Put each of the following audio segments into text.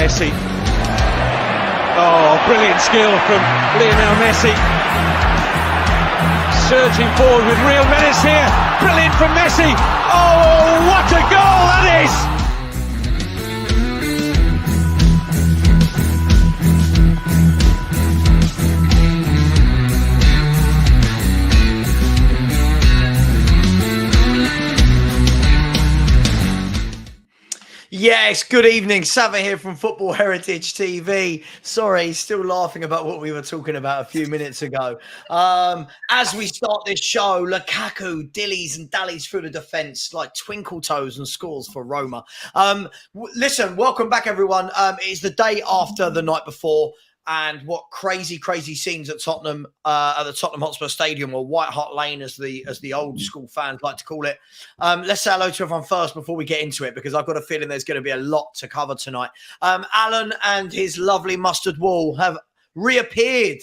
Messi. Oh, brilliant skill from Lionel Messi. Surging forward with real menace here. Brilliant from Messi. Oh, what a goal that is! Yes, good evening. Sava here from Football Heritage TV. Sorry, still laughing about what we were talking about a few minutes ago. As we start this show, Lukaku dillies and dallies through the defence like twinkle toes and scores for Roma. Listen, welcome back, everyone. It's the day after the night before. And what crazy scenes at Tottenham, at the Tottenham Hotspur Stadium, or White Hart Lane, as the old school fans like to call it. Let's say hello to everyone first before we get into it, because I've got a feeling there's going to be a lot to cover tonight. Alan and his lovely mustard wall have reappeared.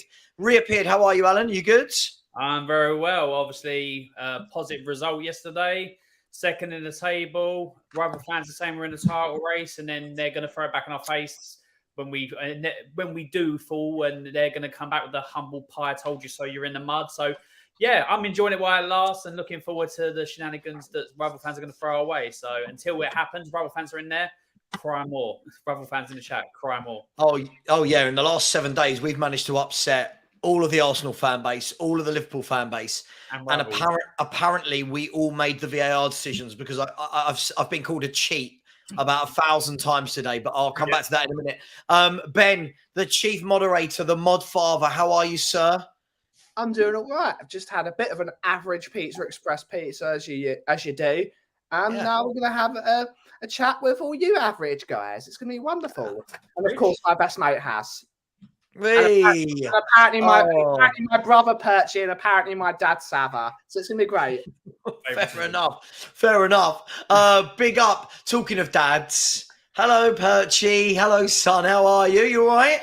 How are you, Alan? You good? I'm very well. Obviously, positive result yesterday. Second in the table. Rival fans are saying we're in the title race, and then they're going to throw it back in our face when we do fall, and they're going to come back with the humble pie, told you so, you're in the mud. So, yeah, I'm enjoying it while it lasts and looking forward to the shenanigans that rival fans are going to throw away. So until it happens, rival fans are in there, cry more. Rival fans in the chat, cry more. Oh yeah, in the last 7 days, we've managed to upset all of the Arsenal fan base, all of the Liverpool fan base. And apparently we all made the VAR decisions, because I've been called a cheat about 1,000 times today, but I'll come back to that in a minute. Ben, the chief moderator, the mod father, how are you, sir? I'm doing all right. I've just had a bit of an average Pizza Express pizza, as you do. And now we're going to have a chat with all you average guys. It's going to be wonderful. And of course, my best mate has. And apparently my brother Perchy, and apparently my dad Sava. So it's going to be great. Fair enough. Big up. Talking of dads. Hello, Perchy. Hello, son. How are you? You all right?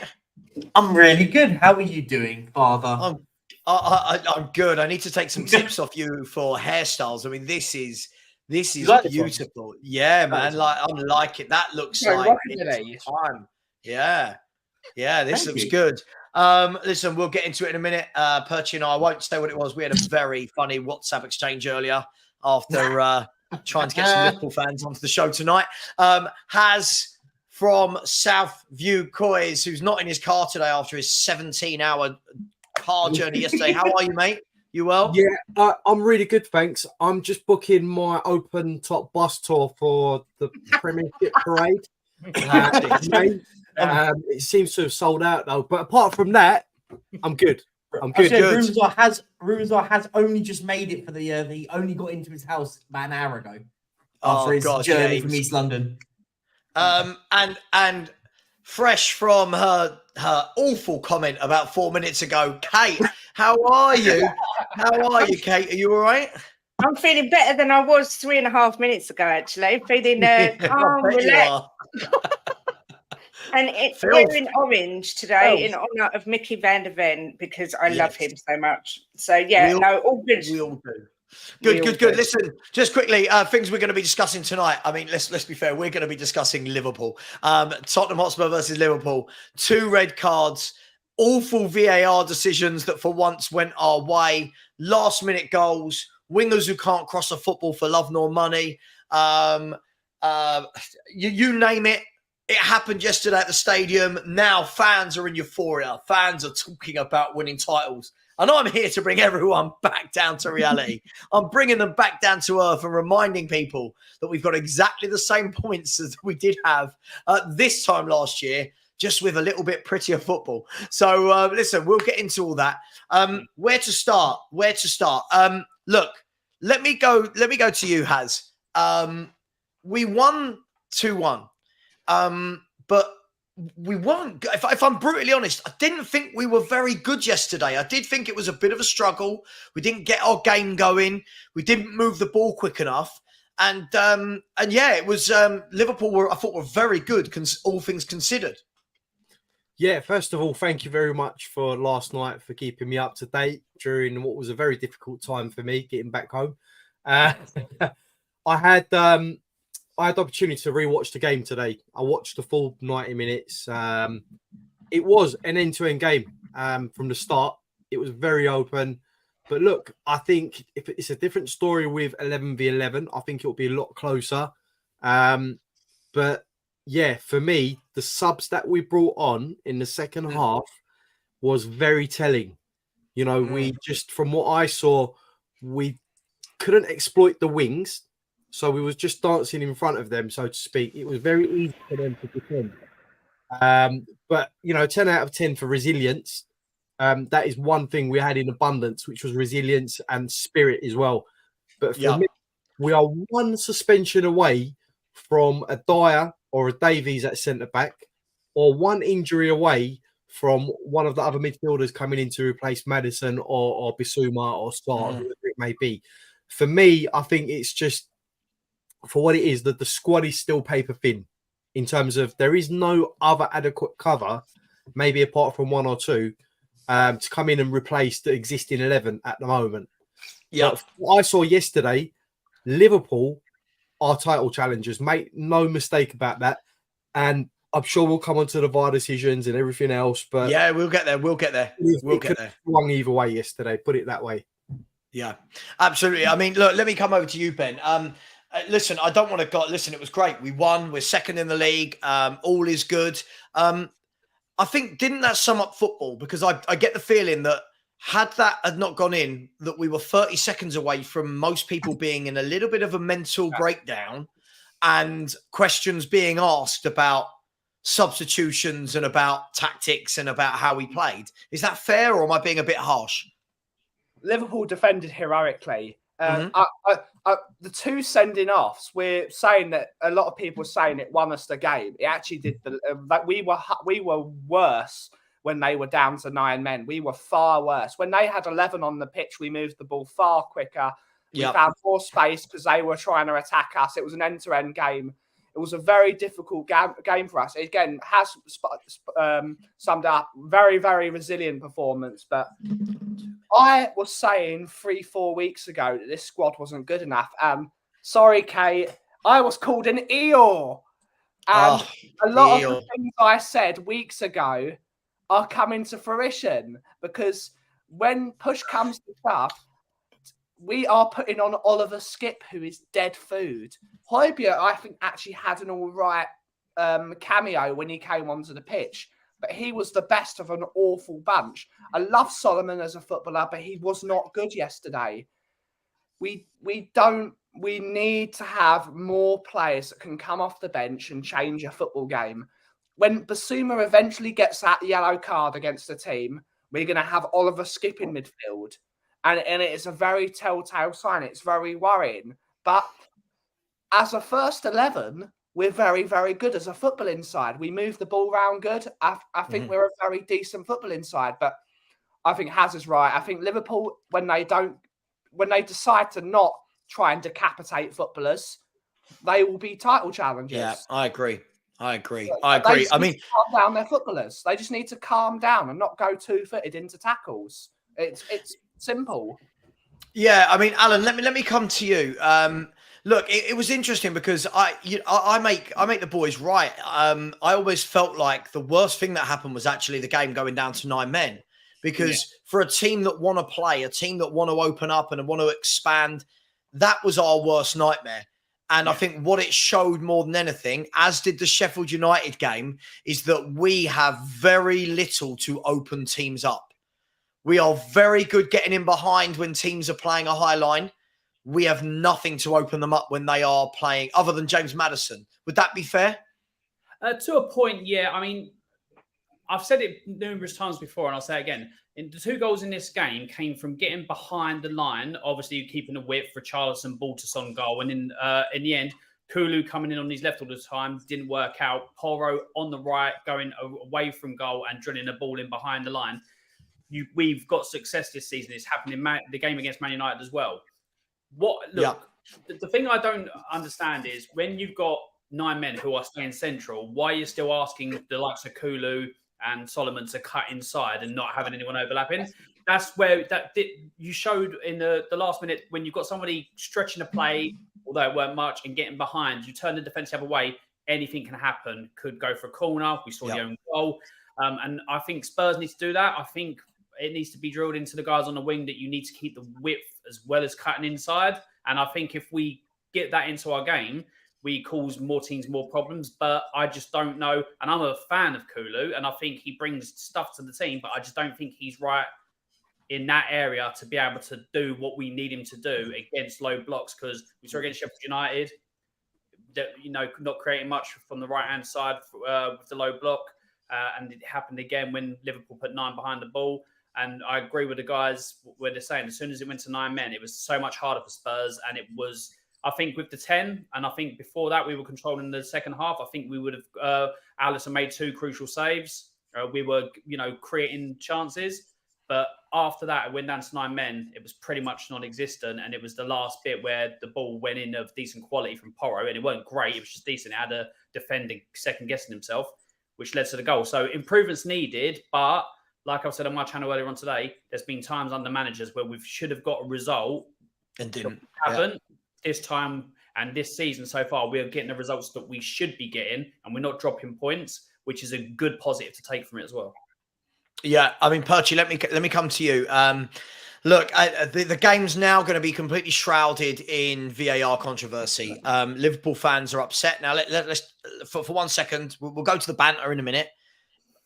I'm really good. How are you doing, father? I'm good. I need to take some tips off you for hairstyles. I mean, this is beautiful. Yeah, man. Like, I'm liking it. That looks like it's time. Yeah, this looks good. Listen, we'll get into it in a minute. Perchy and I won't say what it was. We had a very funny WhatsApp exchange earlier after trying to get some Liverpool fans onto the show tonight. Has from South View Coys, who's not in his car today after his 17-hour car journey yesterday. How are you, mate? You well? Yeah, I'm really good, thanks. I'm just booking my open top bus tour for the Premiership parade. It seems to have sold out though, but apart from that, I'm good. Rumours has only just made it for the year. He only got into his house about an hour ago after his journey from East London. And fresh from her awful comment about 4 minutes ago, Kate, how are you? Kate? Are you all right? I'm feeling better than I was 3.5 minutes ago, actually. Feeling calm, relaxed. And we're in orange today in honour of Mickey van der Ven, because I love him so much. So, all good. We all do. Good. Listen, just quickly, things we're going to be discussing tonight. I mean, let's be fair. We're going to be discussing Liverpool. Tottenham Hotspur versus Liverpool. 2 red cards. Awful VAR decisions that for once went our way. Last-minute goals. Wingers who can't cross a football for love nor money. You name it. It happened yesterday at the stadium. Now fans are in euphoria. Fans are talking about winning titles. And I'm here to bring everyone back down to reality. I'm bringing them back down to earth and reminding people that we've got exactly the same points as we did have this time last year, just with a little bit prettier football. So listen, we'll get into all that. Where to start? Look, let me go to you, Haz. We won 2-1. But we weren't. If I'm brutally honest, I didn't think we were very good yesterday. I did think it was a bit of a struggle. We didn't get our game going. We didn't move the ball quick enough. And it was Liverpool I thought were very good, all things considered. Yeah, first of all, thank you very much for last night, for keeping me up to date during what was a very difficult time for me getting back home. I had I had the opportunity to rewatch the game today. I watched the full 90 minutes. It was an end-to-end game from the start. It was very open. But look, I think if it's a different story with 11v11, I think it'll be a lot closer. But yeah, for me, the subs that we brought on in the second half was very telling. You know, we just, from what I saw, we couldn't exploit the wings. So we was just dancing in front of them, so to speak. It was very easy for them to defend. But, 10 out of 10 for resilience. That is one thing we had in abundance, which was resilience and spirit as well. But for me, we are one suspension away from a Dyer or a Davies at centre-back, or one injury away from one of the other midfielders coming in to replace Maddison or Bissouma or Starr, whoever it may be. For me, I think it's just, for what it is, that the squad is still paper thin in terms of there is no other adequate cover, maybe apart from one or two, to come in and replace the existing 11 at the moment. Yeah, what I saw yesterday, Liverpool are title challengers. Make no mistake about that. And I'm sure we'll come on to the VAR decisions and everything else. But yeah, we'll get there. We'll get there. We'll get there. Swung either way yesterday. Put it that way. Yeah, absolutely. I mean, look, let me come over to you, Ben. Listen, I don't want to go. Listen, it was great. We won. We're second in the league. All is good. I think, didn't that sum up football? Because I get the feeling that had that had not gone in, that we were 30 seconds away from most people being in a little bit of a mental breakdown and questions being asked about substitutions and about tactics and about how we played. Is that fair, or am I being a bit harsh? Liverpool defended heroically. The two sending offs, we're saying that a lot of people are saying it won us the game. It actually did. That we were worse when they were down to 9 men. We were far worse. When they had 11 on the pitch, we moved the ball far quicker. We found more space because they were trying to attack us. It was an end-to-end game. It was a very difficult game for us. Again, has summed up very, very resilient performance. But I was saying 3-4 weeks ago that this squad wasn't good enough. Sorry, Kate. I was called an Eeyore. And a lot of the things I said weeks ago are coming to fruition, because when push comes to shove, we are putting on Oliver Skipp, who is dead food. Højbjerg, I think, actually had an all right cameo when he came onto the pitch, but he was the best of an awful bunch. I love Solomon as a footballer, but he was not good yesterday. We need to have more players that can come off the bench and change a football game. When Bissouma eventually gets that yellow card against the team, we're going to have Oliver Skipp in midfield. And it is a very telltale sign. It's very worrying. But as a first 11, we're very, very good as a footballing side. We move the ball around good. I think we're a very decent footballing side. But I think Haz is right. I think Liverpool, when they decide to not try and decapitate footballers, they will be title challengers. Yeah, I agree. I mean, calm down their footballers. They just need to calm down and not go two-footed into tackles. It's simple. Yeah, I mean, Alan, let me come to you. Look, it was interesting because I make the boys right. I always felt like the worst thing that happened was actually the game going down to 9 men, because for a team that want to play, a team that want to open up and want to expand, that was our worst nightmare. And I think what it showed more than anything, as did the Sheffield United game, is that we have very little to open teams up. We are very good getting in behind when teams are playing a high line. We have nothing to open them up when they are playing, other than James Maddison. Would that be fair? To a point, yeah. I mean, I've said it numerous times before, and I'll say it again. The 2 goals in this game came from getting behind the line, obviously keeping the width for Richarlison, Baltus on goal. And in the end, Kulu coming in on his left all the time, didn't work out. Porro on the right, going away from goal and drilling a ball in behind the line. We've got success this season. It's happened in the game against Man United as well. The thing I don't understand is when you've got 9 men who are staying central, why are you still asking the likes of Kulu and Solomon to cut inside and not having anyone overlapping? That's where you showed in the last minute when you've got somebody stretching a play, although it weren't much, and getting behind, you turn the defence the other way, anything can happen. Could go for a corner. We saw the own goal. And I think Spurs need to do that. I think it needs to be drilled into the guys on the wing that you need to keep the width as well as cutting inside. And I think if we get that into our game, we cause more teams more problems. But I just don't know. And I'm a fan of Kulu, and I think he brings stuff to the team, but I just don't think he's right in that area to be able to do what we need him to do against low blocks. Because we saw against Sheffield United, that, you know, not creating much from the right-hand side with the low block. And it happened again when Liverpool put 9 behind the ball. And I agree with the guys where they're saying as soon as it went to 9 men, it was so much harder for Spurs. And it was, I think, with the 10, and I think before that we were controlling the second half. I think we would have, Alisson made 2 crucial saves. We were, you know, creating chances. But after that, it went down to 9 men. It was pretty much non-existent. And it was the last bit where the ball went in of decent quality from Porro. And it wasn't great. It was just decent. It had a defending second-guessing himself, which led to the goal. So improvements needed. But like I've said on my channel earlier on today, there's been times under managers where we should have got a result and didn't. Haven't. This time and this season so far, we're getting the results that we should be getting. And we're not dropping points, which is a good positive to take from it as well. Yeah, I mean, Perchy, let me come to you. Look, the game's now going to be completely shrouded in VAR controversy. Liverpool fans are upset. Now, let's for 1 second, we'll go to the banter in a minute.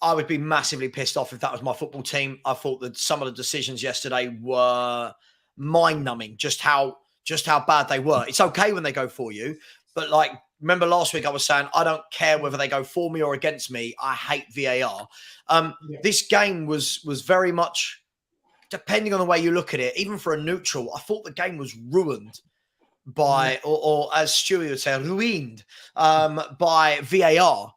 I would be massively pissed off if that was my football team. I thought that some of the decisions yesterday were mind-numbing, just how bad they were. It's okay when they go for you, but like, remember last week I was saying, I don't care whether they go for me or against me. I hate VAR. This game was very much, depending on the way you look at it, even for a neutral, I thought the game was ruined by, or as Stewie would say, ruined by VAR.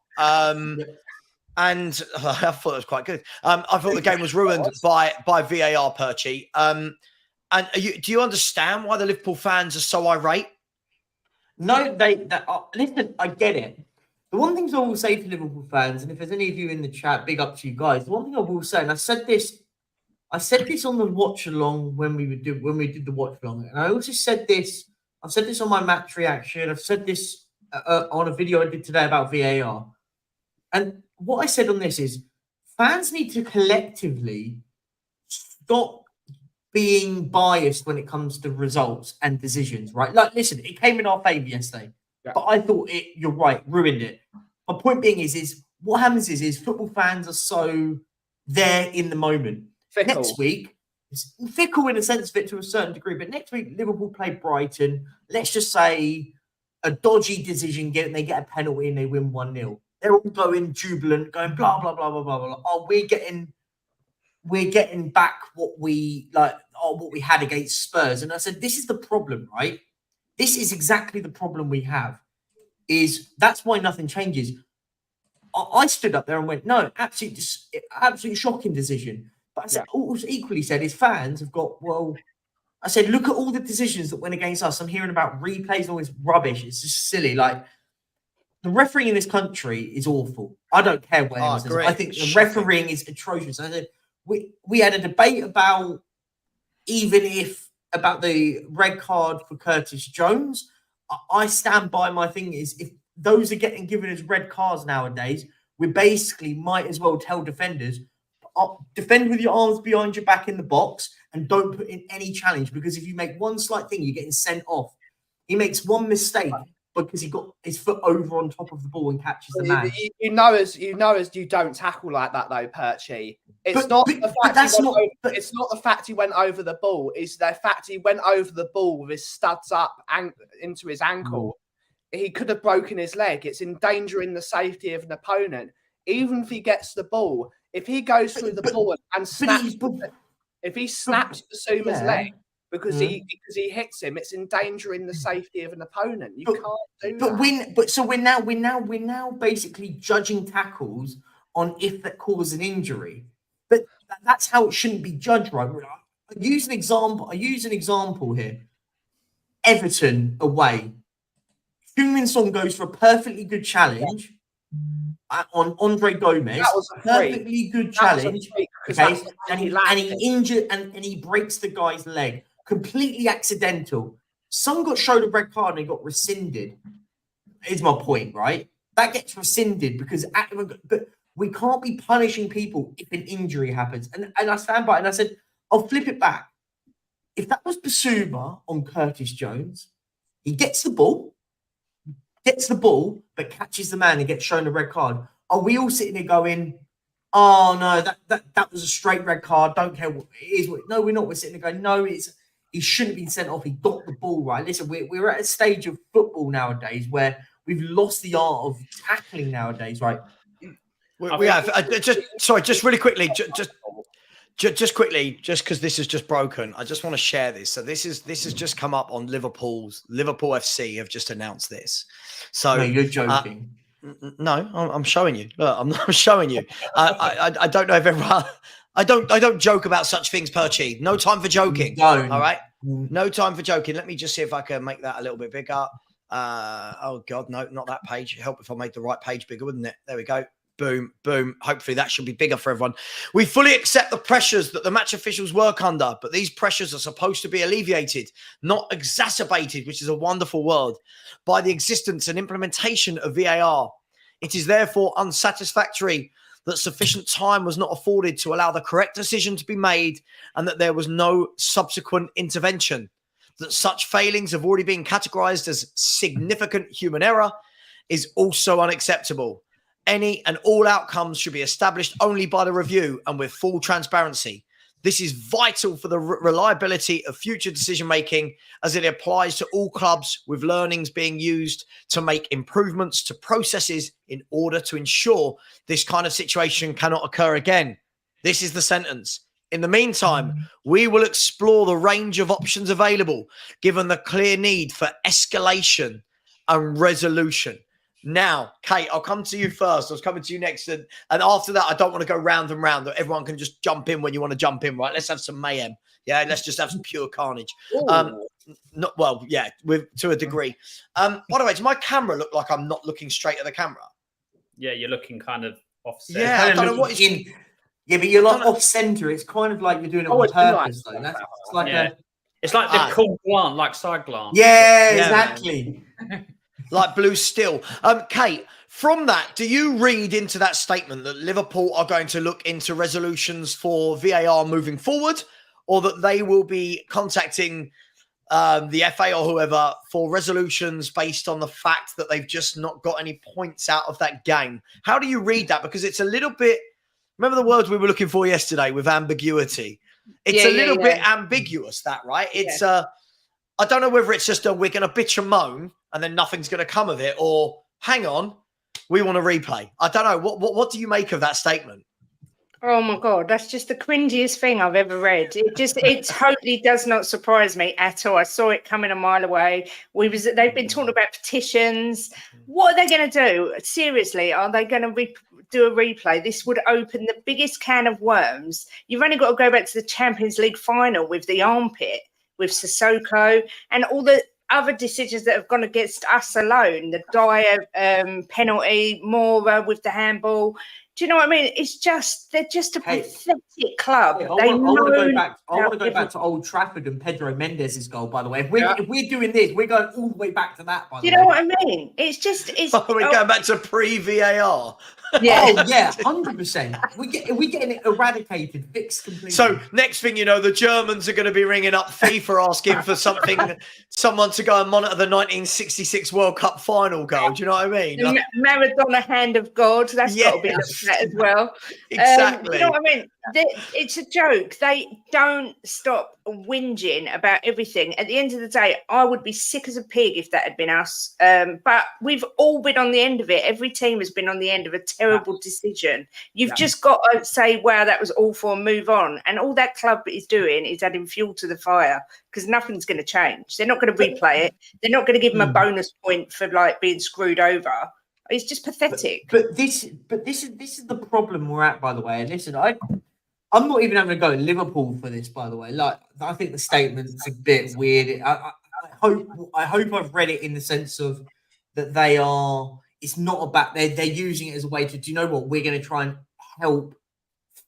And I thought it was quite good. I thought the game was ruined by VAR, Perchy. And do you understand why the Liverpool fans are so irate? No, listen, I get it. The one thing I will say to Liverpool fans, and if there's any of you in the chat, big up to you guys. The one thing I will say, and I said this on the watch along when we did the watch along, and I also said this. I've said this on my match reaction. I've said this on a video I did today about VAR. And what I said on this is, fans need to collectively stop being biased when it comes to results and decisions, right? Like, listen, it came in our favour yesterday, but I thought you're right, ruined it. My point being is what happens is football fans are so there in the moment. Fickle. Next week, it's fickle in a sense of it to a certain degree, but next week, Liverpool play Brighton. Let's just say a dodgy decision, they get a penalty and they win 1-0. They're all going jubilant, going blah, blah, blah, blah, blah, blah. Oh, we're getting back what we had against Spurs. And I said, this is the problem, right? This is exactly the problem we have. That's why nothing changes. I stood up there and went, no, absolutely shocking decision. But I said, also equally said, his fans have got, I said, look at all the decisions that went against us. I'm hearing about replays and all this rubbish. It's just silly. Like, the refereeing in this country is awful. I don't care what anyone says. I think the refereeing is atrocious. I said, we had a debate about about the red card for Curtis Jones. I stand by my thing is, if those are getting given as red cards nowadays, we basically might as well tell defenders, defend with your arms behind your back in the box and don't put in any challenge, because if you make one slight thing, you're getting sent off. He makes one mistake because he got his foot over on top of the ball and catches the man. You know as you don't tackle like that though, Perchy. It's not the fact he went over the ball. It's the fact he went over the ball with his studs up and into his ankle. He could have broken his leg. It's endangering the safety of an opponent. Even if he gets the ball, if he goes through the ball and snaps, if he snaps Basuma's leg because he hits him, it's endangering the safety of an opponent. You can't do that. So we're now basically judging tackles on if that causes an injury. But that's how it shouldn't be judged, right? I use an example here. Everton away. Heung-min Son goes for a perfectly good challenge on Andre Gomez. That was a perfectly good challenge. Okay, and he injured and he breaks the guy's leg. Completely accidental. Some got showed a red card and they got rescinded. Is my point, right? That gets rescinded because but we can't be punishing people if an injury happens. And I stand by it and I said, I'll flip it back. If that was Basuma on Curtis Jones, he gets the ball, but catches the man and gets shown a red card. Are we all sitting there going, oh no, that was a straight red card. Don't care what it is. No, we're not. We're sitting there going, no, he shouldn't have been sent off. He got the ball right. Listen, we're at a stage of football nowadays where we've lost the art of tackling nowadays, right? We have. Just really quickly, just quickly, just because this is just broken, I just want to share this. So this has just come up on Liverpool FC have just announced this. So no, you're joking. No, I'm showing you. Look, I'm showing you. I don't know if everyone. I don't joke about such things, Perchie. No time for joking. Don't. All right. No time for joking. Let me just see if I can make that a little bit bigger. Oh God, no, not that page. It'd help if I made the right page bigger, wouldn't it? There we go. Boom, boom. Hopefully that should be bigger for everyone. We fully accept the pressures that the match officials work under, but these pressures are supposed to be alleviated, not exacerbated, which is a wonderful word, by the existence and implementation of VAR. It is therefore unsatisfactory that sufficient time was not afforded to allow the correct decision to be made and that there was no subsequent intervention. That such failings have already been categorized as significant human error is also unacceptable. Any and all outcomes should be established only by the review and with full transparency. This is vital for the reliability of future decision-making as it applies to all clubs, with learnings being used to make improvements to processes in order to ensure this kind of situation cannot occur again. This is the sentence. In the meantime, we will explore the range of options available, given the clear need for escalation and resolution. Now, Kate, I'll come to you first. I was coming to you next. And after that, I don't want to go round and round. Everyone can just jump in when you want to jump in, right? Let's have some mayhem. Yeah, let's just have some pure carnage. To a degree. By the way, does my camera look like I'm not looking straight at the camera? Yeah, you're looking kind of offset. Yeah, I don't know what is... Yeah, but you're like off center. It's kind of like you're doing it on purpose, though. It's like the cool glance, like side glance. Yeah, exactly. Like blue steel. Kate, from that, do you read into that statement that Liverpool are going to look into resolutions for VAR moving forward, or that they will be contacting the FA or whoever for resolutions based on the fact that they've just not got any points out of that game? How do you read that? Because it's a little bit... Remember the words we were looking for yesterday with ambiguity? It's a little bit ambiguous, that, right? It's I don't know whether it's just we're going to bitch and moan and then nothing's going to come of it, or hang on, we want to replay. I don't know. What do you make of that statement? Oh my God, that's just the cringiest thing I've ever read. It totally does not surprise me at all. I saw it coming a mile away. They've been talking about petitions. What are they going to do? Seriously, are they going to do a replay? This would open the biggest can of worms. You've only got to go back to the Champions League final with the armpit, with Sissoko, and all the other decisions that have gone against us alone. The Dyer penalty, Mora with the handball. Do you know what I mean? They're just a pathetic club. I want to go back to Old Trafford and Pedro Mendes's goal, by the way. If we're doing this, we're going all the way back to that, by the way. You know what I mean? We're going back to pre-VAR. Yeah. Oh, yeah, 100%. We're getting it eradicated, fixed completely. So next thing you know, the Germans are going to be ringing up FIFA asking for someone to go and monitor the 1966 World Cup final goal. Do you know what I mean? The Maradona hand of God. That's got to be looked at as well. Exactly. You know what I mean? It's a joke. They don't stop whinging about everything. At the end of the day, I would be sick as a pig if that had been us. But we've all been on the end of it. Every team has been on the end of a terrible decision. You've just got to say, wow, that was awful, and move on. And all that club is doing is adding fuel to the fire, because nothing's going to change. They're not going to replay it. They're not going to give them a bonus point for being screwed over. It's just pathetic. But this is the problem we're at, by the way. And listen, I'm not even having to go to Liverpool for this, by the way. Like, I think the statement's a bit weird. I hope I've read it in the sense of that they are. It's not about they're using it as a way to. Do you know what? We're going to try and help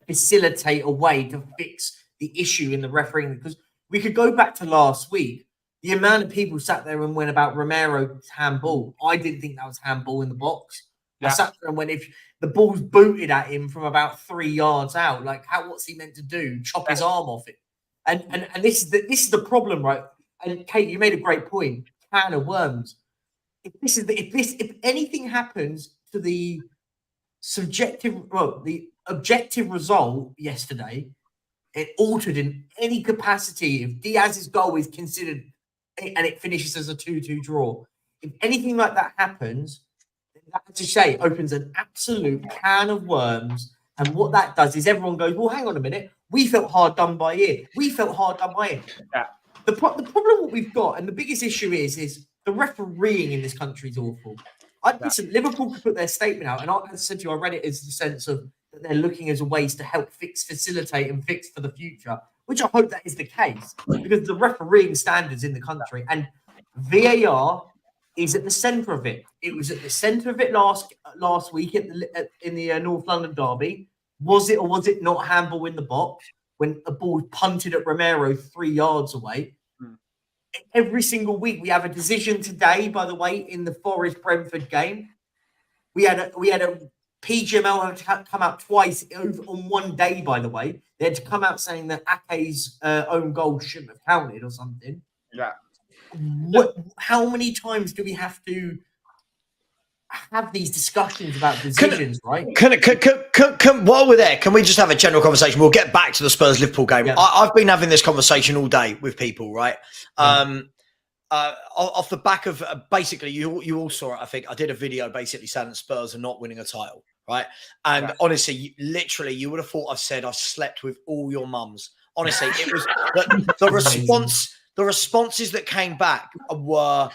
facilitate a way to fix the issue in the refereeing, because we could go back to last week. The amount of people sat there and went about Romero's handball. I didn't think that was handball in the box. I sat there and went, if the ball's booted at him from about 3 yards out, like what's he meant to do? Chop his arm off it? And this is the problem, right? And Kate, you made a great point. Can of worms. If anything happens to the the objective result yesterday, it altered in any capacity. If Diaz's goal is considered and it finishes as a 2-2 draw, if anything like that happens, that, as you say, opens an absolute can of worms. And what that does is everyone goes, well, hang on a minute. We felt hard done by here. We felt hard done by here. Yeah. The problem what we've got, and the biggest issue is the refereeing in this country is awful. Listen, Liverpool could put their statement out, and as I said to you, I read it as the sense of that they're looking as ways to help facilitate and fix for the future, which I hope that is the case, because the refereeing standards in the country and VAR is at the centre of it. It was at the centre of it last week in the North London derby. Was it or was it not handball in the box when a ball punted at Romero 3 yards away? Every single week we have a decision today, by the way, in the Forest-Brentford game. We had a PGML had to come out twice on one day, by the way. They had to come out saying that Ake's own goal shouldn't have counted or something. Yeah. How many times do we have to have these discussions about decisions, right? While we're there, can we just have a general conversation? We'll get back to the Spurs-Liverpool game. Yeah. I've been having this conversation all day with people, right? Off the back of basically, you all saw it, I think. I did a video basically saying that Spurs are not winning a title, right? And honestly, you would have thought I've said I've slept with all your mums. Honestly, it was the response. The responses that came back were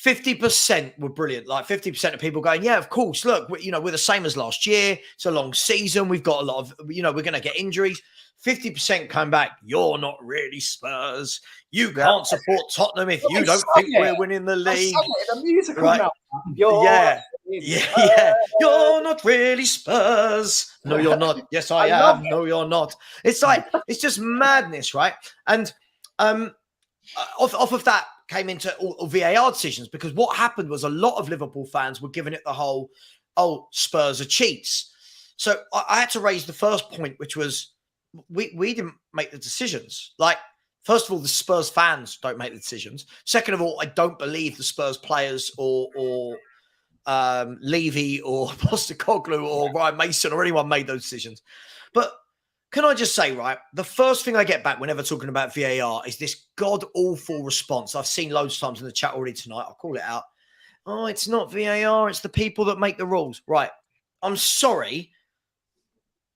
50% were brilliant. Like 50% of people going, yeah, of course. Look, we're the same as last year. It's a long season. We've got a lot of, we're going to get injuries. 50% came back. You're not really Spurs. You can't support Tottenham if you don't think we're winning the league. The musical right? Yeah. You're not really Spurs. No, you're not. Yes, I am. No, you're not. It's like, it's just madness, right? And off of that came into all VAR decisions, because what happened was a lot of Liverpool fans were giving it the whole, Spurs are cheats. So I had to raise the first point, which was we didn't make the decisions. Like, first of all, the Spurs fans don't make the decisions. Second of all, I don't believe the Spurs players or Levy or Postecoglou or Ryan Mason or anyone made those decisions. But can I just say, right, the first thing I get back whenever talking about VAR is this god-awful response. I've seen loads of times in the chat already tonight. I'll call it out. Oh, it's not VAR. It's the people that make the rules. Right. I'm sorry.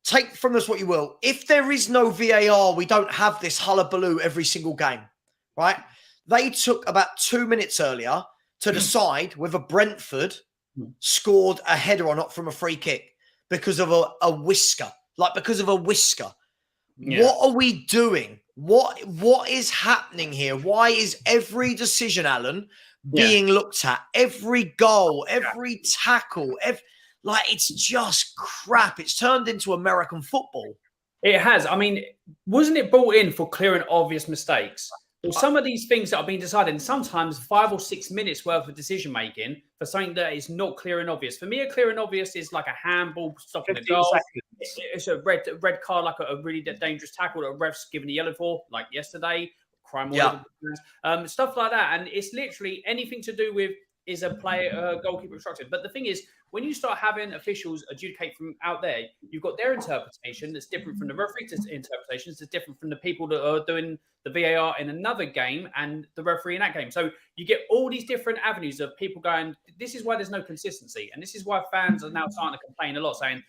Take from this what you will. If there is no VAR, we don't have this hullabaloo every single game, right? They took about 2 minutes earlier to decide whether Brentford scored a header or not from a free kick because of a whisker. Like, because of a whisker. Yeah. What are we doing? What is happening here? Why is every decision, Alan, being looked at? Every goal, every tackle, it's just crap. It's turned into American football. It has. I mean, wasn't it brought in for clear and obvious mistakes? Well, some of these things that are being decided, and sometimes 5 or 6 minutes worth of decision making for something that is not clear and obvious. For me, a clear and obvious is like a handball stopping the goal. It's a red card, like a really dangerous tackle that a ref's given a yellow for, like yesterday. Crime, stuff like that. And it's literally anything to do with is a player, goalkeeper obstructed. But the thing is, when you start having officials adjudicate from out there, you've got their interpretation that's different from the referee's interpretations, that's different from the people that are doing the VAR in another game and the referee in that game. So you get all these different avenues of people going, this is why there's no consistency. And this is why fans are now starting to complain a lot, saying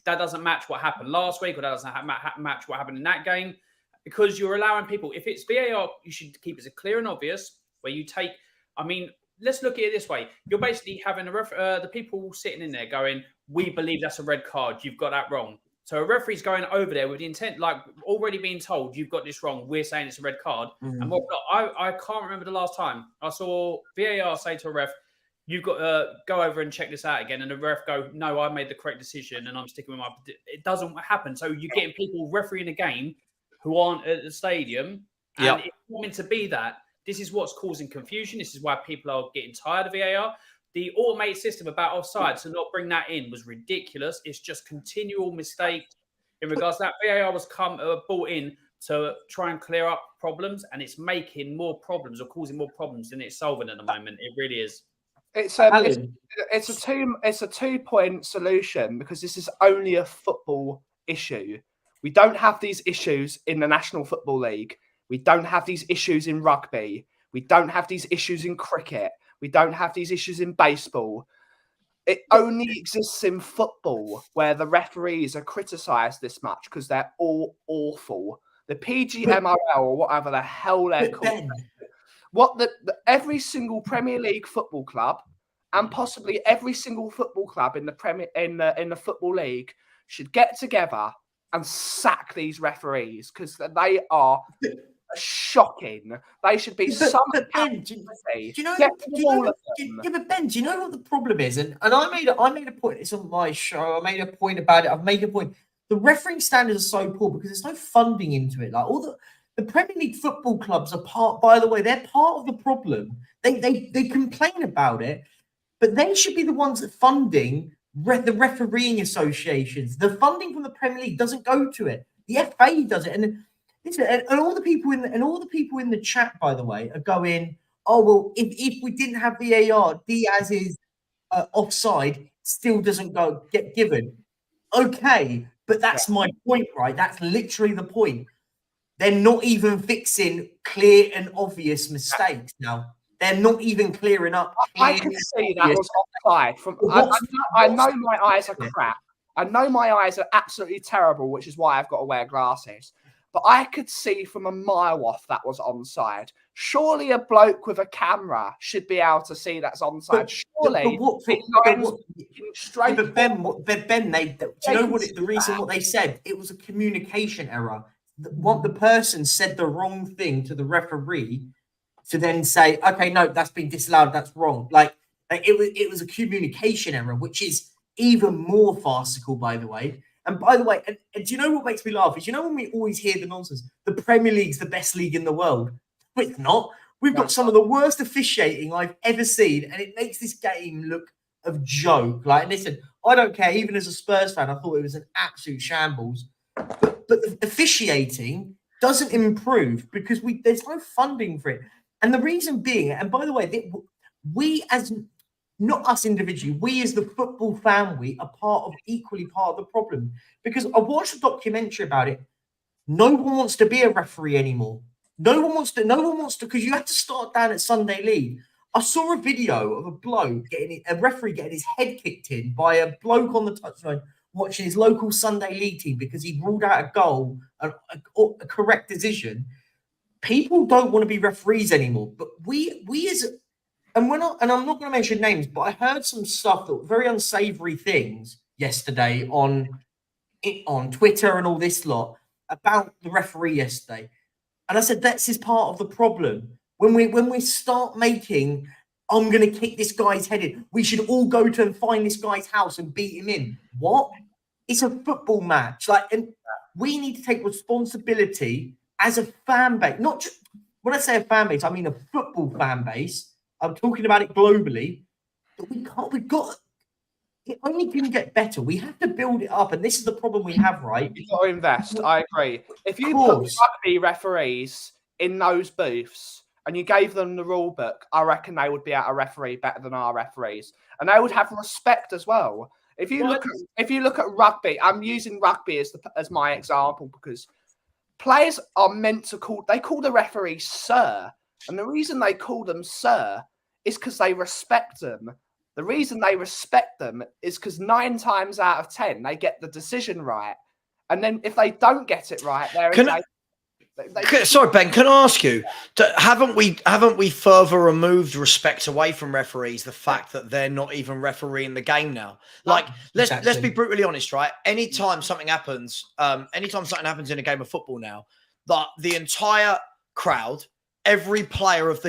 that doesn't match what happened last week, or that doesn't match what happened in that game. Because you're allowing people, if it's VAR, you should keep it clear and obvious, where you take, let's look at it this way. You're basically having the people sitting in there going, we believe that's a red card. You've got that wrong. So a referee's going over there with the intent, like already being told, you've got this wrong. We're saying it's a red card. Mm-hmm. And I can't remember the last time I saw VAR say to a ref, you've got to go over and check this out again. And the ref go, no, I made the correct decision and I'm sticking with my... It doesn't happen. So you're getting people refereeing a game who aren't at the stadium. And it's not meant to be that. This is what's causing confusion. This is why people are getting tired of VAR. The automated system about offside, to not bring that in was ridiculous. It's just continual mistakes in regards to that. VAR was brought in to try and clear up problems, and it's making more problems or causing more problems than it's solving at the moment. It really is. It's a 2-point solution because this is only a football issue. We don't have these issues in the National Football League. We don't have these issues in rugby. We don't have these issues in cricket. We don't have these issues in baseball. It only exists in football where the referees are criticised this much because they're all awful. The PGMOL or whatever the hell they're called. Every single Premier League football club and possibly every single football club in the Football League should get together and sack these referees because they are shocking. They should be Ben, but Ben, do you know what the problem is? And I made a point. It's on my show. I made a point about it. I've made a point. The refereeing standards are so poor because there's no funding into it. Like all the Premier League football clubs are part. By the way, they're part of the problem. They complain about it, but they should be the ones that funding the refereeing associations. The funding from the Premier League doesn't go to it. The FA does it, and all the people in the chat, by the way, are going, oh well, if we didn't have VAR, Diaz's offside still doesn't get given. Okay, but that's my point, right? That's literally the point. They're not even fixing clear and obvious mistakes now. They're not even clearing up. I can see that was offside. I know my eyes are crap. I know my eyes are absolutely terrible, which is why I've got to wear glasses. But I could see from a mile off that was onside. Surely a bloke with a camera should be able to see that's onside. Surely. But Ben, do you know what the reason what they said? It was a communication error. The person said the wrong thing to the referee to then say, okay, no, that's been disallowed. That's wrong. Like it was a communication error, which is even more farcical, by the way. And by the way, and do you know what makes me laugh is, you know, when we always hear the nonsense, the Premier League's the best league in the world. But it's not. We've got some of the worst officiating I've ever seen, and it makes this game look a joke. Like, listen, I don't care. Even as a Spurs fan, I thought it was an absolute shambles. But the officiating doesn't improve because there's no funding for it. And the reason being, and by the way, we as not us individually, we as the football family are equally part of the problem. Because I watched a documentary about it. No one wants to be a referee anymore. No one wants to, because you have to start down at Sunday League. I saw a video of a referee getting his head kicked in by a bloke on the touchline watching his local Sunday League team because he ruled out a goal, a correct decision. People don't want to be referees anymore. But I'm not going to mention names, but I heard some stuff that were very unsavory things yesterday on Twitter and all this lot about the referee yesterday. And I said, that's his part of the problem. When we start making, I'm going to kick this guy's head in, we should all go to and find this guy's house and beat him in. What? It's a football match. And we need to take responsibility as a fan base. Not just, when I say a fan base, I mean a football fan base. I'm talking about it globally. But it only can get better. We have to build it up. And this is the problem we have, right? You've got to invest. I agree. If you put rugby referees in those booths and you gave them the rule book, I reckon they would be able to referee better than our referees. And they would have respect as well. If you look at rugby, I'm using rugby as my example because players are meant to call the referee sir. And the reason they call them sir is because they respect them. The reason they respect them is because 9 times out of 10, they get the decision right. And then if they don't get it right, sorry, Ben, can I ask you, haven't we further removed respect away from referees, the fact that they're not even refereeing the game now? Like, let's be brutally honest, right? Anytime something happens in a game of football now, the entire crowd, every player of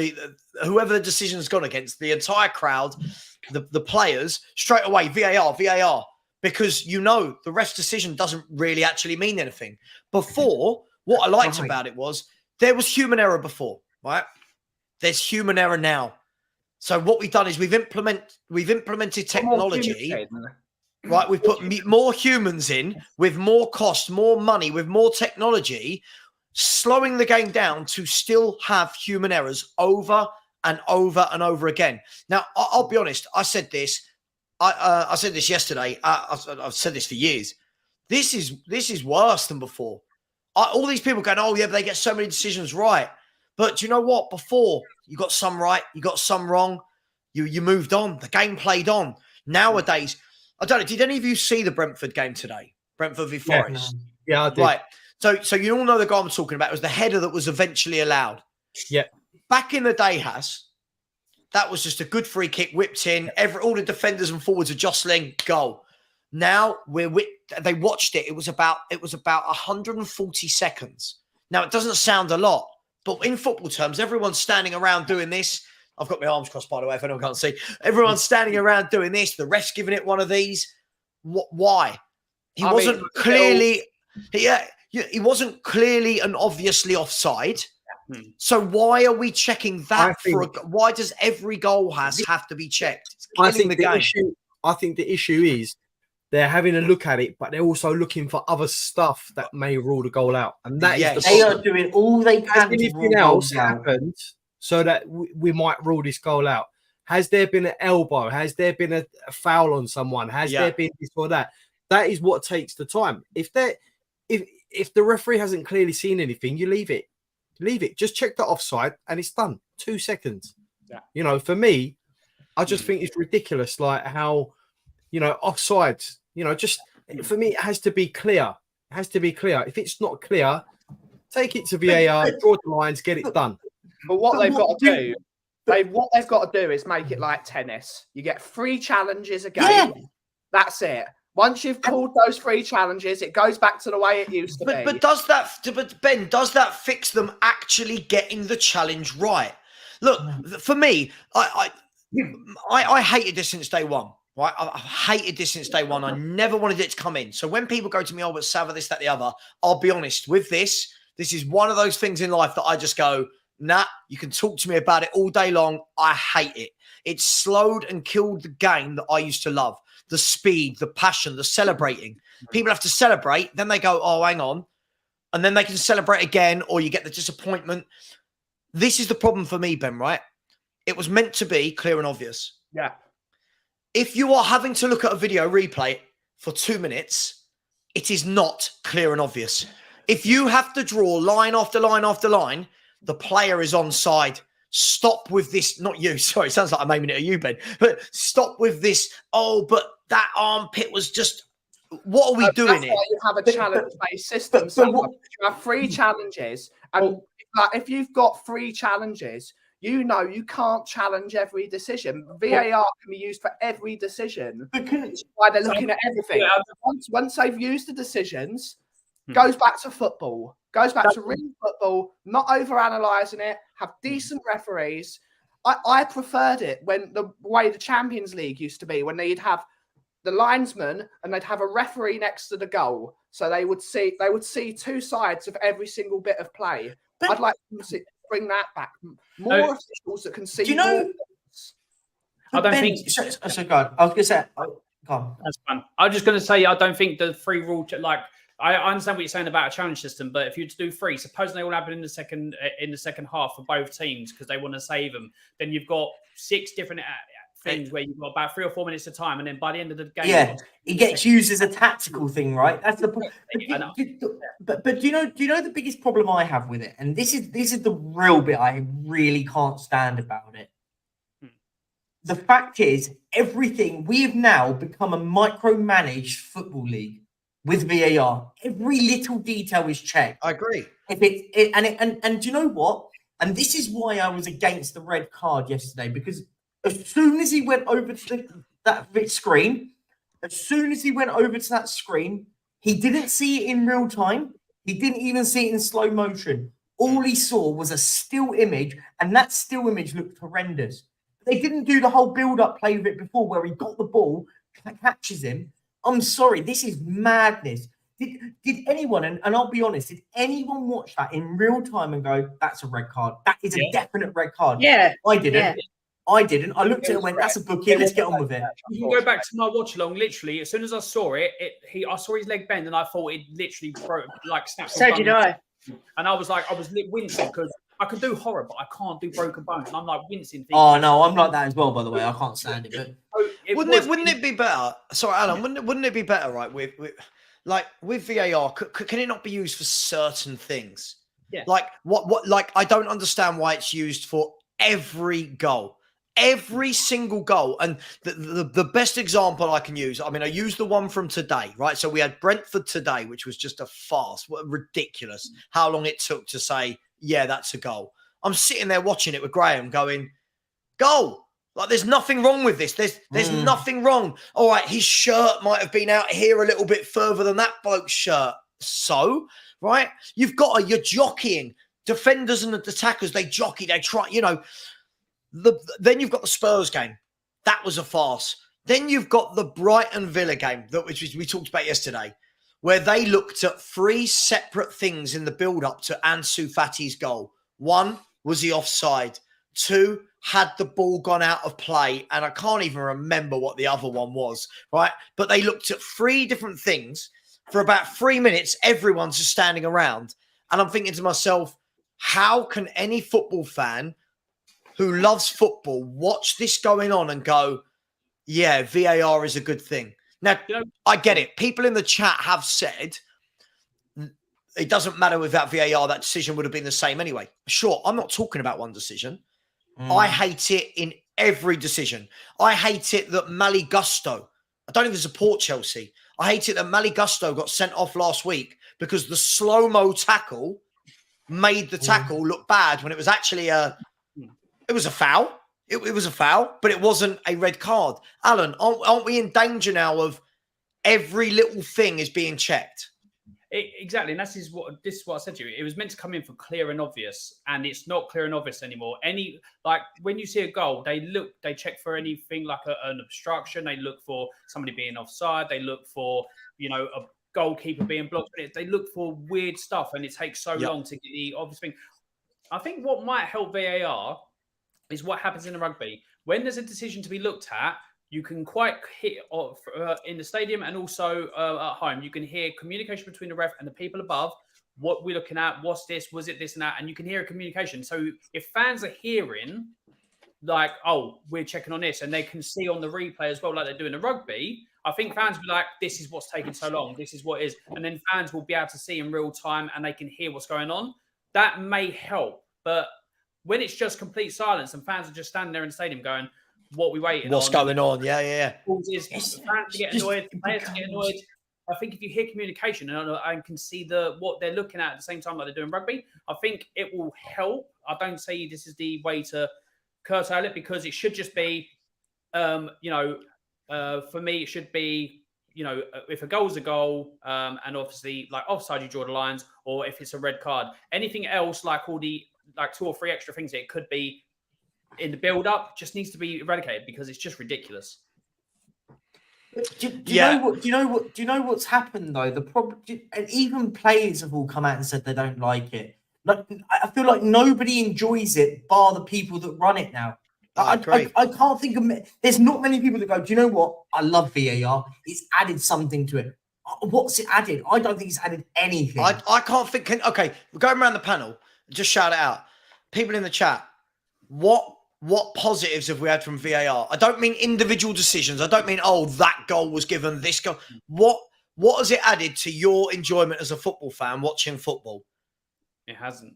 whoever the decision's gone against, the entire crowd, the players, straight away, VAR, because the ref's decision doesn't really actually mean anything. Before, what I liked about it was there was human error before, right? There's human error now. So what we've done is we've implemented technology. Right, we've put more humans in with more cost, more money, with more technology, slowing the game down to still have human errors over and over and over again. Now, I'll be honest. I said this. I said this yesterday. I've said this for years. This is worse than before. All these people going, oh yeah, but they get so many decisions right. But do you know what? Before you got some right, you got some wrong. You moved on. The game played on. Nowadays, I don't know. Did any of you see the Brentford game today? Brentford v Forest. Yeah, I did. Right. So you all know the guy I'm talking about. It was the header that was eventually allowed. Yeah. Back in the day, that was just a good free kick whipped in. All the defenders and forwards are jostling. Goal. Now they watched it. It was about 140 seconds. Now it doesn't sound a lot, but in football terms, everyone's standing around doing this. I've got my arms crossed, by the way, if anyone can't see. Everyone's standing around doing this. The ref's giving it one of these. Why? He wasn't clearly and obviously offside. So why are we checking that? Why does every goal have to be checked? I think the issue is they're having a look at it, but they're also looking for other stuff that may rule the goal out. And that is they are doing all they can. Has anything else happened so that we might rule this goal out? Has there been an elbow? Has there been a foul on someone? Has there been this or that? That is what takes the time. If the referee hasn't clearly seen anything, you leave it. Leave it. Just check the offside and it's done. 2 seconds. Yeah. You know, for me, I just think it's ridiculous. Like how, offside, just for me, it has to be clear. It has to be clear. If it's not clear, take it to VAR, draw the lines, get it done. But what they've got to do is make it like tennis. You get 3 challenges a game. Yeah. That's it. Once you've called those 3 challenges, it goes back to the way it used to be. But Ben, does that fix them actually getting the challenge right? Look, for me, I hated this since day one. Right, I hated this since day one. I never wanted it to come in. So when people go to me, oh, but Sava, this, that, the other, I'll be honest with this. This is one of those things in life that I just go, nah, you can talk to me about it all day long. I hate it. It slowed and killed the game that I used to love. The speed, the passion, the celebrating. People have to celebrate. Then they go, oh, hang on. And then they can celebrate again, or you get the disappointment. This is the problem for me, Ben, right? It was meant to be clear and obvious. Yeah. If you are having to look at a video replay for 2 minutes, it is not clear and obvious. If you have to draw line after line after line, the player is onside. Stop with this. Not you. Sorry, it sounds like I'm aiming it at you, Ben. But stop with this. Oh, but that armpit was just. What are we doing here? You have a challenge-based system. So you have 3 challenges, and if you've got 3 challenges, you can't challenge every decision. VAR can be used for every decision. That's why they're looking at everything. Once they've used the decisions, goes back to football. Goes back to real football, not over-analysing it, have decent referees. I preferred it when the way the Champions League used to be, when they'd have the linesman and they'd have a referee next to the goal. So they would see 2 sides of every single bit of play. I'd like to bring that back. More officials that can see. Do you know? I don't think. So go on. I was going to say. Go on. That's fun. I'm just going to say I don't think the free rule I understand what you're saying about a challenge system, but if you do 3, suppose they all happen in the second half for both teams because they want to save them, then you've got 6 different things where you've got about 3 or 4 minutes of time, and then by the end of the game, it gets used as a tactical thing, right? That's the point. But do you know the biggest problem I have with it, and this is the real bit I really can't stand about it. The fact is, we have now become a micromanaged football league. With VAR, every little detail is checked. I agree. And do you know what? And this is why I was against the red card yesterday, because as soon as he went over to that screen, he didn't see it in real time. He didn't even see it in slow motion. All he saw was a still image, and that still image looked horrendous. They didn't do the whole build-up play with it before, where he got the ball, catches him. I'm sorry, this is madness. Did anyone, and I'll be honest, did anyone watch that in real time and go, that's a red card? That is a definite red card. Yeah. I didn't. Yeah. I didn't. I looked at it and went, that's a bookie. Let's get on with it. You can go back to my watch along. Literally, as soon as I saw it, I saw his leg bend, and I thought it literally snapped. So did I. And I was wincing because I could do horror, but I can't do broken bones. And I'm like wincing. Oh no, I'm like that as well. By the way, I can't stand it. But Wouldn't it be better? Sorry, Alan. Wouldn't it be better, right? With VAR, can it not be used for certain things? Yeah. Like what? Like I don't understand why it's used for every goal. Every single goal. And the best example I can use, I mean, I used the one from today, right? So we had Brentford today, which was just a farce. What ridiculous. How long it took to say, yeah, that's a goal. I'm sitting there watching it with Graham going, goal. Like there's nothing wrong with this. There's nothing wrong. All right, his shirt might have been out here a little bit further than that bloke's shirt. So, right? You're jockeying. Defenders and the attackers, they jockey, they try, then you've got the Spurs game. That was a farce. Then you've got the Brighton Villa game, which we talked about yesterday, where they looked at 3 separate things in the build-up to Ansu Fati's goal. 1 was the offside. 2 had the ball gone out of play, and I can't even remember what the other one was, right? But they looked at 3 different things for about 3 minutes. Everyone's just standing around. And I'm thinking to myself, how can any football fan who loves football watch this going on and go, yeah, VAR is a good thing? Now, I get it. People in the chat have said it doesn't matter without VAR. That decision would have been the same anyway. Sure, I'm not talking about one decision. I hate it in every decision. I hate it that Mali Gusto, I don't even support Chelsea. I hate it that Mali Gusto got sent off last week because the slow-mo tackle made the tackle look bad when it was actually it was a foul. It was a foul, but it wasn't a red card. Alan, aren't we in danger now of every little thing is being checked? Exactly, and this is what I said to you. It was meant to come in for clear and obvious, and it's not clear and obvious anymore. When you see a goal, they check for anything like an obstruction. They look for somebody being offside. They look for a goalkeeper being blocked. They look for weird stuff, and it takes so long to get the obvious thing. I think what might help VAR is what happens in the rugby. When there's a decision to be looked at, you can quite hit in the stadium and also at home. You can hear communication between the ref and the people above. What we're looking at, what's this, was it this and that? And you can hear a communication. So if fans are hearing like, oh, we're checking on this, and they can see on the replay as well, like they do in the rugby, I think fans will be like, this is what's taking so long. This is what it is. And then fans will be able to see in real time and they can hear what's going on. That may help. But when it's just complete silence and fans are just standing there in the stadium going, what are we waiting What's going on? Yeah. Fans get annoyed, players get annoyed. I think if you hear communication and can see what they're looking at the same time like they're doing rugby, I think it will help. I don't say this is the way to curtail it, because it should just be, for me, it should be, if a goal's a goal, and obviously like offside, you draw the lines, or if it's a red card. Anything else, like all the 2 or 3 extra things it could be in the build-up, just needs to be eradicated because it's just ridiculous. Do you know what's happened though? The problem, and even players have all come out and said they don't like it. Like, I feel like nobody enjoys it, bar the people that run it now. I can't think of. There's not many people that go, do you know what? I love VAR. It's added something to it. What's it added? I don't think it's added anything. I can't think. Okay, we're going around the panel. Just shout it out. People in the chat. What positives have we had from VAR? I don't mean individual decisions. I don't mean, that goal was given this goal. What has it added to your enjoyment as a football fan watching football? It hasn't.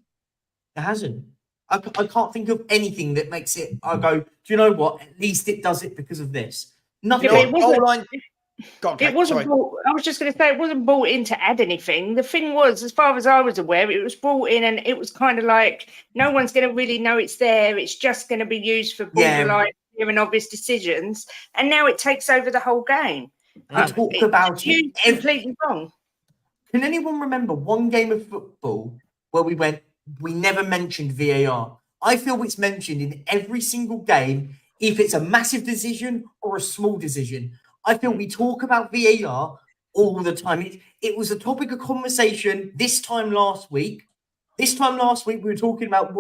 I can't think of anything that makes it. I go, do you know what? At least it does it because of this. Nothing. It wasn't. I was just going to say it wasn't brought in to add anything. The thing was, as far as I was aware, it was brought in, and it was kind of like no one's going to really know it's there. It's just going to be used for borderline clear and obvious decisions, and now it takes over the whole game. We talked about it. Completely wrong. Can anyone remember one game of football where we never mentioned VAR? I feel it's mentioned in every single game, if it's a massive decision or a small decision. I feel we talk about VAR, all the time. It was a topic of conversation this time last week. We were talking about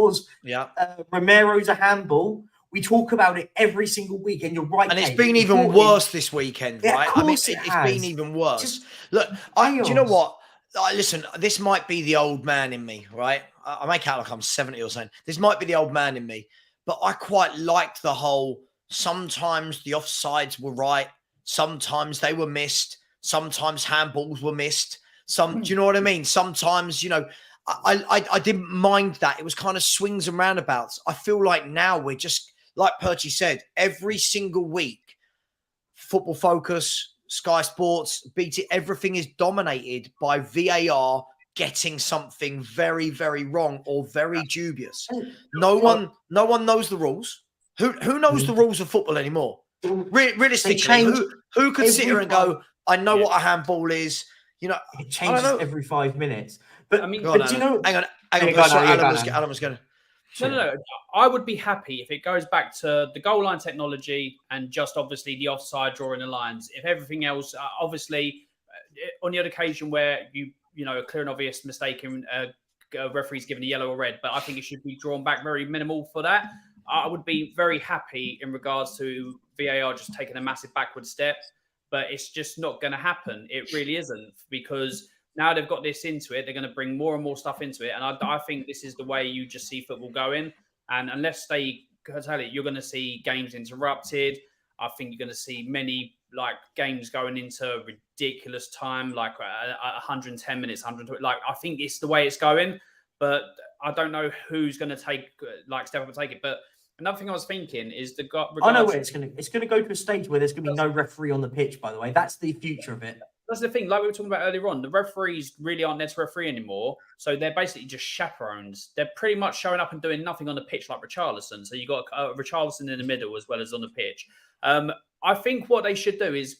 Romero's a handball. We talk about it every single week, and you're right. And it's been even worse this weekend, right? Of course it's been even worse. Look, do you know what? Listen, this might be the old man in me, right? I make out like I'm 70 or something. This might be the old man in me, but I quite liked the whole, sometimes the offsides were right, sometimes they were missed, sometimes handballs were missed. Do you know what I mean? Sometimes, I didn't mind that. It was kind of swings and roundabouts. I feel like now we're just, like Perchy said, every single week, Football Focus, Sky Sports, BT, everything is dominated by VAR getting something very, very wrong or very dubious. No one knows the rules. Who knows the rules of football anymore? Realistically, who could sit here and go, I know what a handball is? It changes every 5 minutes. But I mean, hang on. Adam was going to. No. I would be happy if it goes back to the goal line technology and just obviously the offside drawing the lines. If everything else, obviously, on the odd occasion where a clear and obvious mistake in referees given a yellow or red, but I think it should be drawn back very minimal for that. I would be very happy in regards to VAR just taking a massive backward step, but it's just not going to happen. It really isn't, because now they've got this into it, they're going to bring more and more stuff into it. And I think this is the way you just see football going. And unless they tell it, you're going to see games interrupted. I think you're going to see many games going into ridiculous time, 110 minutes, 120. I think it's the way it's going, but I don't know who's going to step up and take it. But another thing I was thinking is I know where it's going to go to a stage where there's going to be no referee on the pitch, by the way. That's the future of it. That's the thing, like we were talking about earlier on, the referees really aren't there to referee anymore. So they're basically just chaperones. They're pretty much showing up and doing nothing on the pitch like Richarlison. So you've got Richarlison in the middle as well as on the pitch. I think what they should do is,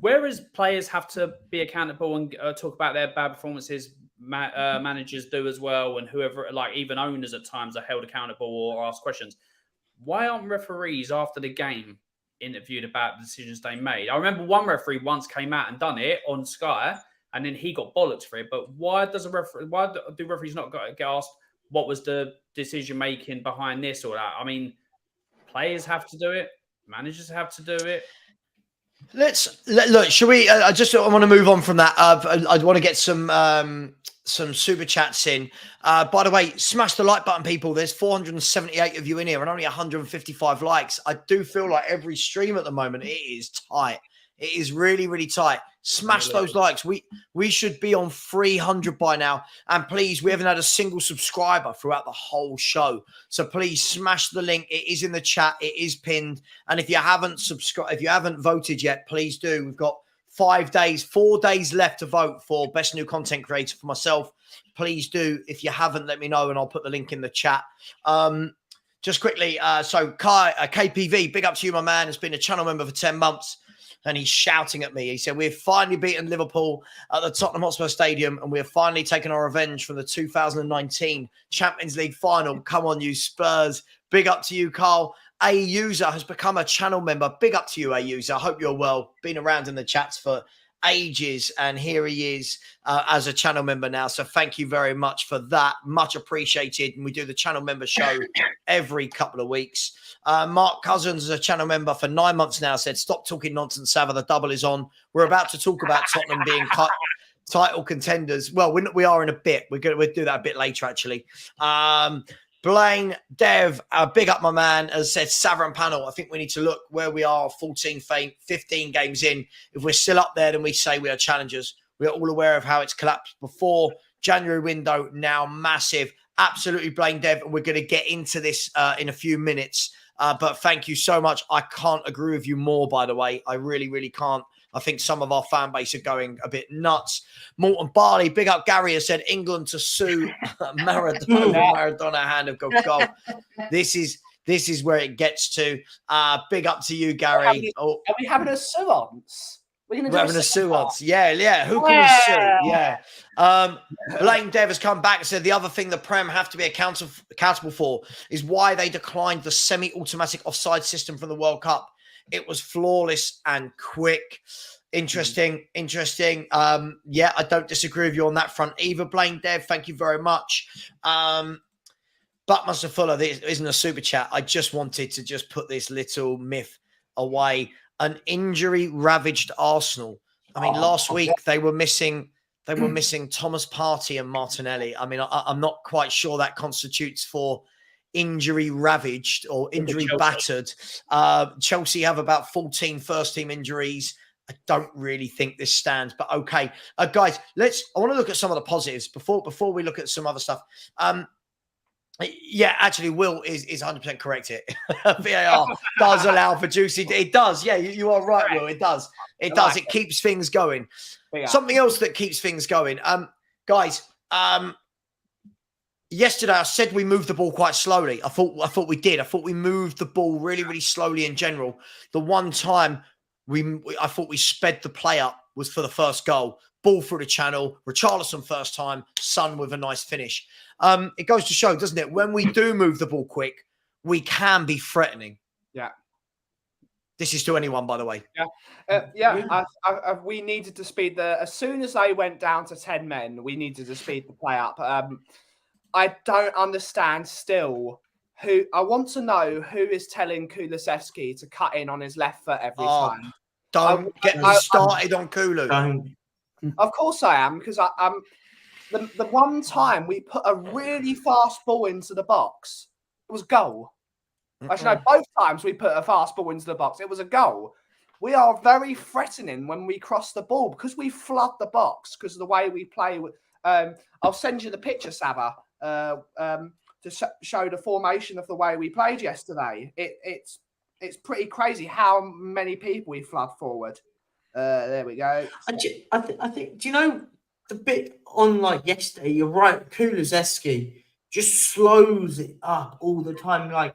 whereas players have to be accountable and talk about their bad performances, managers do as well, and whoever, even owners at times are held accountable or asked questions. Why aren't referees after the game interviewed about the decisions they made? I remember one referee once came out and done it on Sky, and then he got bollocks for it. But why do referees not get asked what was the decision making behind this or that? I mean, players have to do it, managers have to do it. Look. Should we? I want to move on from that. I want to get some super chats in. By the way, smash the like button, people. There's 478 of you in here and only 155 likes. I do feel like every stream at the moment, it is tight. It is really, really tight. Smash those likes. We should be on 300 by now. And please, we haven't had a single subscriber throughout the whole show. So please smash the link. It is in the chat. It is pinned. And if you haven't voted yet, please do. We've got 4 days left to vote for Best New Content Creator for myself. Please do. If you haven't, let me know and I'll put the link in the chat. Just quickly, so Kai, KPV, big up to you, my man. Has been a channel member for 10 months. And he's shouting at me. He said, we've finally beaten Liverpool at the Tottenham Hotspur Stadium and we're finally taking our revenge from the 2019 Champions League final. Come on, you Spurs. Big up to you, Carl. A User has become a channel member. Big up to you, A User. I hope you're well. Been around in the chats for ages, and here he is as a channel member now. So thank you very much for that. Much appreciated. And we do the channel member show every couple of weeks. Mark Cousins is a channel member for 9 months now. Said, stop talking nonsense, Sava. The double is on. We're about to talk about Tottenham being title contenders. Well, we are in a bit. We'll do that a bit later, actually. Blaine, Dev, big up my man, has said, Savran panel, I think we need to look where we are 15 games in. If we're still up there, then we say we are challengers. We're all aware of how it's collapsed before. January window, now massive. Absolutely, Blaine, Dev. We're going to get into this in a few minutes. But thank you so much. I can't agree with you more, by the way. I really, really can't. I think some of our fan base are going a bit nuts. Morton Barley, big up Gary, has said England to sue Maradona hand of goal. This is where it gets to. Big up to you, Gary. Are we having a seance? We're having a seance. Yeah. Who can we sue? Yeah. Blaine Dev has come back and said the other thing the Prem have to be accountable for is why they declined the semi-automatic offside system from the World Cup. It was flawless and quick. Interesting. Yeah, I don't disagree with you on that front either, Blaine Dev. Thank you very much. Buckmaster Fuller, this isn't a super chat. I just wanted to just put this little myth away. An injury-ravaged Arsenal. I mean, last week they were missing Thomas Partey and Martinelli. I mean, I'm not quite sure that constitutes for injury-ravaged or injury-battered. Chelsea have about 14 first-team injuries. I don't really think this stands, but okay. Guys, I want to look at some of the positives before we look at some other stuff. Yeah, actually, Will is 100% correct here. VAR does allow for juicy. It does. Yeah, you are right, Will. It does. It does. It keeps things going. Something else that keeps things going. Guys, yesterday I said we moved the ball quite slowly. I thought we did. I thought we moved the ball really, really slowly in general. The one time I thought we sped the play up was for the first goal. Ball through the channel. Richarlison first time. Son with a nice finish. It goes to show, doesn't it? When we do move the ball quick, we can be threatening. Yeah. This is to anyone, by the way. We needed to speed as soon as they went down to 10 men, we needed to speed the play up. I don't understand still I want to know who is telling Kulusevski to cut in on his left foot every time. Don't get me started on Kulu. Of course I am, because I'm the one time we put a really fast ball into the box, it was goal. Actually, no, both times we put a fast ball into the box, it was a goal. We are very threatening when we cross the ball because we flood the box because of the way we play. I'll send you the picture, Sava, to show the formation of the way we played yesterday. It's pretty crazy how many people we flood forward. There we go. I think. Do you know the bit on like yesterday? You're right. Kulusevski just slows it up all the time, and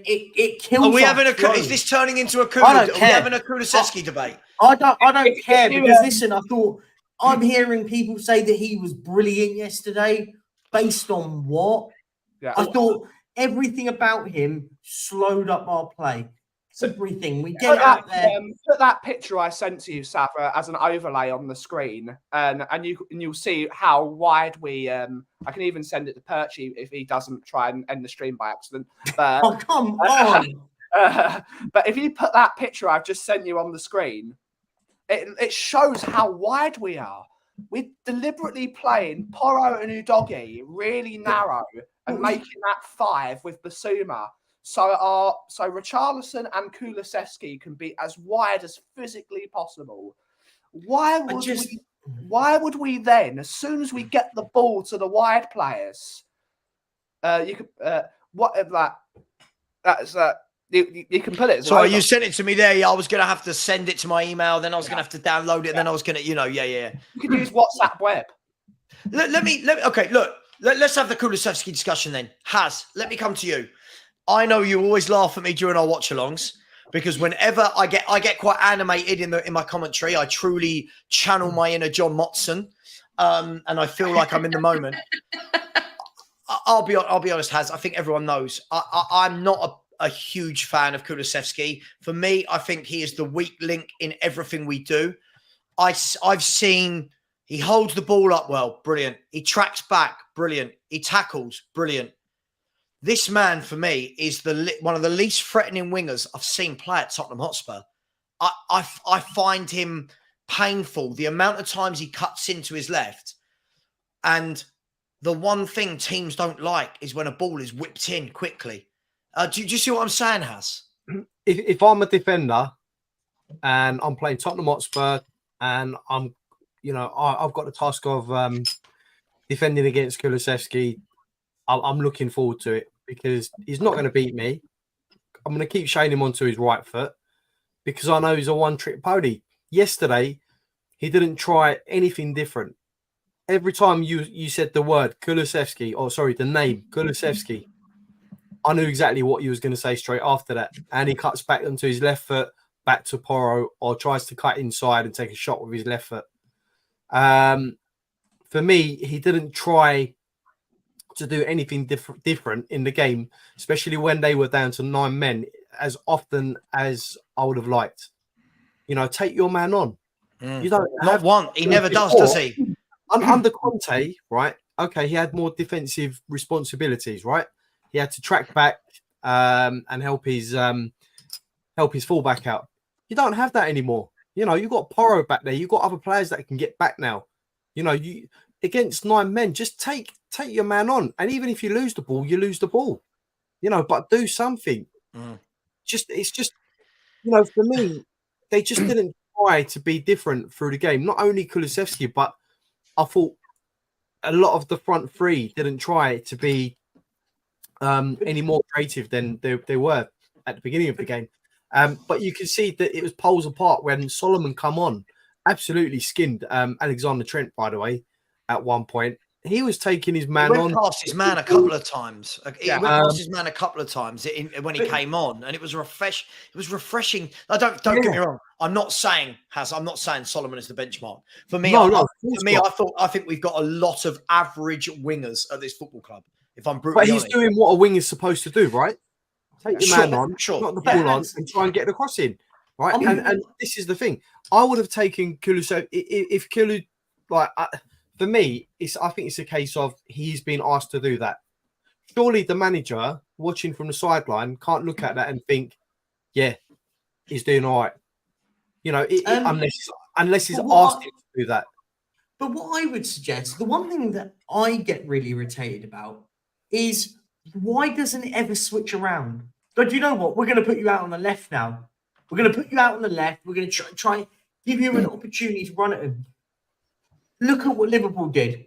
it kills. Are we having is this turning into a Kulu? Are we having a Kulusevski debate? I don't care because listen, I thought I'm hearing people say that he was brilliant yesterday. Based on what? Yeah. I thought everything about him slowed up our play. Everything. We get out there. Put that picture I sent to you, Safa, as an overlay on the screen, and you'll see how wide we. I can even send it to Perchy if he doesn't try and end the stream by accident. But, oh come on! But if you put that picture I've just sent you on the screen, it shows how wide we are. We're deliberately playing Porro and Udogie really narrow and making that 5 with Basuma. So Richarlison and Kulusevski can be as wide as physically possible. Why would we then, as soon as we get the ball to the wide players, you can you can put it. Sorry, you sent it to me there. Yeah, I was going to have to send it to my email. Then I was going to have to download it. Then I was going to, You can use WhatsApp web. Let me. Okay, look. Let's have the Kulusevski discussion then. Let me come to you. I know you always laugh at me during our watch-alongs because whenever I get quite animated in my commentary, I truly channel my inner John Motson, and I feel like I'm in the moment. I'll be honest, I think everyone knows I'm not a huge fan of Kulusevski. For me, I think he is the weak link in everything we do. I've seen he holds the ball up well, brilliant. He tracks back, brilliant. He tackles, brilliant. This man, for me, is one of the least threatening wingers I've seen play at Tottenham Hotspur. I find him painful. The amount of times he cuts into his left. And the one thing teams don't like is when a ball is whipped in quickly. Do you see what I'm saying, Has? If I'm a defender and I'm playing Tottenham Hotspur and I've got the task of defending against Kulusevski, I'm looking forward to it because he's not going to beat me. I'm going to keep showing him onto his right foot because I know he's a one-trick pony. Yesterday, he didn't try anything different. Every time you said the word Kulusevski, the name Kulusevski, I knew exactly what he was going to say straight after that. And he cuts back onto his left foot, back to Porro, or tries to cut inside and take a shot with his left foot. For me, he didn't try to do anything different in the game, especially when they were down to 9 men, as often as I would have liked. You know, take your man on. You don't not have one. He never does he? Under Conte, right? Okay, he had more defensive responsibilities, right? He had to track back and help his fullback out. You don't have that anymore. You know, you've got Porro back there. You've got other players that can get back now. You know, you against 9 men, just take your man on. And even if you lose the ball, you lose the ball. You know, but do something. It's just, you know, for me, they just didn't try to be different through the game. Not only Kulusevski, but I thought a lot of the front three didn't try to be any more creative than they were at the beginning of the game. But you can see that it was poles apart when Solomon come on, absolutely skinned Alexander Trent, by the way, at one point. He was taking his man on. He went past his man a couple of times. He went past his man a couple of times when he came on, and it was refreshing. Don't get me wrong. I'm not saying Solomon is the benchmark. For me, I think we've got a lot of average wingers at this football club. If I'm brutally honest. But he's doing what a wing is supposed to do, right? Take your man on, not the ball on, and try and get the cross in, right? And this is the thing. I would have taken Kulusevski if Kulu, like. For me, I think it's a case of he's been asked to do that. Surely the manager, watching from the sideline, can't look at that and think, yeah, he's doing all right. You know, unless he's asked him to do that. But what I would suggest, the one thing that I get really irritated about is why doesn't it ever switch around? But you know what? We're going to put you out on the left now. We're going to put you out on the left. We're going to try and give you an opportunity to run at him. Look at what Liverpool did.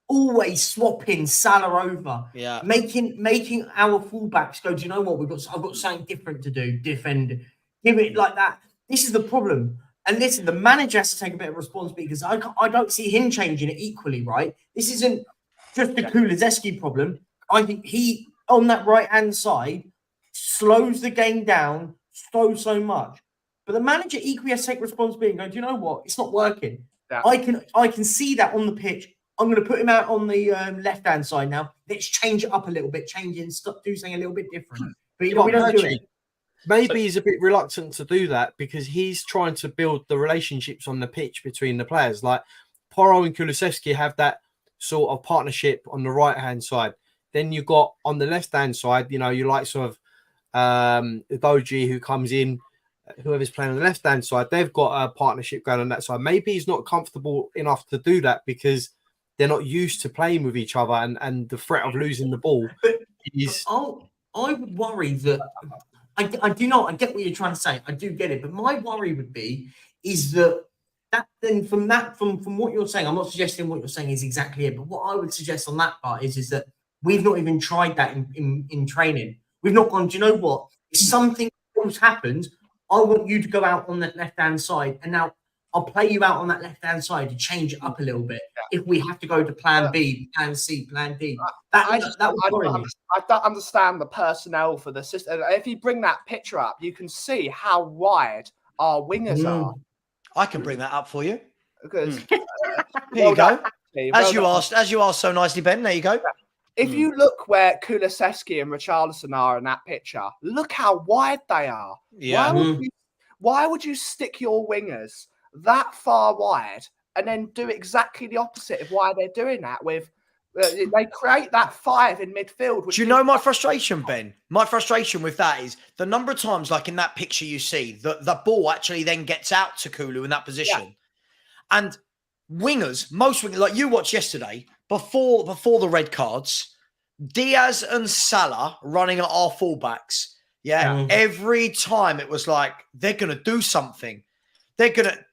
Always swapping Salah over. Yeah. Making our fullbacks go, do you know what? I've got something different to do. Defend. Give it like that. This is the problem. And listen, the manager has to take a bit of responsibility because I don't see him changing it equally, right? This isn't just the Kulusevski problem. I think he, on that right-hand side, slows the game down so much. But the manager equally has to take responsibility and go, do you know what? It's not working. Yeah. I can see that on the pitch. I'm going to put him out on the left-hand side now. Let's change it up a little bit, do something a little bit different. But we don't do it. Maybe he's a bit reluctant to do that because he's trying to build the relationships on the pitch between the players. Like Porro and Kulusevski have that sort of partnership on the right-hand side. Then you've got on the left-hand side, you know, you like sort of Doji who comes in. Whoever's playing on the left-hand side, they've got a partnership going on that side. Maybe he's not comfortable enough to do that because they're not used to playing with each other and the threat of losing the ball is... I would worry that... I do not... I get what you're trying to say. I do get it. But my worry would be is that then from what you're saying, I'm not suggesting what you're saying is exactly it, but what I would suggest on that part is that we've not even tried that in training. We've not gone, do you know what? If something else happens... I want you to go out on that left-hand side, and now I'll play you out on that left-hand side to change it up a little bit. If we have to go to plan B, plan C, plan D. I don't understand the personnel for the system. If you bring that picture up, you can see how wide our wingers are. I can bring that up for you. Because here you go. As you asked so nicely, Ben. There you go. If you look where Kulusevski and Richarlison are in that picture, look how wide they are. Yeah. Why would you stick your wingers that far wide and then do exactly the opposite of why they're doing that? With they create that 5 in midfield. Do you know my frustration, Ben? My frustration with that is the number of times, like in that picture, you see the ball actually then gets out to Kulu in that position, and wingers, most wingers, like you watched yesterday. Before the red cards, Diaz and Salah running at our fullbacks. Every time it was like, they're going to do something.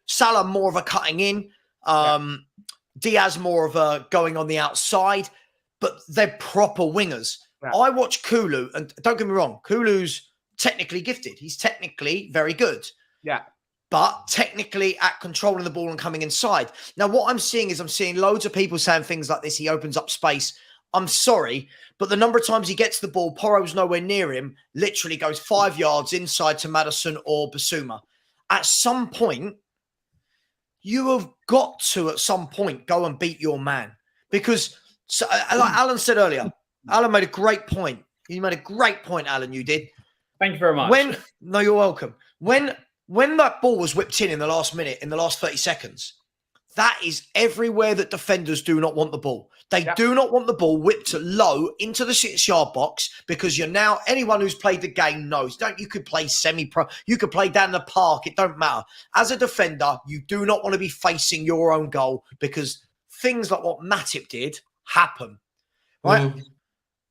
Salah more of a cutting in. Diaz more of a going on the outside. But they're proper wingers. Yeah. I watch Kulu, and don't get me wrong, Kulu's technically gifted. He's technically very good. Yeah. But technically at controlling the ball and coming inside. Now, what I'm seeing loads of people saying things like this. He opens up space. I'm sorry, but the number of times he gets the ball, Porro's nowhere near him, literally goes 5 yards inside to Maddison or Basuma. At some point, you have got to, at some point, go and beat your man. Because, like Alan said earlier, Alan made a great point. You made a great point, Alan, you did. Thank you very much. No, you're welcome. When when that ball was whipped in the last minute, in the last 30 seconds, that is everywhere that defenders do not want the ball. They do not want the ball whipped low into the 6-yard box, because you're now, anyone who's played the game knows, you could play semi-pro, you could play down the park, it don't matter. As a defender, you do not want to be facing your own goal, because things like what Matip did happen, right?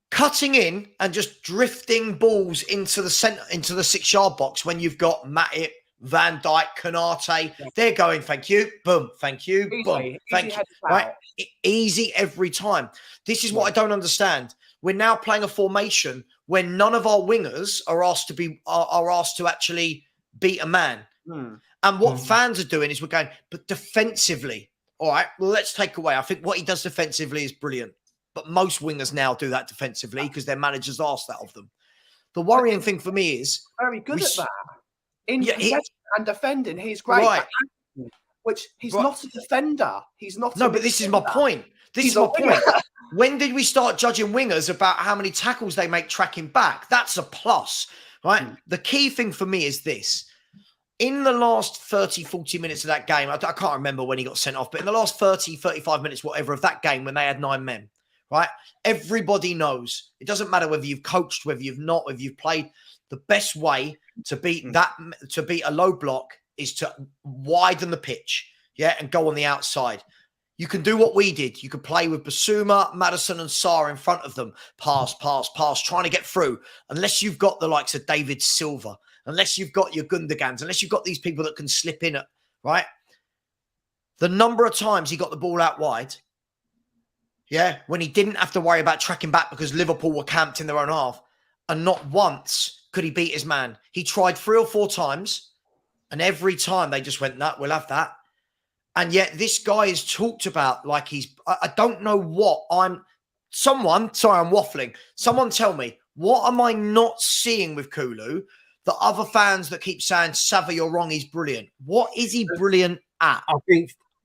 Cutting in and just drifting balls into the center, into the 6-yard box when you've got Matip, Van Dijk, Konate, they're going, thank you, boom, thank you, boom, thank you. Right? Easy every time. This is what I don't understand. We're now playing a formation where none of our wingers are asked to actually beat a man. And what fans are doing is we're going, but defensively, all right, well, let's take away. I think what he does defensively is brilliant. But most wingers now do that defensively because their managers ask that of them. The worrying thing for me is very good at that. In possession and defending, he's great. Right. Which he's not a defender. He's not. No, but this is my point. This is my point. When did we start judging wingers about how many tackles they make tracking back? That's a plus, right? The key thing for me is this. In the last 30, 40 minutes of that game, I can't remember when he got sent off, but in the last 30, 35 minutes, whatever, of that game when they had 9 men, right? Everybody knows. It doesn't matter whether you've coached, whether you've not, whether you've played. The best way to beat a low block is to widen the pitch, and go on the outside. You can do what we did. You can play with Basuma, Maddison, and Sarr in front of them. Pass, trying to get through. Unless you've got the likes of David Silva, unless you've got your Gundogans, unless you've got these people that can slip in, right? The number of times he got the ball out wide, when he didn't have to worry about tracking back because Liverpool were camped in their own half, and not once could he beat his man. He tried 3 or 4 times, and every time they just went, "No, we'll have that." And yet this guy is talked about like I don't know what I'm waffling. Someone tell me, what am I not seeing with Kulu? The other fans that keep saying, "Sava, you're wrong, he's brilliant." What is he brilliant at?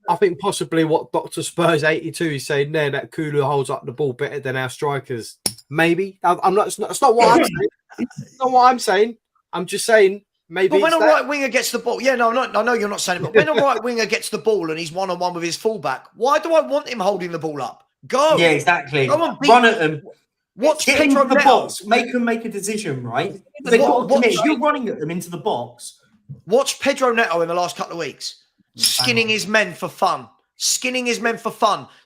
I think possibly what Dr. Spurs 82 is saying there, that Kulu holds up the ball better than our strikers. Maybe. That's not what I'm saying. It's not what I'm saying. I'm just saying maybe. But when a right winger gets the ball, I know you're not saying it, but when a right winger gets the ball and he's 1-on-1 with his fullback, why do I want him holding the ball up? Go. Yeah, exactly. Go and run at them. Watch Get Pedro into the Neto. box. Make them make a decision, right? If you're running at them into the box. Watch Pedro Neto in the last couple of weeks. Skinning his men for fun.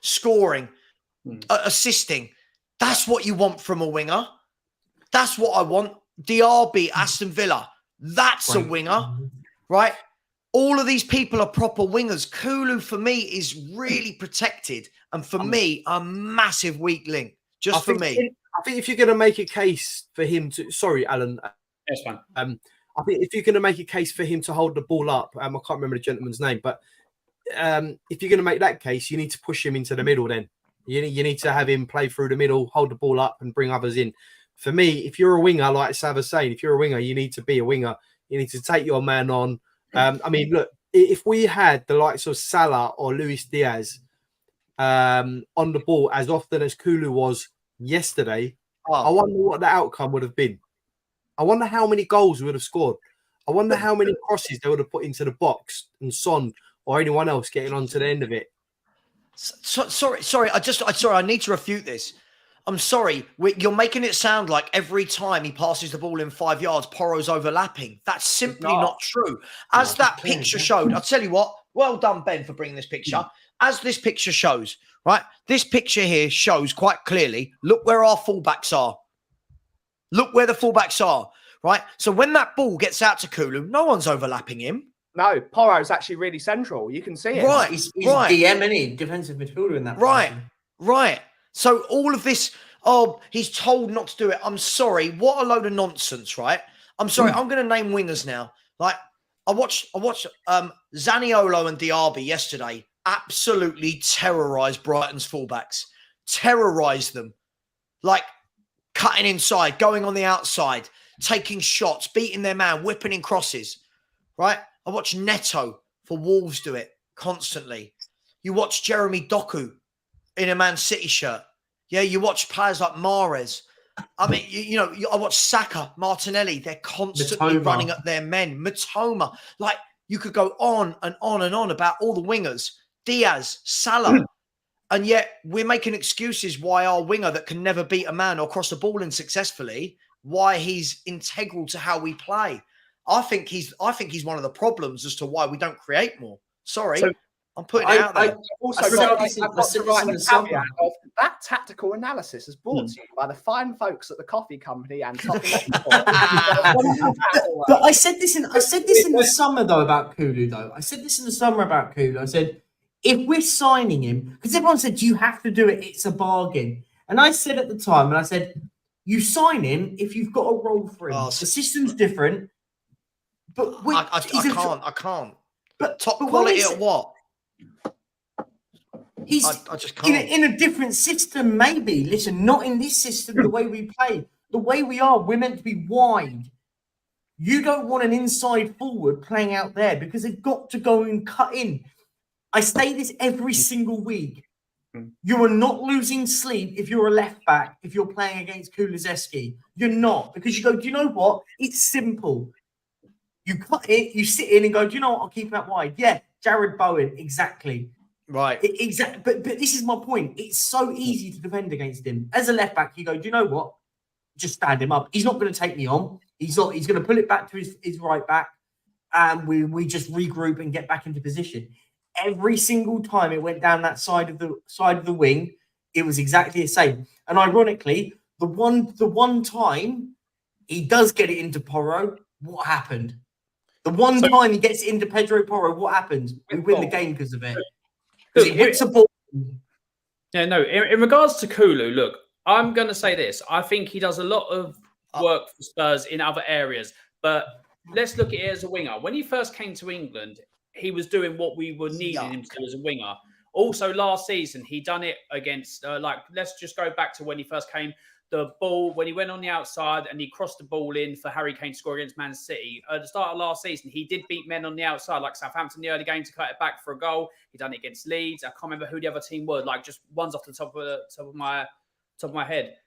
Scoring. Assisting. That's what you want from a winger. That's what I want. Diaby, Aston Villa. That's a winger, right? All of these people are proper wingers. Kulu, for me, is really protected. And for me, a massive weak link. I think if you're going to make a case for him to... Sorry, Alan. That's fine. I think if you're going to make a case for him to hold the ball up, I can't remember the gentleman's name, but if you're going to make that case, you need to push him into the middle then. You need to have him play through the middle, hold the ball up and bring others in. For me, if you're a winger, like Sav was saying, if you're a winger, you need to be a winger. You need to take your man on. I mean, look, if we had the likes of Salah or Luis Diaz on the ball as often as Kulu was yesterday, I wonder what the outcome would have been. I wonder how many goals we would have scored. I wonder how many crosses they would have put into the box and Son or anyone else getting on to the end of it. Sorry. I need to refute this. I'm sorry. You're making it sound like every time he passes the ball in 5 yards, Porro's overlapping. That's simply not true. As that picture showed, I'll tell you what, well done, Ben, for bringing this picture. As this picture shows, right? This picture here shows quite clearly, look where our fullbacks are. Look where the fullbacks are, right? So when that ball gets out to Kulu, no one's overlapping him. No, Porro's actually really central. You can see it. Right. He's DM, isn't he? Defensive midfielder in that position. Right. So all of this, he's told not to do it. I'm sorry. What a load of nonsense, right? I'm sorry. I'm going to name wingers now. Like, I watched Zaniolo and Diaby yesterday absolutely terrorise Brighton's fullbacks. Terrorise them. Like, cutting inside, going on the outside, taking shots, beating their man, whipping in crosses, right? I watch Neto for Wolves do it constantly. You watch Jeremy Doku in a Man City shirt. Yeah, you watch players like Mahrez I mean, I watch Saka, Martinelli. They're constantly running at their men. Matoma. Like, you could go on and on and on about all the wingers. Diaz, Salah. And yet we're making excuses why our winger that can never beat a man or cross a ball in successfully, why he's integral to how we play. I think he's one of the problems as to why we don't create more. Sorry. I'm putting it out there. That tactical analysis is brought to you by the fine folks at the coffee company and But I said this in the summer though about Kulu though. I said if we're signing him, because everyone said you have to do it, it's a bargain. And I said at the time, and I said, you sign him if you've got a role for him. The system's different. But I can't. But top quality at what? I just can't. In a different system, maybe. Listen, not in this system, the way we play. The way we are, we're meant to be wide. You don't want an inside forward playing out there because they've got to go and cut in. I say this every single week. You are not losing sleep if you're a left back, if you're playing against Kulusevski. You're not. Because you go, do you know what? It's simple. You cut it, you sit in and go, do you know what? I'll keep him out wide. Yeah, Jared Bowen, exactly. Right. Exactly. But this is my point. It's so easy to defend against him. As a left back, you go, do you know what? Just stand him up. He's not going to take me on. He's going to pull it back to his right back. And we just regroup and get back into position. Every single time it went down that side of the wing, it was exactly the same. And ironically, the one time he does get it into Porro, what happened? The one time he gets it into Pedro Porro, what happens? We win the game because of it. Because he whips a ball. Yeah, no. In regards to Kulu, look, I'm going to say this. I think he does a lot of work for Spurs in other areas. But let's look at it as a winger. When he first came to England, he was doing what we were needing him to do as a winger. Also, last season, he done it against, let's just go back to when he first came. The ball, when he went on the outside and he crossed the ball in for Harry Kane to score against Man City. At the start of last season, he did beat men on the outside, like Southampton in the early game to cut it back for a goal. He done it against Leeds. I can't remember who the other team were, like just one's off the top of my head.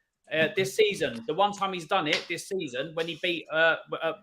This season, the one time he's done it this season, when he beat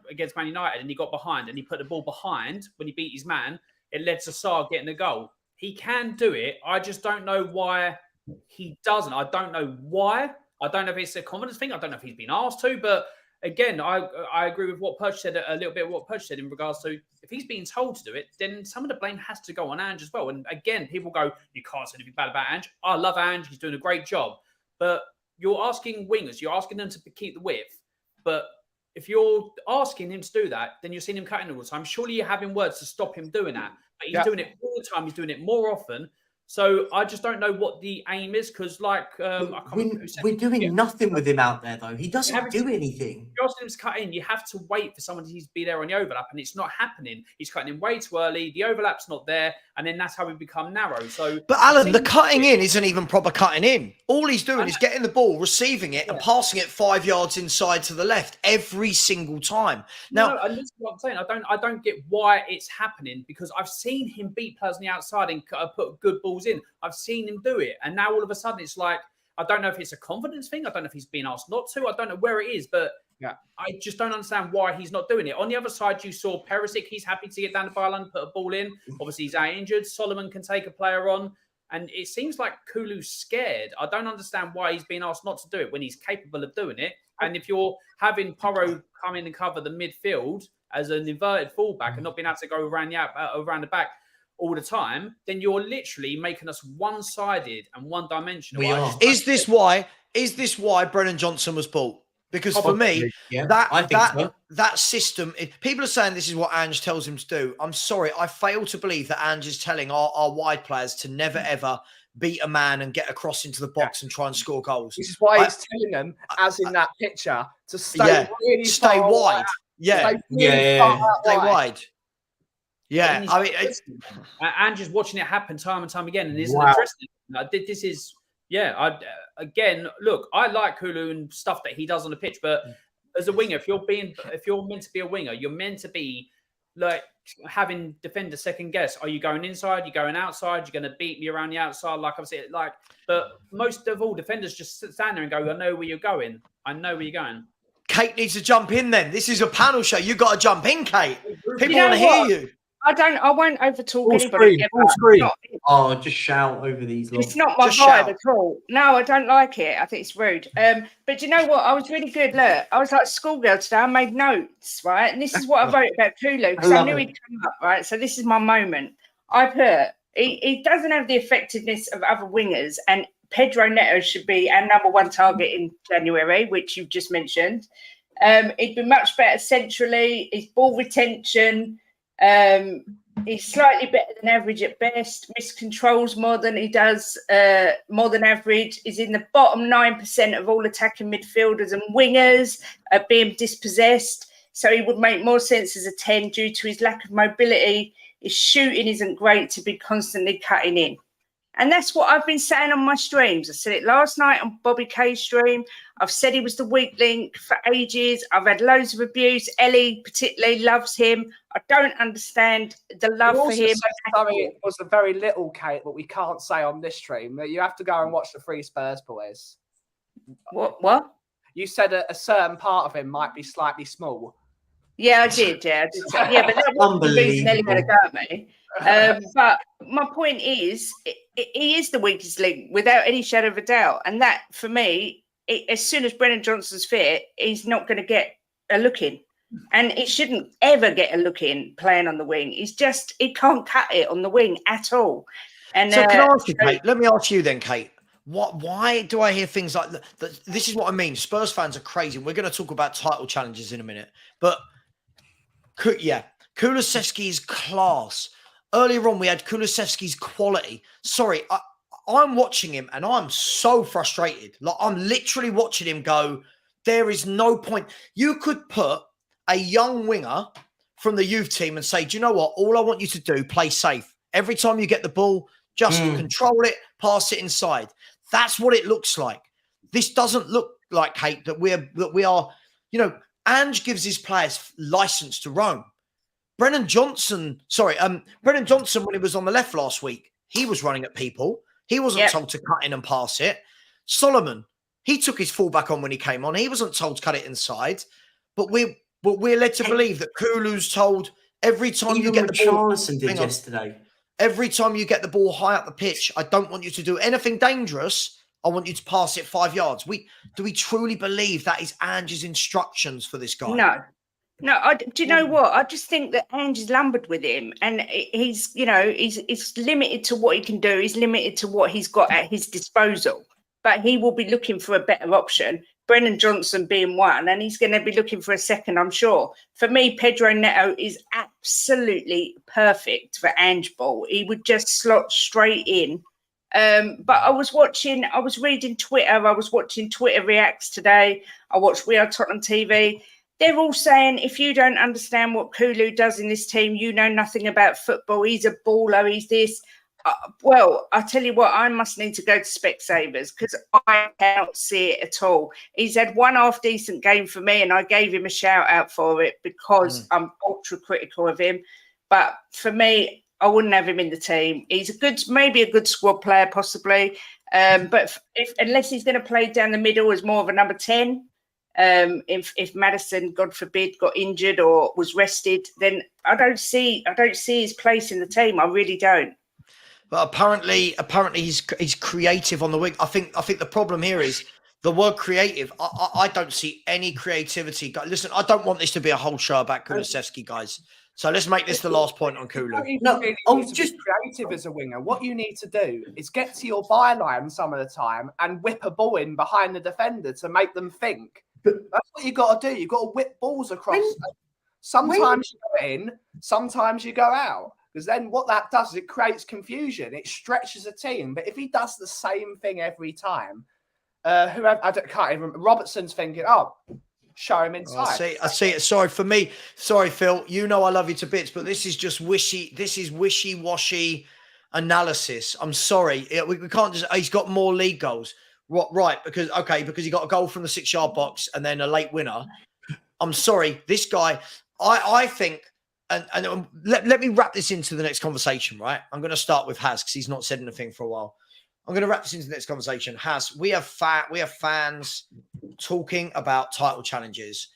against Man United and he got behind and he put the ball behind when he beat his man, it led to Sarr getting the goal. He can do it. I just don't know why he doesn't. I don't know why. I don't know if it's a confidence thing. I don't know if he's been asked to. But again, I agree with what Perch said, a little bit of what Perch said in regards to if he's being told to do it, then some of the blame has to go on Ange as well. And again, people go, you can't say anything bad about Ange. I love Ange. He's doing a great job. But you're asking wingers, you're asking them to keep the width. But if you're asking him to do that, then you're seeing him cutting all the time. Surely you're having words to stop him doing that. But he's doing it all the time. He's doing it more often. So I just don't know what the aim is because, we're doing nothing with him out there, though. He doesn't do anything. You're asking him to cut in. You have to wait for someone to be there on the overlap, and it's not happening. He's cutting in way too early. The overlap's not there, and then that's how we become narrow. So, but Alan, the cutting in isn't even proper cutting in. All he's doing is getting the ball, receiving it, and passing it 5 yards inside to the left every single time. Now, and this is what I'm saying. I don't get why it's happening because I've seen him beat players on the outside and put good balls in. I've seen him do it. And now all of a sudden it's like, I don't know if it's a confidence thing. I don't know if he's being asked not to. I don't know where it is, but I just don't understand why he's not doing it. On the other side, you saw Perisic. He's happy to get down the byline and put a ball in. Obviously, he's out injured. Solomon can take a player on. And it seems like Kulu's scared. I don't understand why he's being asked not to do it when he's capable of doing it. And if you're having Porro come in and cover the midfield as an inverted fullback and not being able to go around the back all the time, then you're literally making us one-sided and one-dimensional. Is this why Brennan Johnson was bought? Because for me, that system, people are saying this is what Ange tells him to do. I'm sorry, I fail to believe that Ange is telling our wide players to never, ever beat a man and get across into the box and try and score goals. This is why he's telling them, as in that picture, to stay wide. Stay wide. Yeah, I mean, and just watching it happen time and time again, and isn't addressing it. This is, again, look, I like Kulu and stuff that he does on the pitch, but as a winger, if you're meant to be a winger, you're meant to be like having defenders second guess. Are you going inside? You're going outside? You're going to beat me around the outside? Like I've said, but most of all, defenders just stand there and go, I know where you're going. I know where you're going. Kate needs to jump in then. This is a panel show. You got to jump in, Kate. People know want to hear what? you. I won't overtalk Full anybody. screen, full screen. Oh, just shout over these. It's not my Just vibe shout. at all. No, I don't like it. I think it's rude. But do you know what? I was really good. Look, I was like a schoolgirl today. I made notes, right? And this is what I wrote about Kulu because I knew he'd come up, right? So this is my moment. I put, he doesn't have the effectiveness of other wingers, and Pedro Neto should be our number one target in January, which you've just mentioned. He'd be much better centrally. His ball retention, he's slightly better than average at best. Miscontrols more than he does, more than average. He's in the bottom 9% of all attacking midfielders and wingers being dispossessed. So he would make more sense as a 10 due to his lack of mobility. His shooting isn't great to be constantly cutting in. And that's what I've been saying on my streams. I said it last night on Bobby K's stream. I've said he was the weak link for ages. I've had loads of abuse. Ellie particularly loves him. I don't understand the love for him. Sorry, it was a very little, Kate, but we can't say on this stream. You have to go and watch the Free Spurs boys. What? You said a certain part of him might be slightly small. Yeah, I did. Yeah, but that wasn't the reason Ellie had a go at me. But my point is, he is the weakest link without any shadow of a doubt. And that, for me, as soon as Brennan Johnson's fit, he's not going to get a look in. And he shouldn't ever get a look in playing on the wing. He can't cut it on the wing at all. And so can I ask you, Kate? Let me ask you then, Kate. Why do I hear things like that? This is what I mean. Spurs fans are crazy. We're going to talk about title challenges in a minute. But, yeah, Kulusevski's class. Earlier on, we had Kulusevski's quality. Sorry, I'm watching him and I'm so frustrated. Like, I'm literally watching him go, there is no point. You could put a young winger from the youth team and say, do you know what? All I want you to do, play safe. Every time you get the ball, just control it, pass it inside. That's what it looks like. This doesn't look like, Kate, that we are, Ange gives his players license to roam. Brennan Johnson, when he was on the left last week, he was running at people. He wasn't told to cut in and pass it. Solomon, he took his fullback on when he came on. He wasn't told to cut it inside. But we're led to believe that Kulu's told every time you get the ball. Richarlison did yesterday. Every time you get the ball high up the pitch, I don't want you to do anything dangerous. I want you to pass it 5 yards. Do we truly believe that is Ange's instructions for this guy? No. Do you know what? I just think that Ange is lumbered with him, and he's limited to what he can do. He's limited to what he's got at his disposal. But he will be looking for a better option. Brennan Johnson being one, and he's going to be looking for a second, I'm sure. For me, Pedro Neto is absolutely perfect for Ange ball. He would just slot straight in. But I was reading Twitter. I was watching Twitter Reacts today. I watched We Are Tottenham TV. They're all saying, if you don't understand what Kulu does in this team, you know nothing about football. He's a baller. He's this. Well, I tell you what, I must need to go to Specsavers because I cannot see it at all. He's had one half-decent game for me, and I gave him a shout-out for it because I'm ultra-critical of him. But for me, I wouldn't have him in the team. He's maybe a good squad player, possibly. But unless he's going to play down the middle as more of a number 10, if Maddison, God forbid, got injured or was rested, then I don't see his place in the team. I really don't. But apparently he's creative on the wing. I think the problem here is the word creative. I don't see any creativity. Listen, I don't want this to be a whole show about Kulusevski, guys. So let's make this the last point on Kulu. No, just creative as a winger. What you need to do is get to your byline some of the time and whip a ball in behind the defender to make them think. That's what you got to do. You've got to whip balls across. Sometimes you go in, sometimes you go out. Because then what that does is it creates confusion. It stretches a team. But if he does the same thing every time, can't even remember. Robertson's thinking, show him inside. I see it. Sorry, Phil. You know I love you to bits, but this is just wishy-washy analysis. I'm sorry. We can't just. He's got more league goals, right? Because he got a goal from the 6-yard box and then a late winner. I'm sorry. This guy, I think. And let me wrap this into the next conversation, right? I'm going to start with Haz because he's not said anything for a while. I'm going to wrap this into the next conversation. We have fans talking about title challenges,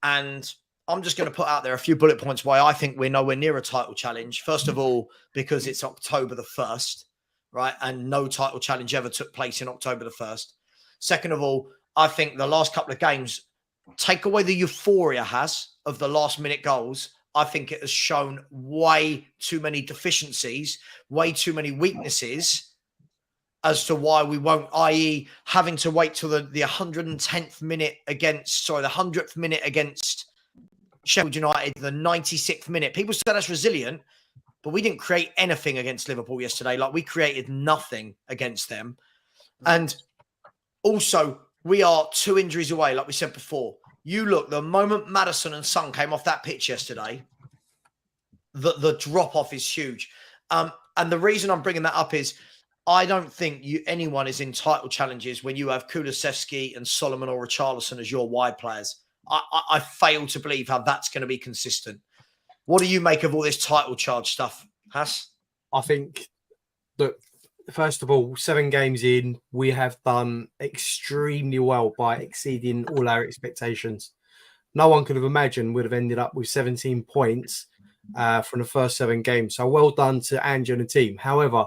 and I'm just going to put out there a few bullet points why I think we're nowhere near a title challenge. First of all, because it's October the 1st, right? And no title challenge ever took place in October the 1st. Second of all, I think the last couple of games, take away the euphoria of the last minute goals. I think it has shown way too many deficiencies, way too many weaknesses as to why we won't, i.e. having to wait till the 110th minute against, the 100th minute against Sheffield United, the 96th minute. People said that's resilient, but we didn't create anything against Liverpool yesterday. Like, we created nothing against them. And also, we are 2 injuries away, like we said before. You look, the moment Maddison and Son came off that pitch yesterday, the drop-off is huge. And the reason I'm bringing that up is I don't think anyone is in title challenges when you have Kulusevski and Solomon or Richarlison as your wide players. I fail to believe how that's going to be consistent. What do you make of all this title charge stuff, Hass? I think that, first of all, 7 games in, we have done extremely well by exceeding all our expectations. No one could have imagined we'd have ended up with 17 points from the first 7 games. So well done to Ange and the team. However,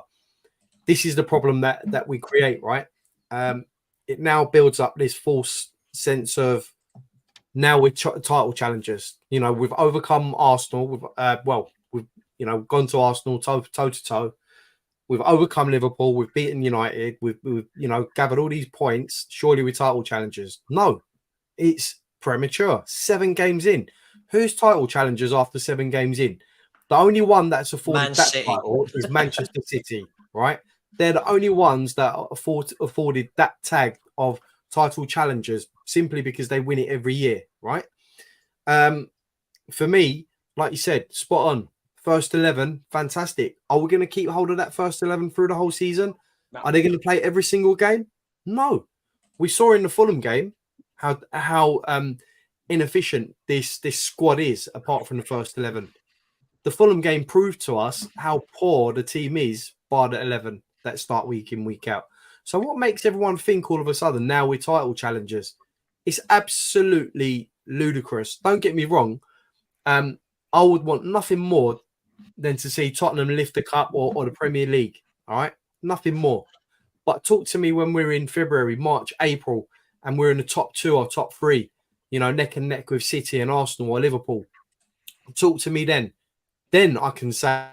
this is the problem that we create, right? It now builds up this false sense of now we're title challengers. You know, we've overcome Arsenal. We've gone to Arsenal toe to toe. We've overcome Liverpool. We've beaten United. We've gathered all these points. Surely we're title challengers. No, it's premature. 7 games in. Who's title challengers after 7 games in? The only one that's afforded title is Manchester City, right? They're the only ones that are afforded that tag of title challengers simply because they win it every year, right? For me, like you said, spot on. First 11, fantastic. Are we going to keep hold of that first 11 through the whole season? No. Are they going to play every single game? No. We saw in the Fulham game how inefficient this squad is apart from the first 11. The Fulham game proved to us how poor the team is by the 11 that start week in, week out. So what makes everyone think all of a sudden now we're title challengers? It's absolutely ludicrous. Don't get me wrong. I would want nothing more than to see Tottenham lift the cup or the Premier League. All right? Nothing more. But talk to me when we're in February, March, April, and we're in the top 2 or top 3, neck and neck with City and Arsenal or Liverpool. Talk to me then. Then I can say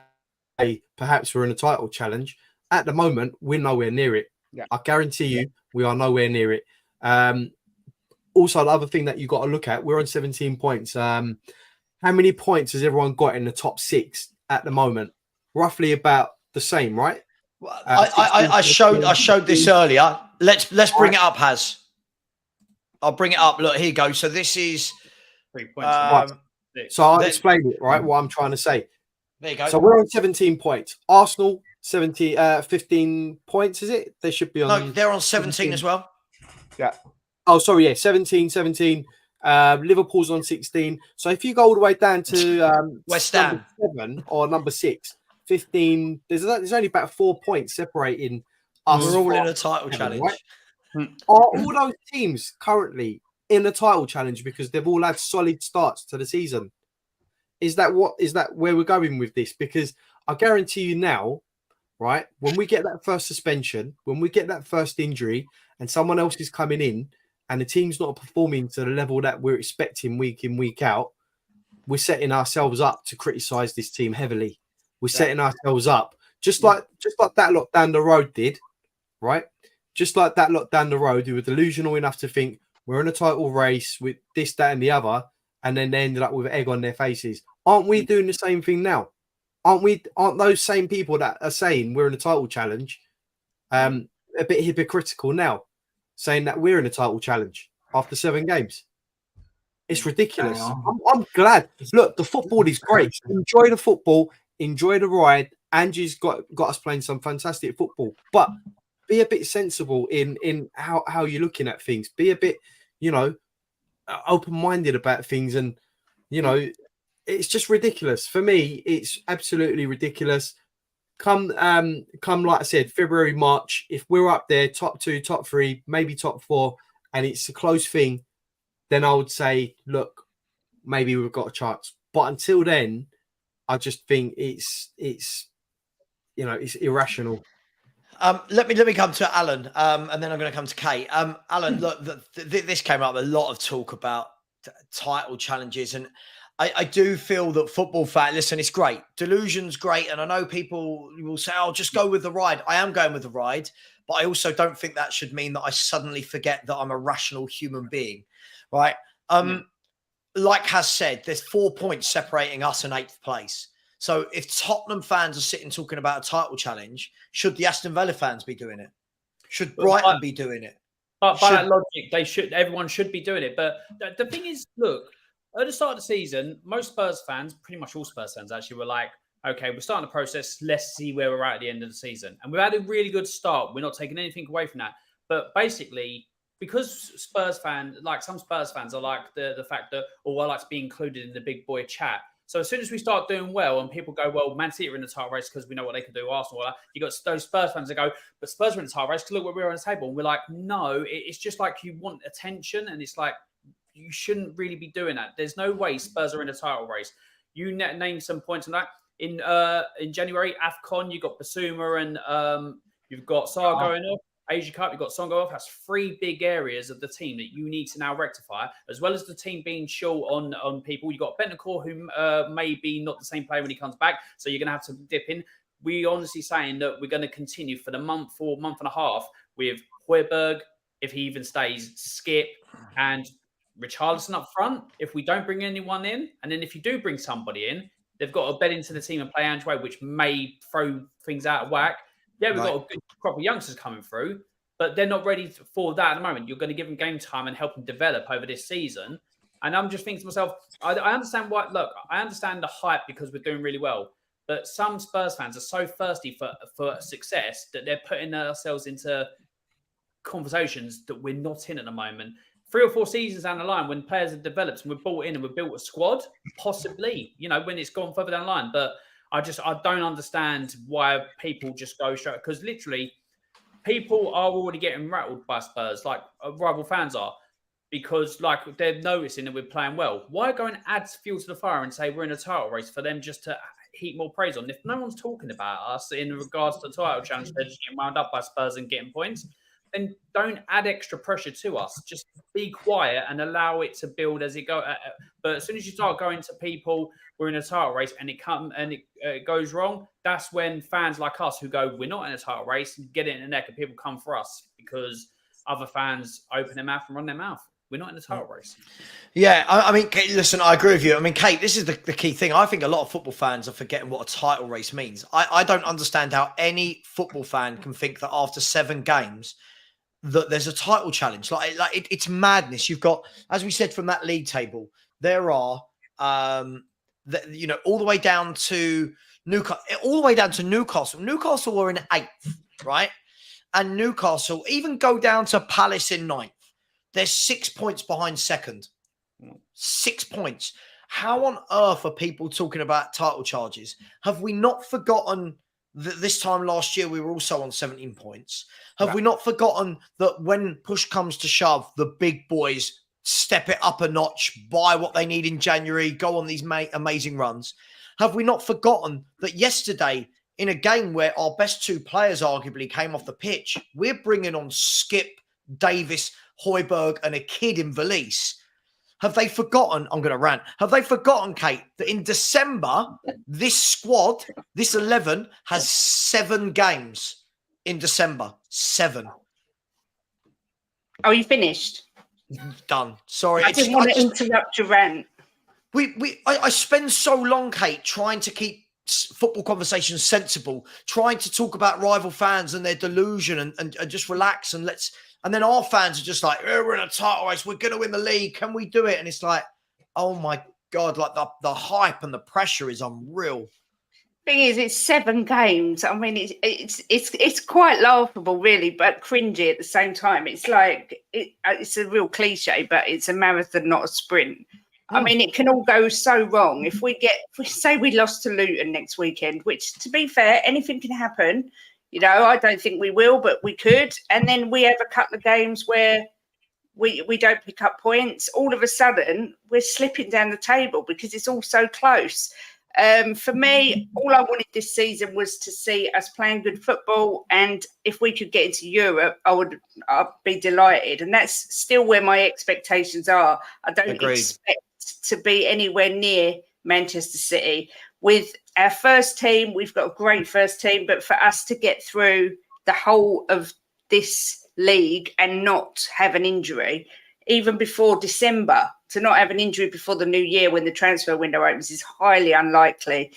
perhaps we're in a title challenge. At the moment, we're nowhere near it. Yeah. I guarantee you we are nowhere near it. Also, the other thing that you've got to look at, we're on 17 points. How many points has everyone got in the top 6 at the moment? Roughly about the same, right? Well, I showed this earlier. Let's bring it up, Haz. I'll bring it up. Look, here you go. So this is 3 points. So I'll explain it, right? What I'm trying to say. There you go. So we're on 17 points. Arsenal, 15 points, is it? They should be on. No, they're on 17 as well. Yeah. Oh, sorry. Yeah, 17. Liverpool's on 16. So if you go all the way down to West Ham, number 7 or number 6, 15. There's only about 4 points separating us. We're all in a title challenge. Right? Are all those teams currently in a title challenge because they've all had solid starts to the season? Is that where we're going with this? Because I guarantee you now, right, when we get that first suspension, when we get that first injury and someone else is coming in and the team's not performing to the level that we're expecting week in, week out, we're setting ourselves up to criticise this team heavily. We're setting ourselves up just like that lot down the road did, right? Just like that lot down the road who were delusional enough to think we're in a title race with this, that, and the other, and then they ended up with egg on their faces. Aren't we doing the same thing now? Aren't those same people that are saying we're in a title challenge a bit hypocritical now, saying that we're in a title challenge after 7 games? It's ridiculous. I'm glad. Look, the football is great. Enjoy the football. Enjoy the ride. Angie's got us playing some fantastic football. But be a bit sensible in how you're looking at things. Be a bit, open-minded about things. And, it's just ridiculous. For me, it's absolutely ridiculous. come like I said, February, March, if we're up there, top 2, top 3, maybe top 4, and it's a close thing, then I would say, look, maybe we've got a chance. But until then, I just think it's irrational. Let me come to Alan, and then I'm going to come to Kate. Alan, look, this came up a lot of talk about title challenges, and I do feel that football fans, listen, it's great. Delusion's great, and I know people will say, "Oh, just go with the ride." I am going with the ride, but I also don't think that should mean that I suddenly forget that I'm a rational human being, right? Like has said, there's 4 points separating us in 8th place. So if Tottenham fans are sitting talking about a title challenge, should the Aston Villa fans be doing it? Should Brighton be doing it? But by that logic, everyone should be doing it. But the thing is, look, at the start of the season, most Spurs fans, pretty much all Spurs fans actually, were like, okay, we're starting the process. Let's see where we're at the end of the season. And we've had a really good start. We're not taking anything away from that. But basically, because Spurs fans, like some Spurs fans are like the fact that, I like to be included in the big boy chat. So as soon as we start doing well and people go, well, Man City are in the title race because we know what they can do, Arsenal, you got those Spurs fans that go, but Spurs are in the title race because look what we're on the table. And we're like, no, it's just like you want attention. And it's like, you shouldn't really be doing that. There's no way Spurs are in a title race. You name some points on that. In January, AFCON, you've got Basuma and you've got Sarr going off. Asia Cup, you've got Son go off. That's 3 big areas of the team that you need to now rectify, as well as the team being short on people. You've got Bentancur, who may be not the same player when he comes back, so you're going to have to dip in. We're honestly saying that we're going to continue for the month and a half with Højbjerg, if he even stays, Skip, and Richarlison up front. If we don't bring anyone in, and then if you do bring somebody in, they've got to bed into the team and play Ange, which may throw things out of whack. Yeah, we've got a good crop of youngsters coming through, but they're not ready for that at the moment. You're going to give them game time and help them develop over this season. And I'm just thinking to myself, I understand I understand the hype because we're doing really well. But some Spurs fans are so thirsty for success that they're putting ourselves into conversations that we're not in at the moment. 3 or 4 seasons down the line, when players have developed and we're brought in and we've built a squad, possibly, when it's gone further down the line. But I don't understand why people just go straight, because literally people are already getting rattled by Spurs, like rival fans are, because like they're noticing that we're playing well. Why go and add fuel to the fire and say we're in a title race for them just to heap more praise on? If no one's talking about us in regards to the title challenge, they're just getting wound up by Spurs and getting points, then don't add extra pressure to us. Just be quiet and allow it to build as it goes. But as soon as you start going to people, we're in a title race, and it goes wrong, that's when fans like us who go, we're not in a title race, get it in the neck, and people come for us because other fans open their mouth and run their mouth. We're not in a title race. Yeah, I mean, Kate, listen, I agree with you. I mean, Kate, this is the key thing. I think a lot of football fans are forgetting what a title race means. I don't understand how any football fan can think that after 7 games that there's a title challenge. It's madness. You've got, as we said, from that league table, there are, all the way down to Newcastle. Newcastle were in 8th, right? And Newcastle even go down to Palace in 9th. They're 6 points behind 2nd. 6 points. How on earth are people talking about title charges? Have we not forgotten that this time last year we were also on 17 points? Have we not forgotten that when push comes to shove, the big boys step it up a notch, buy what they need in January, go on these amazing runs? Have we not forgotten that yesterday, in a game where our best 2 players arguably came off the pitch, we're bringing on Skip, Davis, Højbjerg, and a kid in Valise? Have they forgotten? I'm going to rant. Have they forgotten, Kate, that in December, this squad, this 11, has 7 games in December? 7. Oh, you finished? Done. Sorry. I didn't want to interrupt your rant. I spend so long, Kate, trying to keep football conversations sensible, trying to talk about rival fans and their delusion and just relax and let's... And then our fans are just like, we're in a title race. We're going to win the league. Can we do it? And it's like, oh my God, like the hype and the pressure is unreal. Thing is, it's 7 games. I mean, it's quite laughable, really, but cringy at the same time. It's like, it's a real cliche, but it's a marathon, not a sprint. I mean, it can all go so wrong. If we say we lost to Luton next weekend, which, to be fair, anything can happen. You know, I don't think we will, but we could. And then we have a couple of games where we don't pick up points. All of a sudden, we're slipping down the table because it's all so close. For me, all I wanted this season was to see us playing good football. And if we could get into Europe, I'd be delighted. And that's still where my expectations are. I don't expect to be anywhere near Manchester City. With our first team, we've got a great first team, but for us to get through the whole of this league and not have an injury, even before December, to not have an injury before the new year when the transfer window opens is highly unlikely.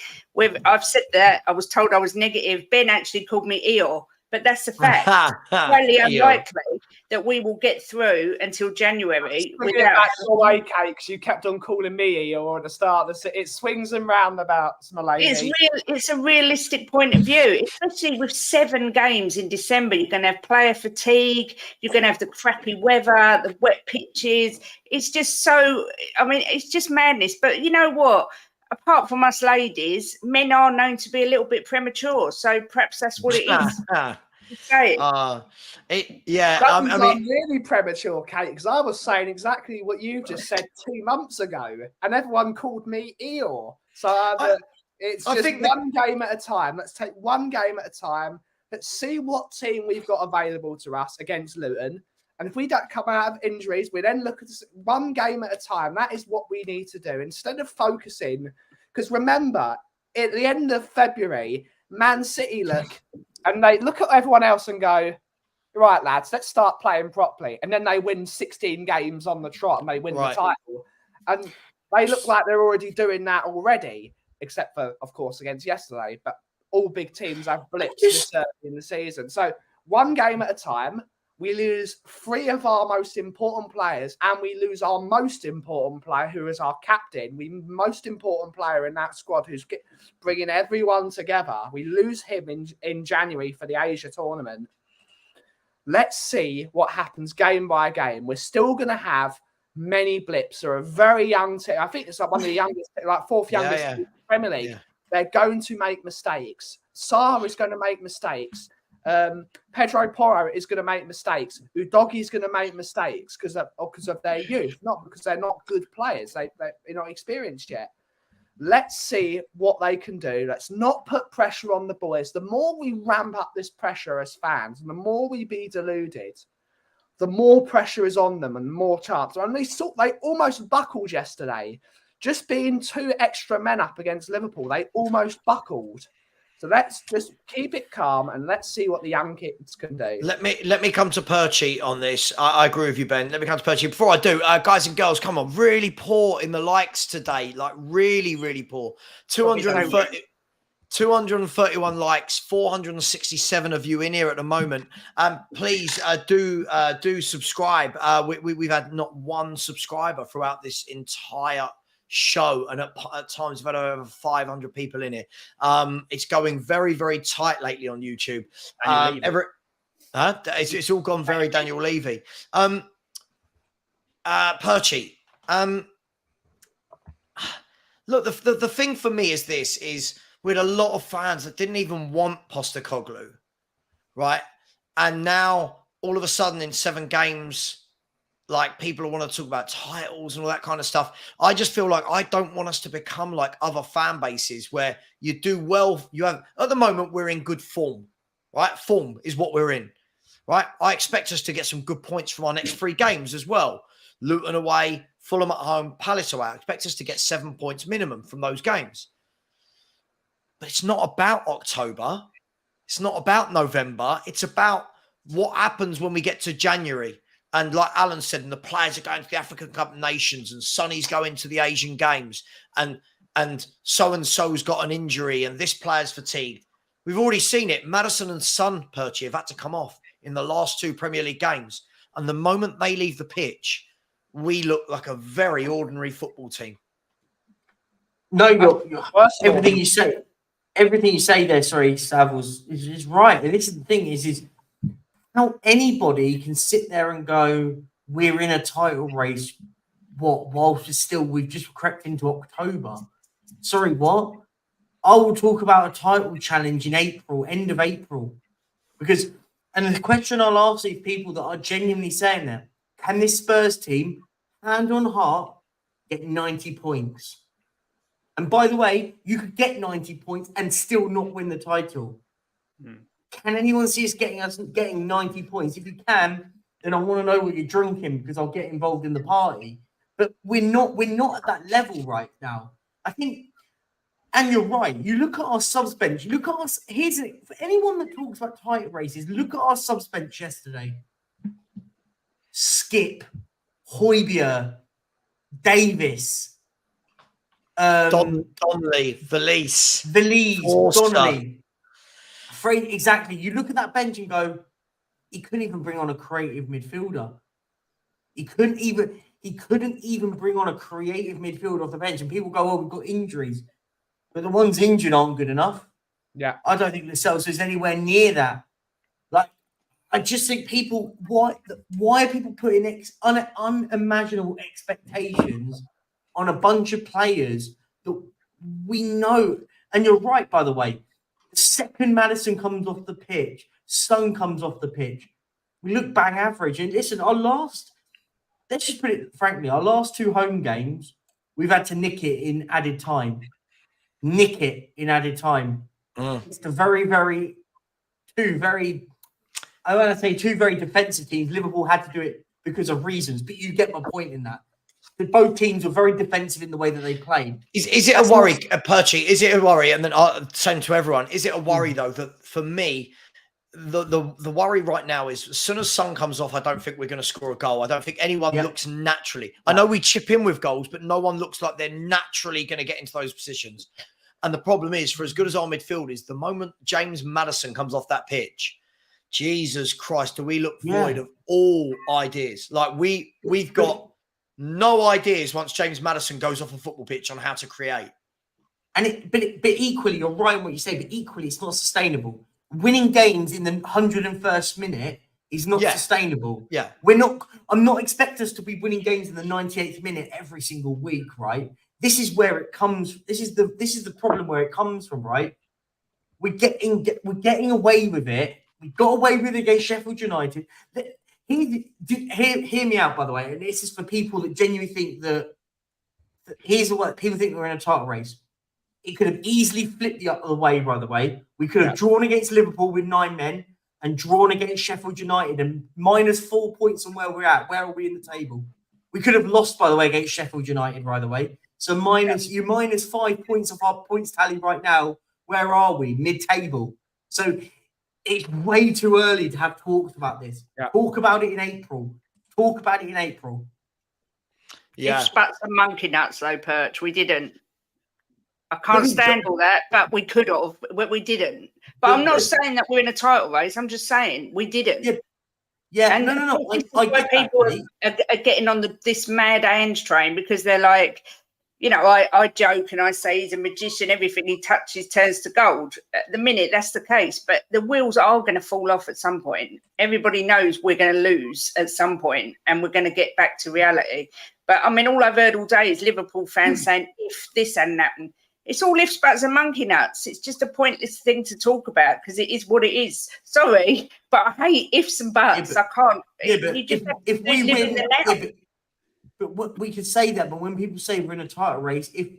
I've said that. I was told I was negative. Ben actually called me Eeyore, but that's a fact. Highly unlikely that we will get through until January. Without away cakes, you kept on calling me Eeyore at the start. It swings and roundabouts, my lady. It's a realistic point of view, especially with 7 games in December. You're going to have player fatigue. You're going to have the crappy weather, the wet pitches. It's just it's just madness. But you know what? Apart from us ladies, men are known to be a little bit premature. So perhaps that's what it is. I'm really premature, Kate, because I was saying exactly what you just said 2 months ago, and everyone called me Eeyore. So it's just one game at a time. Let's take one game at a time. Let's see what team we've got available to us against Luton. And if we don't come out of injuries, we then look at this one game at a time. That is what we need to do instead of focusing. Because remember, at the end of February, Man City and they look at everyone else and go, right, lads, let's start playing properly. And then they win 16 games on the trot and they win the title. And they look like they're already doing that already, except for, of course, against yesterday. But all big teams have blips this early in the season. So one game at a time. We lose 3 of our most important players, and we lose our most important player, who is our captain. Most important player in that squad, who's bringing everyone together. We lose him in January for the Asia tournament. Let's see what happens game by game. We're still going to have many blips. They're a very young team. I think it's like one of the youngest, like 4th youngest in the Premier League. Yeah. They're going to make mistakes. Sarr is going to make mistakes. Pedro Porro is going to make mistakes. Udogie is going to make mistakes because of their youth, not because they're not good players. They're not experienced yet. Let's see what they can do. Let's not put pressure on the boys. The more we ramp up this pressure as fans, and the more we be deluded, the more pressure is on them and the more chance. And they almost buckled yesterday. Just being 2 extra men up against Liverpool, they almost buckled. So let's just keep it calm and let's see what the young kids can do. Let me come to Perchy on this. I agree with you, Ben. Let me come to Perchy. Before I do, guys and girls, come on. Really poor in the likes today. Like really, really poor. 231 likes, 467 of you in here at the moment. Please do subscribe. We've had not one subscriber throughout this entire show, and at times we've had over 500 people in it. It's going very, very tight lately on YouTube. It's all gone very Daniel Levy. Perchy, look, the thing for me is this: is we had a lot of fans that didn't even want Postecoglou, right? And now all of a sudden in 7 games, like people want to talk about titles and all that kind of stuff. I just feel like I don't want us to become like other fan bases where you do well. At the moment, we're in good form, right? Form is what we're in, right? I expect us to get some good points from our next 3 games as well. Luton away, Fulham at home, Palace away. I expect us to get 7 points minimum from those games. But it's not about October. It's not about November. It's about what happens when we get to January. And like Alan said, and the players are going to the African Cup of Nations, and Sonny's going to the Asian Games, and so-and-so's got an injury, and this player's fatigued. We've already seen it. Maddison and Son, Perchy, have had to come off in the last 2 Premier League games. And the moment they leave the pitch, we look like a very ordinary football team. No, you're everything you say there, sorry, Savils, is right. And this is the thing is how anybody can sit there and go, we're in a title race whilst we've just crept into October. Sorry, what? I will talk about a title challenge in April, end of April. And the question I'll ask these people that are genuinely saying that, can this Spurs team, hand on heart, get 90 points? And by the way, you could get 90 points and still not win the title. Can anyone see us getting 90 points? If you can, then I want to know what you're drinking because I'll get involved in the party. But we're not at that level right now. I think, and you're right. You look at our subs bench. You look at us. For anyone that talks about title races, look at our subs bench yesterday. Skip, Højbjerg, Davis, Donnelly, Valise, Donnelly. Exactly. You look at that bench and go, he couldn't even bring on a creative midfielder. He couldn't even bring on a creative midfielder off the bench. And people go, oh, we've got injuries. But the ones injured aren't good enough. Yeah. I don't think Lascelles is anywhere near that. Like, I just think people, why are people putting unimaginable expectations on a bunch of players that we know? And you're right, by the way. The second Maddison comes off the pitch, Son comes off the pitch, we look bang average. And listen, let's just put it frankly, our last 2 home games, we've had to nick it in added time. It's the two very defensive teams. Liverpool had to do it because of reasons, but you get my point in that. But both teams were very defensive in the way that they played. Is it a worry, Perchy? Is it a worry? And then same to everyone. Is it a worry though that for me, the worry right now is as soon as Son comes off, I don't think we're going to score a goal. I don't think anyone looks naturally. I know we chip in with goals, but no one looks like they're naturally going to get into those positions. And the problem is, for as good as our midfield is, the moment James Maddison comes off that pitch, Jesus Christ, do we look void of all ideas? Like we've got no ideas once James Maddison goes off a football pitch on how to create. But equally, you're right in what you say, but equally, it's not sustainable. Winning games in the 101st minute is not sustainable. Yeah. I'm not expecting us to be winning games in the 98th minute every single week, right? This is where it comes. This is the problem where it comes from, right? We're getting away with it. We got away with it against Sheffield United. Hear me out, by the way. And this is for people that genuinely think that here's what people think we're in a title race. It could have easily flipped the other way, by the way. We could have drawn against Liverpool with 9 men and drawn against Sheffield United and -4 points on where we're at. Where are we in the table? We could have lost, by the way, against Sheffield United, by the way. So you're -5 points of our points tally right now. Where are we? Mid-table. So it's way too early to have talked about this. Yeah. Talk about it in April. Yeah. It's but some monkey nuts, though, Perch. We didn't. I can't stand all that, but we could have, but we didn't. But I'm not saying that we're in a title race. I'm just saying we didn't. Yeah. And no. I get people are getting on this mad Ange train because they're like, you know, I joke and I say he's a magician. Everything he touches turns to gold. At the minute, that's the case. But the wheels are going to fall off at some point. Everybody knows we're going to lose at some point and we're going to get back to reality. But, I mean, all I've heard all day is Liverpool fans saying, if this hadn't happened. It's all ifs, buts and monkey nuts. It's just a pointless thing to talk about because it is what it is. Sorry, but I hate ifs and buts. I can't. If we win, but what we could say that. But when people say we're in a title race, if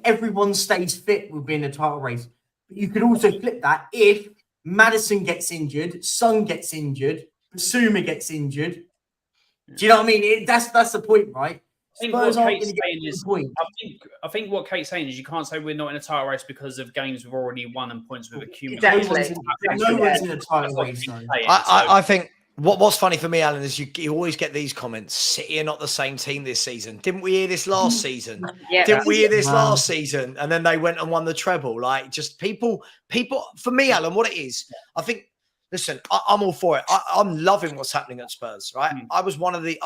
everyone stays fit, we'll be in a title race. But you could also flip that if Maddison gets injured, Son gets injured, Basuma gets injured. Do you know what I mean? That's the point, right? I think what Kate's saying is you can't say we're not in a title race because of games we've already won and points we've accumulated. No one's in a title race. I think what's funny for me, Alan, is you always get these comments. City are not the same team this season. Didn't we hear this last season? Didn't we hear this last season? And then they went and won the treble. Like, just people. For me, Alan, what it is, I think. Listen, I'm all for it. I'm loving what's happening at Spurs. Right, I was one of the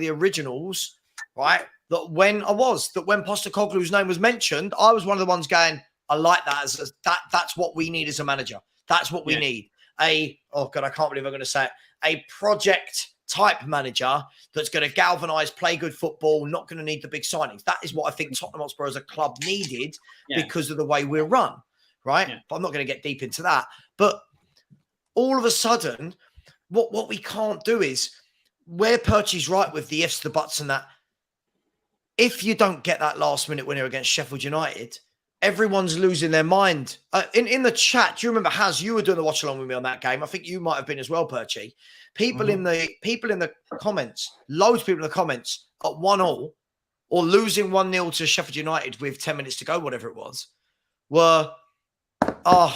originals. Right, that when Postecoglou's name was mentioned, I was one of the ones going, I like that that's what we need as a manager. That's what we need. I can't believe I'm going to say it. A project type manager that's going to galvanise, play good football, not going to need the big signings. That is what I think Tottenham Hotspur as a club needed because of the way we're run, right? But I'm not going to get deep into that. But all of a sudden, what we can't do is, where Perchie's right with the ifs, the buts and that, if you don't get that last-minute winner against Sheffield United, everyone's losing their mind. In the chat, do you remember, Haz, you were doing the watch-along with me on that game. I think you might have been as well, Perchie. People in the comments, loads of people in the comments at 1-1 or losing 1-0 to Sheffield United with 10 minutes to go, whatever it was, were,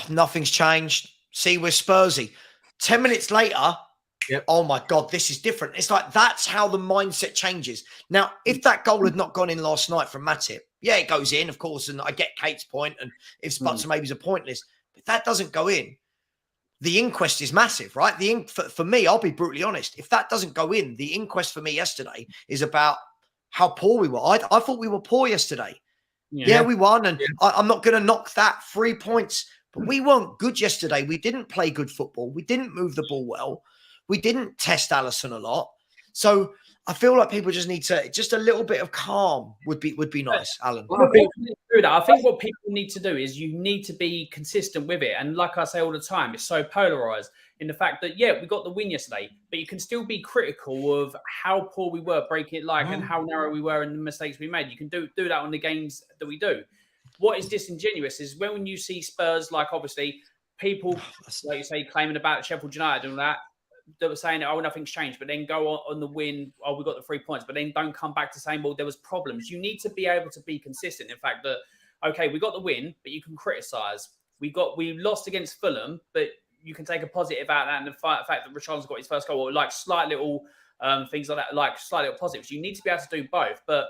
nothing's changed. See, we're Spursy. 10 minutes later, oh my God, this is different. It's like, that's how the mindset changes. Now, if that goal had not gone in last night from Matip, it goes in, of course, and I get Kate's point, and if buts and maybes are pointless, but that doesn't go in. The inquest is massive, right? For me, I'll be brutally honest. If that doesn't go in, the inquest for me yesterday is about how poor we were. I thought we were poor yesterday. Yeah, we won, and I'm not going to knock that 3 points, but we weren't good yesterday. We didn't play good football. We didn't move the ball well. We didn't test Alisson a lot. So I feel like people just need to, just a little bit of calm would be nice, Alan. I think what people need to do is you need to be consistent with it. And like I say all the time, it's so polarized in the fact that, we got the win yesterday, but you can still be critical of how poor we were breaking it and how narrow we were and the mistakes we made. You can do that on the games that we do. What is disingenuous is when you see Spurs, like obviously people, like you say, claiming about Sheffield United and all that were saying, nothing's changed, but then go on the win, we got the 3 points, but then don't come back to saying, well, there was problems. You need to be able to be consistent. In fact, that, okay, we got the win, but you can criticise. We lost against Fulham, but you can take a positive out of that, and the fact that Richardson's got his first goal, or like slight little things like that, like slight little positives. You need to be able to do both, but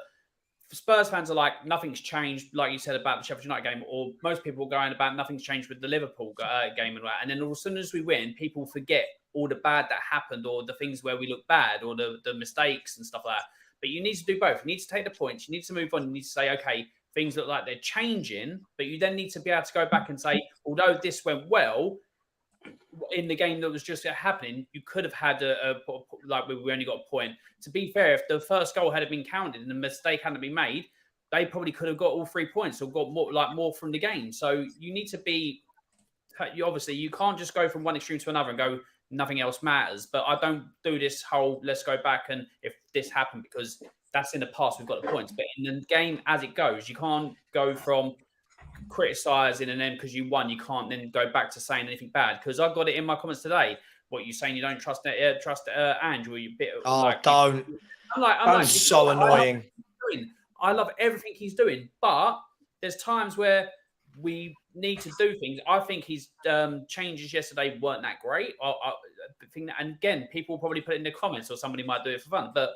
Spurs fans are like, nothing's changed, like you said about the Sheffield United game, or most people are going about nothing's changed with the Liverpool game and that. And then as soon as we win, people forget all the bad that happened, or the things where we look bad, or the mistakes and stuff like that. But you need to do both. You need to take the points. You need to move on. You need to say, okay, things look like they're changing, but you then need to be able to go back and say, although this went well, in the game that was just happening, you could have had we only got a point. To be fair, if the first goal had been counted and the mistake hadn't been made, they probably could have got all 3 points or got more from the game. So you need to be, obviously, you can't just go from one extreme to another and go, nothing else matters. But I don't do this whole, let's go back and if this happened, because that's in the past, we've got the points. But in the game as it goes, you can't go from criticising and then because you won, you can't then go back to saying anything bad. Because I got it in my comments today. What you saying? You don't trust Andrew? You bit? Don't. I'm so annoying. I love everything he's doing, but there's times where we need to do things. I think his changes yesterday weren't that great. I think that, and again, people will probably put it in the comments, or somebody might do it for fun, but.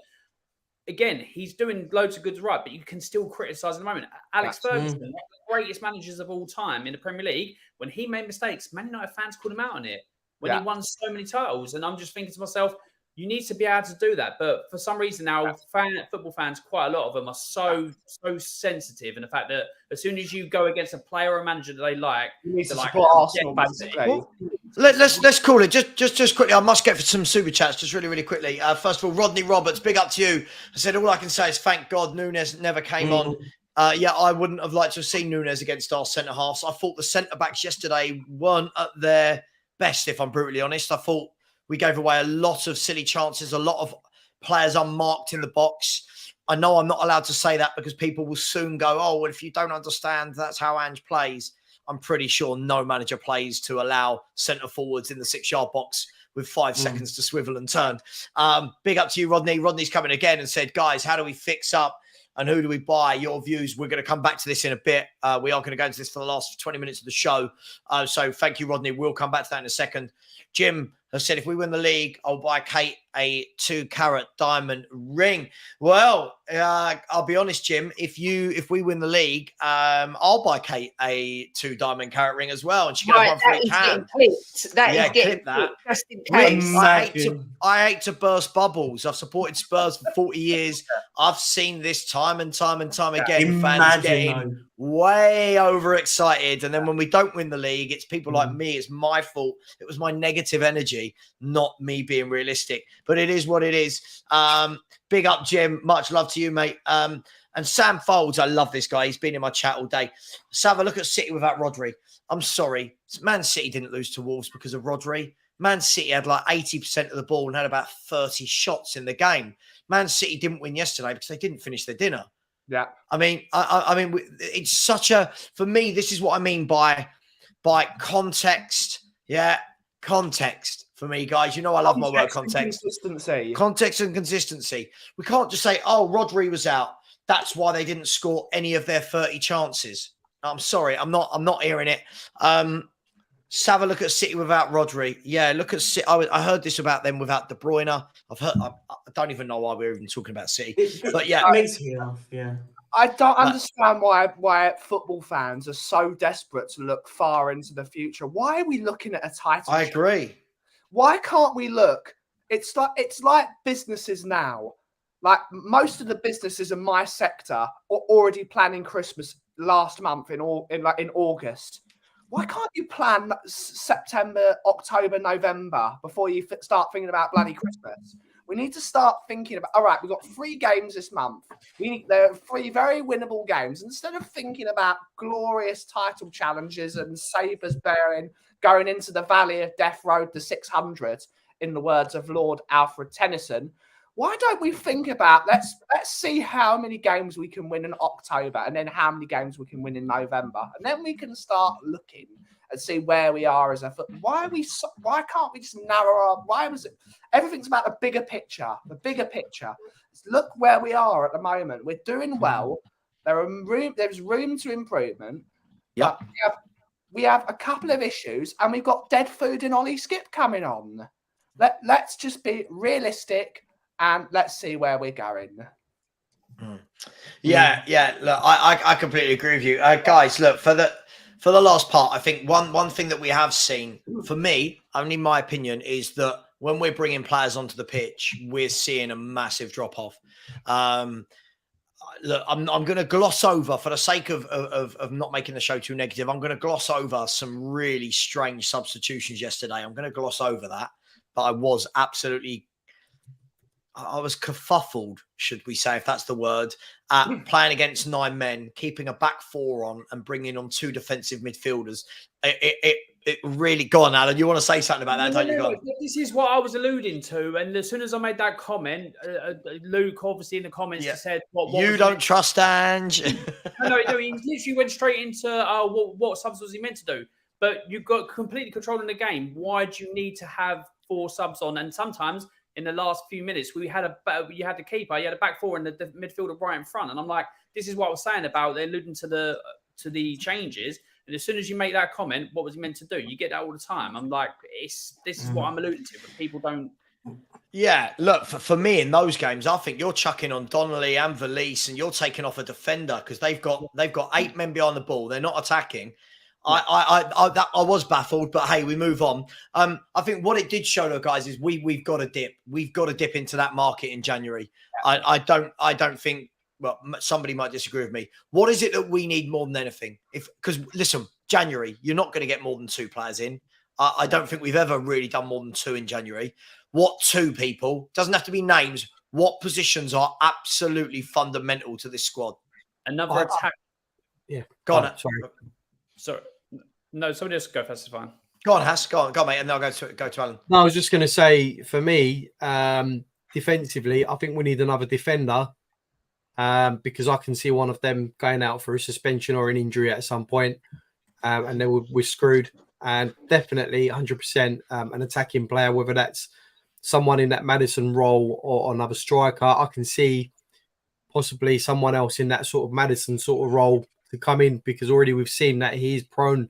Again, he's doing loads of good right, but you can still criticise at the moment. Alex Ferguson, one of the greatest managers of all time in the Premier League, when he made mistakes, Man United fans called him out on it when he won so many titles. And I'm just thinking to myself, you need to be able to do that. But for some reason now, football fans, quite a lot of them are so sensitive. And the fact that as soon as you go against a player or a manager that they like, you need to support Arsenal, basically. Let's call it just quickly. I must get for some super chats just really quickly. First of all, Rodney Roberts, big up to you. I said all I can say is thank God Nunes never came on. I wouldn't have liked to have seen Nunes against our centre halves. I thought the centre backs yesterday weren't at their best, if I'm brutally honest. I thought we gave away a lot of silly chances, a lot of players unmarked in the box. I know I'm not allowed to say that because people will soon go, oh, well, if you don't understand, that's how Ange plays. I'm pretty sure no manager plays to allow centre forwards in the 6-yard box with 5 seconds to swivel and turn. Big up to you, Rodney. Rodney's coming again and said, guys, how do we fix up and who do we buy? Your views. We're going to come back to this in a bit. We are going to go into this for the last 20 minutes of the show. So thank you, Rodney. We'll come back to that in a second. Jim has said, if we win the league, I'll buy Kate a 2-carat diamond ring. Well, I'll be honest, Jim. If we win the league, I'll buy Kate a 2-diamond carat ring as well, and she can have one for each hand. That is getting clipped. I hate to burst bubbles. I've supported Spurs for 40 years. I've seen this time and time again. Fans getting way overexcited, and then when we don't win the league, it's people like me. It's my fault. It was my negative energy, not me being realistic. but it is what it is. Big up, Jim. Much love to you, mate. And Sam Folds, I love this guy. He's been in my chat all day. Let's have a look at City without Rodri. I'm sorry. Man City didn't lose to Wolves because of Rodri. Man City had like 80% of the ball and had about 30 shots in the game. Man City didn't win yesterday because they didn't finish their dinner. Yeah. I mean, it's such a, for me, this is what I mean by context. Yeah. Context for me, guys. You know, I love my word context. Consistency. Context and consistency. We can't just say, oh, Rodri was out. That's why they didn't score any of their 30 chances. I'm sorry. I'm not hearing it. Let's have a look at City without Rodri. Yeah, look at City. I heard this about them without De Bruyne. I don't even know why we're even talking about City. But yeah, it makes me laugh. Yeah, I don't understand why football fans are so desperate to look far into the future. Why are we looking at a title? I agree. Why can't we look? It's like businesses now. Like most of the businesses in my sector are already planning Christmas last month in August. Why can't you plan September, October, November before you start thinking about bloody Christmas? We need to start thinking about, all right, we've got 3 games this month. There are 3 very winnable games. Instead of thinking about glorious title challenges and sabres going into the Valley of Death Road to 600, in the words of Lord Alfred Tennyson, why don't we think about, let's see how many games we can win in October and then how many games we can win in November. And then we can start looking and see where we are as a football. Why can't we just narrow everything's about the bigger picture, Look where we are at the moment. We're doing well. There's room to improvement. Yeah. We have a couple of issues and we've got dead food and Ollie Skip coming on. Let's just be realistic. And let's see where we're going. Yeah. Look, I completely agree with you, guys. Look, for the last part, I think one thing that we have seen, for me, only my opinion, is that when we're bringing players onto the pitch, we're seeing a massive drop off. Look, I'm going to gloss over, for the sake of not making the show too negative, I'm going to gloss over some really strange substitutions yesterday. I'm going to gloss over that, but I was kerfuffled, should we say, if that's the word, at playing against 9 men, keeping a back 4 on and bringing on 2 defensive midfielders. It really, go on, Alan. You want to say something about that? Don't you? Go on. This is what I was alluding to. And as soon as I made that comment, Luke obviously in the comments said, what you don't trust Ange. No, he literally went straight into what subs was he meant to do. But you've got completely controlling the game. Why do you need to have 4 subs on? And sometimes in the last few minutes, you had the keeper, you had a back 4 and the midfielder right in front. And I'm like, this is what I was saying about they're alluding to the changes. And as soon as you make that comment, what was he meant to do? You get that all the time. I'm like, this is what I'm alluding to, but people don't. Yeah, look, for me in those games, I think you're chucking on Donnelly and Valise and you're taking off a defender because they've got 8 men behind the ball. They're not attacking. I was baffled, but hey, we move on. I think what it did show, though, guys, is we've got to dip. We've got to dip into that market in January. I don't think. Well, somebody might disagree with me. What is it that we need more than anything? Because listen, January, you're not going to get more than 2 players in. I don't think we've ever really done more than 2 in January. What 2 people? Doesn't have to be names. What positions are absolutely fundamental to this squad? Another attack. Yeah, go on. Sorry. No, somebody else go first. It's fine. Go on, Hass. Go on, mate, and then I'll go to Alan. No, I was just going to say, for me, defensively, I think we need another defender because I can see one of them going out for a suspension or an injury at some point, and then we're screwed. And definitely 100% an attacking player, whether that's someone in that Maddison role or another striker. I can see possibly someone else in that sort of Maddison sort of role to come in because already we've seen that he's prone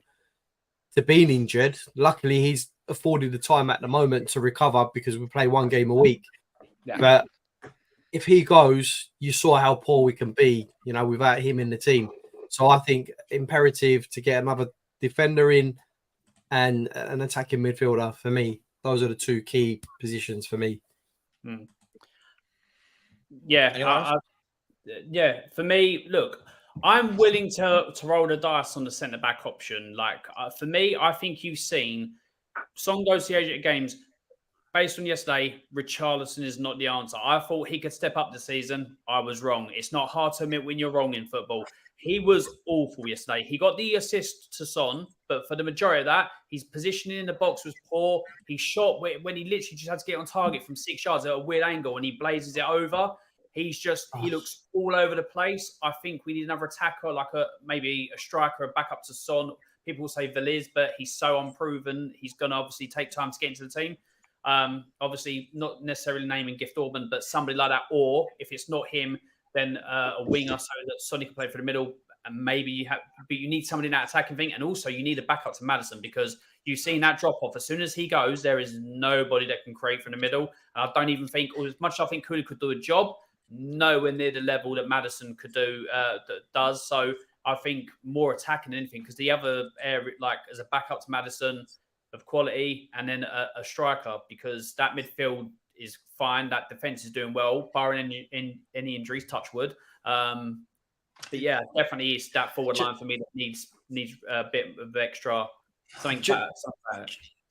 to being injured. Luckily, he's afforded the time at the moment to recover because we play 1 game a week. Yeah. But if he goes, you saw how poor we can be, without him in the team. So I think imperative to get another defender in and an attacking midfielder for me. Those are the 2 key positions for me. Yeah. For me, look, I'm willing to roll the dice on the centre-back option. Like, for me, I think you've seen Son goes to the Asian Games, based on yesterday, Richarlison is not the answer. I thought he could step up this season. I was wrong. It's not hard to admit when you're wrong in football. He was awful yesterday. He got the assist to Son, but for the majority of that, his positioning in the box was poor. He shot when he literally just had to get on target from 6 yards at a weird angle, and he blazes it over. He looks all over the place. I think we need another attacker, like maybe a striker, a backup to Son. People will say Veliz, but he's so unproven. He's going to obviously take time to get into the team. Obviously, not necessarily naming Gift Orban, but somebody like that. Or if it's not him, then a winger so that Sonny can play for the middle. And maybe but you need somebody in that attacking thing. And also you need a backup to Maddison, because you've seen that drop off. As soon as he goes, there is nobody that can create from the middle. And I don't even think, or as much as I think Kulu could do a job, nowhere near the level that Maddison could do, does. So I think more attacking than anything, because the other area, like as a backup to Maddison of quality, and then a striker, because that midfield is fine. That defense is doing well, barring any injuries, touch wood. But yeah, definitely is that forward line for me that needs a bit of extra something.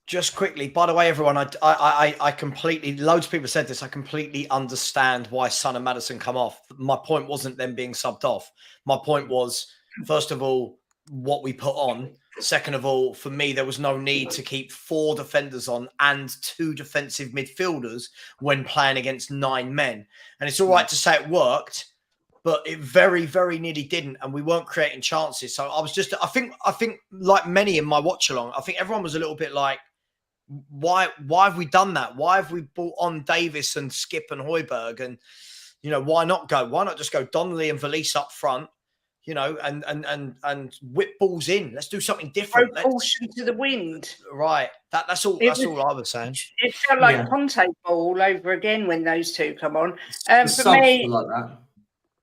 Just quickly, by the way, everyone, I completely, loads of people said this, I completely understand why Son and Maddison come off. My point wasn't them being subbed off. My point was, first of all, what we put on. Second of all, for me, there was no need to keep 4 defenders on and 2 defensive midfielders when playing against 9 men. And it's all right to say it worked, but it very, very nearly didn't, and we weren't creating chances. So I think like many in my watch along, I think everyone was a little bit like, why have we done that? Why have we brought on Davis and Skip and Højbjerg? And, you know, why not just go Donnelly and Veliz up front, you know, and whip balls in. Let's do something different. Propulsion to the wind. Right. That's all I was saying. It felt like Conte ball all over again when those two come on. For me, like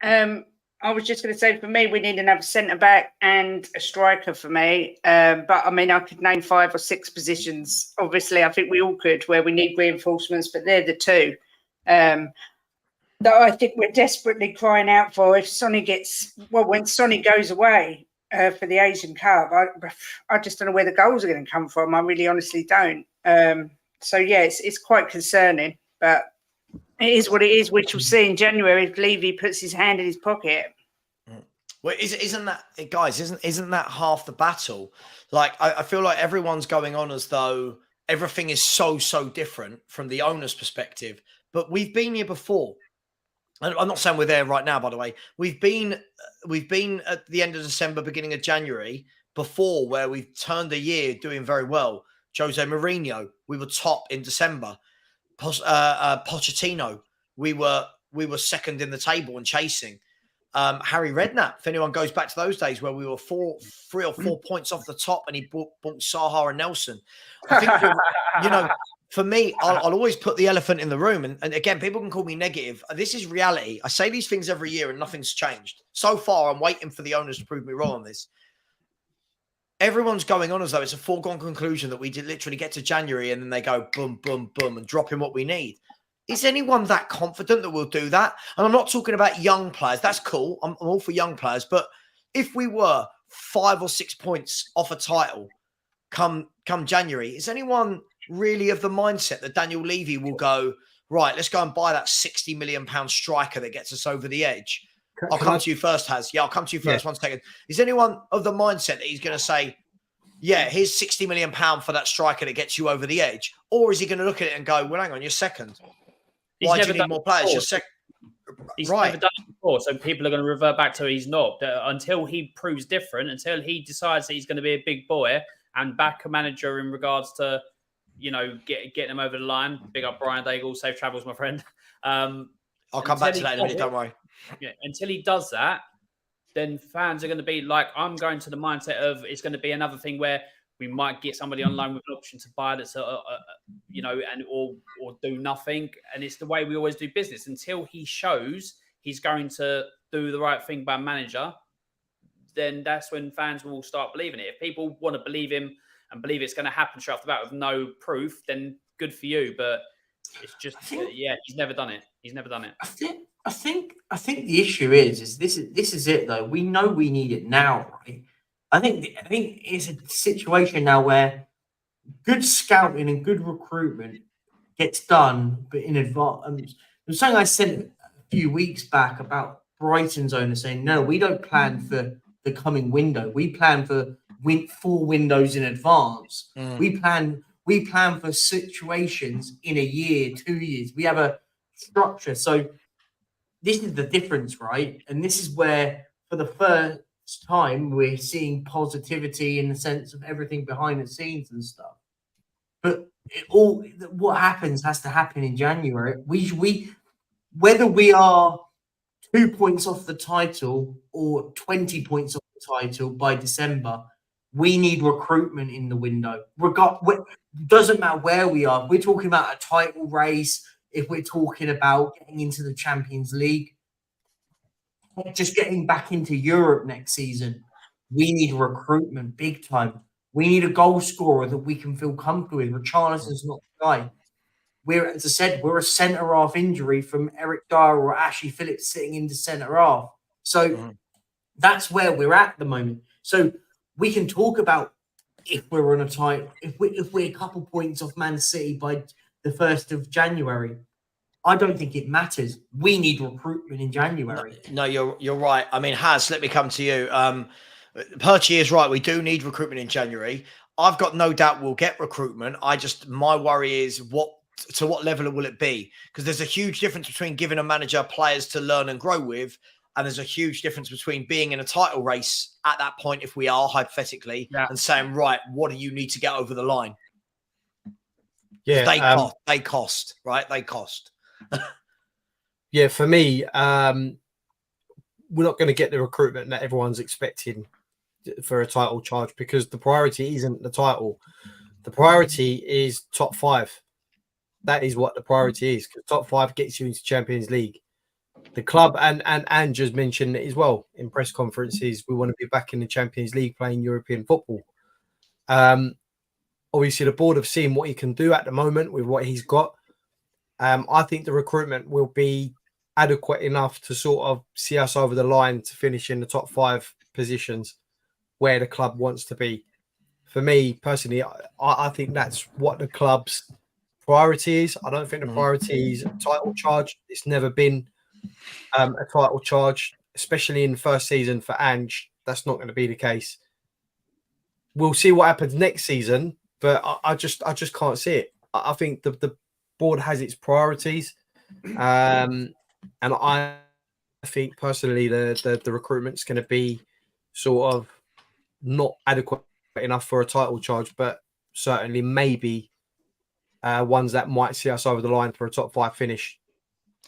that. I was just going to say, for me, we need another centre-back and a striker for me. But, I mean, I could name 5 or 6 positions. Obviously, I think we all could, where we need reinforcements, but they're the 2 that I think we're desperately crying out for. If Sonny when Sonny goes away for the Asian Cup, I just don't know where the goals are going to come from. I really honestly don't. So, yeah, it's quite concerning, but it is what it is, which we'll see in January if Levy puts his hand in his pocket. Well, isn't that, guys? Isn't that half the battle? Like, I feel like everyone's going on as though everything is so different from the owner's perspective. But we've been here before. And I'm not saying we're there right now, by the way. We've been at the end of December, beginning of January before, where we've turned a year doing very well. Jose Mourinho, we were top in December. Pochettino, we were second in the table and chasing. Harry Redknapp, if anyone goes back to those days where we were 3 or 4 points off the top, and he bought Saha and Nelson. I think, you know, for me, I'll always put the elephant in the room. And again, people can call me negative. This is reality. I say these things every year and nothing's changed. So far, I'm waiting for the owners to prove me wrong on this. Everyone's going on as though it's a foregone conclusion that we did literally get to January and then they go boom, boom, boom and drop in what we need. Is anyone that confident that we'll do that? And I'm not talking about young players. That's cool. I'm all for young players. But if we were 5 or 6 points off a title come January, is anyone really of the mindset that Daniel Levy will go, right, let's go and buy that £60 million striker that gets us over the edge? I'll come to you first, Haz. Yeah, I'll come to you first. 1 second. Is anyone of the mindset that he's going to say, yeah, here's £60 million for that striker that gets you over the edge? Or is he going to look at it and go, well, hang on, you're second. Why do you need more players? You're second. He's never done it before, so people are going to revert back to he's not. Until he proves different, until he decides that he's going to be a big boy and back a manager in regards to, you know, getting him over the line. Big up Brian Daigle, safe travels, my friend. I'll come back to that in a minute, don't worry. Yeah, until he does that, then fans are going to be like, I'm going to the mindset of it's going to be another thing where we might get somebody online with an option to buy that's, you know, and or do nothing. And it's the way we always do business. Until he shows he's going to do the right thing by manager, then that's when fans will start believing it. If people want to believe him and believe it's going to happen straight off the bat with no proof, then good for you. But it's just, yeah, he's never done it. He's never done it. I think the issue is this is it though. We know we need it now, right? I think it's a situation now where good scouting and good recruitment gets done, but in advance. There's something I sent a few weeks back about Brighton's owner saying, no, we don't plan for the coming window. We plan for 4 windows in advance. We plan for situations in a year, 2 years. We have a structure. So this is the difference, right? And this is where, for the first time, we're seeing positivity in the sense of everything behind the scenes and stuff. But what happens has to happen in January. Whether we are 2 points off the title or 20 points off the title by December, we need recruitment in the window. Doesn't matter where we are. If we're talking about a title race, if we're talking about getting into the Champions League, just getting back into Europe next season, we need recruitment big time. We need a goal scorer that we can feel comfortable with. Richarlison's not the guy. As I said, we're a centre half injury from Eric Dyer or Ashley Phillips sitting into centre half. So that's where we're at the moment. So we can talk about if we're on a title, if we're a couple points off Man City by the 1st of January. I don't think it matters. We need recruitment in January. No, you're right. I mean, Haz, let me come to you. Perchy is right. We do need recruitment in January. I've got no doubt we'll get recruitment. My worry is to what level will it be? Because there's a huge difference between giving a manager players to learn and grow with, and there's a huge difference between being in a title race at that point, if we are hypothetically, and saying, right, what do you need to get over the line? Yeah, they cost, right? They cost. Yeah, for me, we're not going to get the recruitment that everyone's expecting for a title charge, because the priority isn't the title. The priority is top 5. That is what the priority is, because top 5 gets you into Champions League. The club and just mentioned it as well in press conferences, we want to be back in the Champions League playing European football. Obviously, the board have seen what he can do at the moment with what he's got. I think the recruitment will be adequate enough to sort of see us over the line to finish in the top 5 positions where the club wants to be. For me, personally, I think that's what the club's priority is. I don't think the priority is a title charge. It's never been a title charge, especially in the first season for Ange. That's not going to be the case. We'll see what happens next season, but I just can't see it. I think the board has its priorities, and I think personally the recruitment's going to be sort of not adequate enough for a title charge, but certainly maybe ones that might see us over the line for a top 5 finish,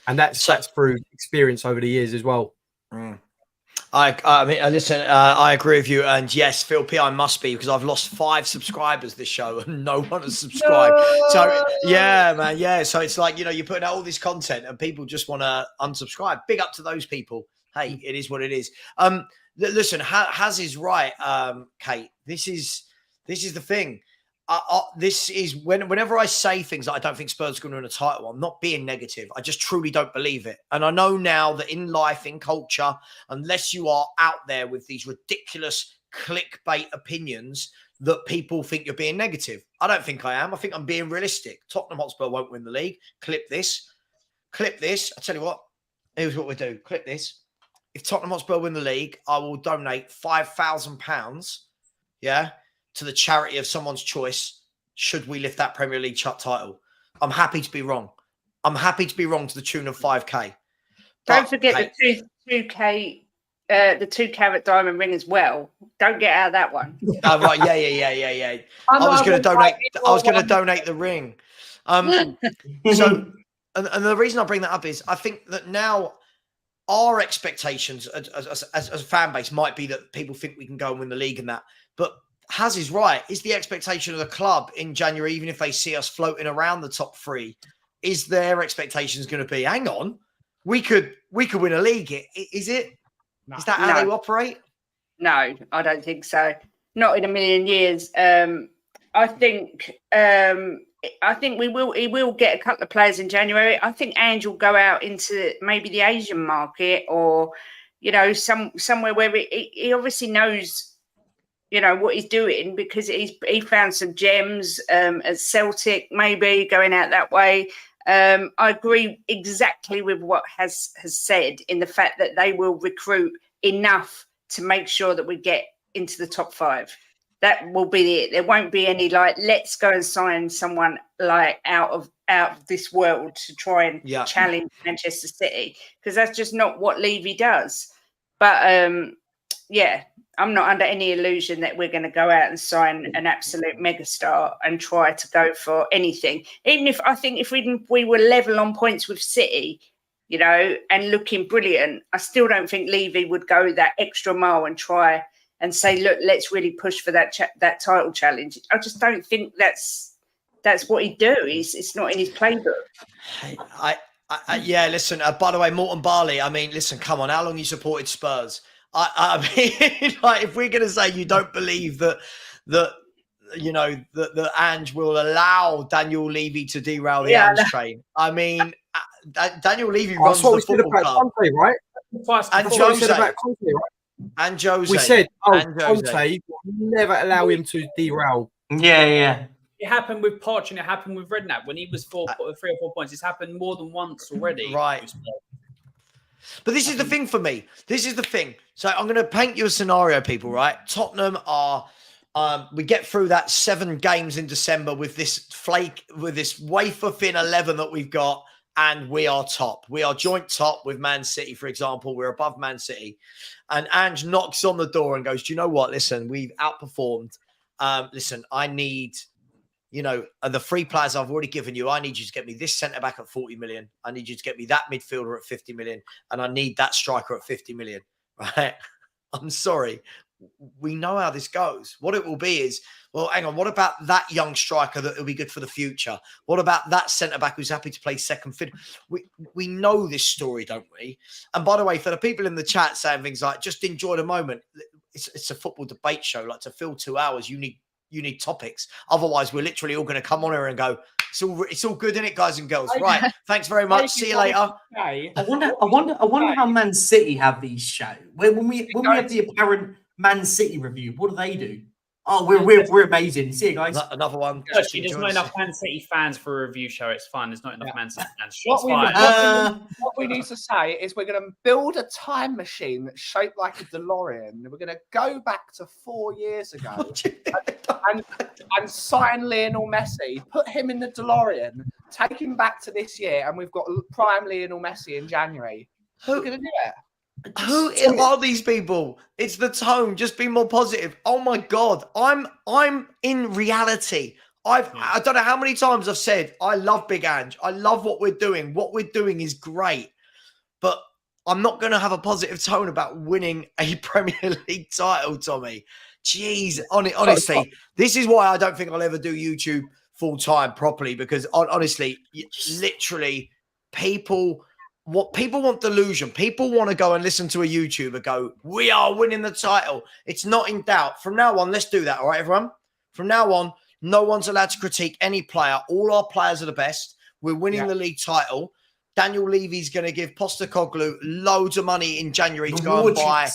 and that's through experience over the years as well. I mean, listen, I agree with you. And yes, Phil P, I must be, because I've lost 5 subscribers this show and no one has subscribed. No! So, yeah, man. Yeah. So it's like, you're putting out all this content and people just want to unsubscribe. Big up to those people. Hey, it is what it is. Listen, Haz is right, Kate. This is the thing. This is whenever I say things that I don't think Spurs are going to win a title, I'm not being negative. I just truly don't believe it. And I know now that in life, in culture, unless you are out there with these ridiculous clickbait opinions, that people think you're being negative. I don't think I am. I think I'm being realistic. Tottenham Hotspur won't win the league. Clip this. I tell you what, here's what we do. Clip this. If Tottenham Hotspur win the league, I will donate £5,000, to the charity of someone's choice, should we lift that Premier League title. I'm happy to be wrong. I'm happy to be wrong to the tune of 5K. Don't forget the 2K, the 2-carat diamond ring as well. Don't get out of that one. Oh, right. Yeah. I was going to donate the ring. So, and the reason I bring that up is I think that now our expectations as a fan base might be that people think we can go and win the league and that. But Haz is right. Is the expectation of the club in January, even if they see us floating around the top 3, is their expectations going to be, hang on, we could win a league? Is it? No. Is that how they operate? No, I don't think so. Not in a million years. I think he will get a couple of players in January. I think Ange will go out into maybe the Asian market, or somewhere where he obviously knows what he's doing, because he found some gems at Celtic, maybe going out that way. I agree exactly with what has said, in the fact that they will recruit enough to make sure that we get into the top 5. That will be it. There won't be any let's go and sign someone out of this world to try and challenge Manchester City, because that's just not what Levy does. But I'm not under any illusion that we're going to go out and sign an absolute megastar and try to go for anything. Even if I think if we were level on points with City, and looking brilliant, I still don't think Levy would go that extra mile and try and say, look, let's really push for that title challenge. I just don't think that's what he'd do. It's not in his playbook. Listen, by the way, Morton Barley, I mean, listen, come on, how long you supported Spurs? I mean, if we're going to say you don't believe that Ange will allow Daniel Levy to derail the Ange train. I mean, Daniel Levy runs the football club. Conte, right? And Jose. And Jose. We said, Conte will never allow him to derail. Yeah. It happened with Poch and it happened with Redknapp when he was 3 or 4 points. It's happened more than once already. Right. But this is the thing for me. This is the thing. So I'm going to paint you a scenario, people, right? Tottenham are, we get through that 7 games in December with this wafer thin 11 that we've got, and we are top. We are joint top with Man City, for example. We're above Man City. And Ange knocks on the door and goes, do you know what? Listen, we've outperformed. Listen, I need... the 3 players I've already given you, I need you to get me this centre-back at 40 million. I need you to get me that midfielder at 50 million. And I need that striker at 50 million, right? I'm sorry. We know how this goes. What it will be is, well, hang on, what about that young striker that will be good for the future? What about that centre-back who's happy to play second fiddle? We know this story, don't we? And by the way, for the people in the chat saying things like, just enjoy the moment, it's a football debate show. Like, to fill 2 hours, you need topics. Otherwise, we're literally all going to come on here and go, it's all good, isn't it, guys and girls? Right. Thanks very much. See you later. I wonder how Man City have these shows. When we have the apparent Man City review, what do they do? Oh, we're amazing. See you guys. Another one. Actually, there's not enough Man City fans for a review show. It's fine. There's not enough Man City fans. What we need to say is we're going to build a time machine that's shaped like a DeLorean. We're going to go back to 4 years ago and sign Lionel Messi, put him in the DeLorean, take him back to this year, and we've got prime Lionel Messi in January. We're going to do it. Who are these people? It's the tone. Just be more positive. Oh my God. I'm in reality. I don't know how many times I've said, I love Big Ange. I love what we're doing. What we're doing is great. But I'm not going to have a positive tone about winning a Premier League title, Tommy. Jeez. Honestly, this is why I don't think I'll ever do YouTube full time properly, because honestly, literally people want delusion. People want to go and listen to a YouTuber go, we are winning the title. It's not in doubt. From now on, let's do that. All right, everyone? From now on, no one's allowed to critique any player. All our players are the best. We're winning the league title. Daniel Levy's going to give Postecoglou loads of money in January to go and buy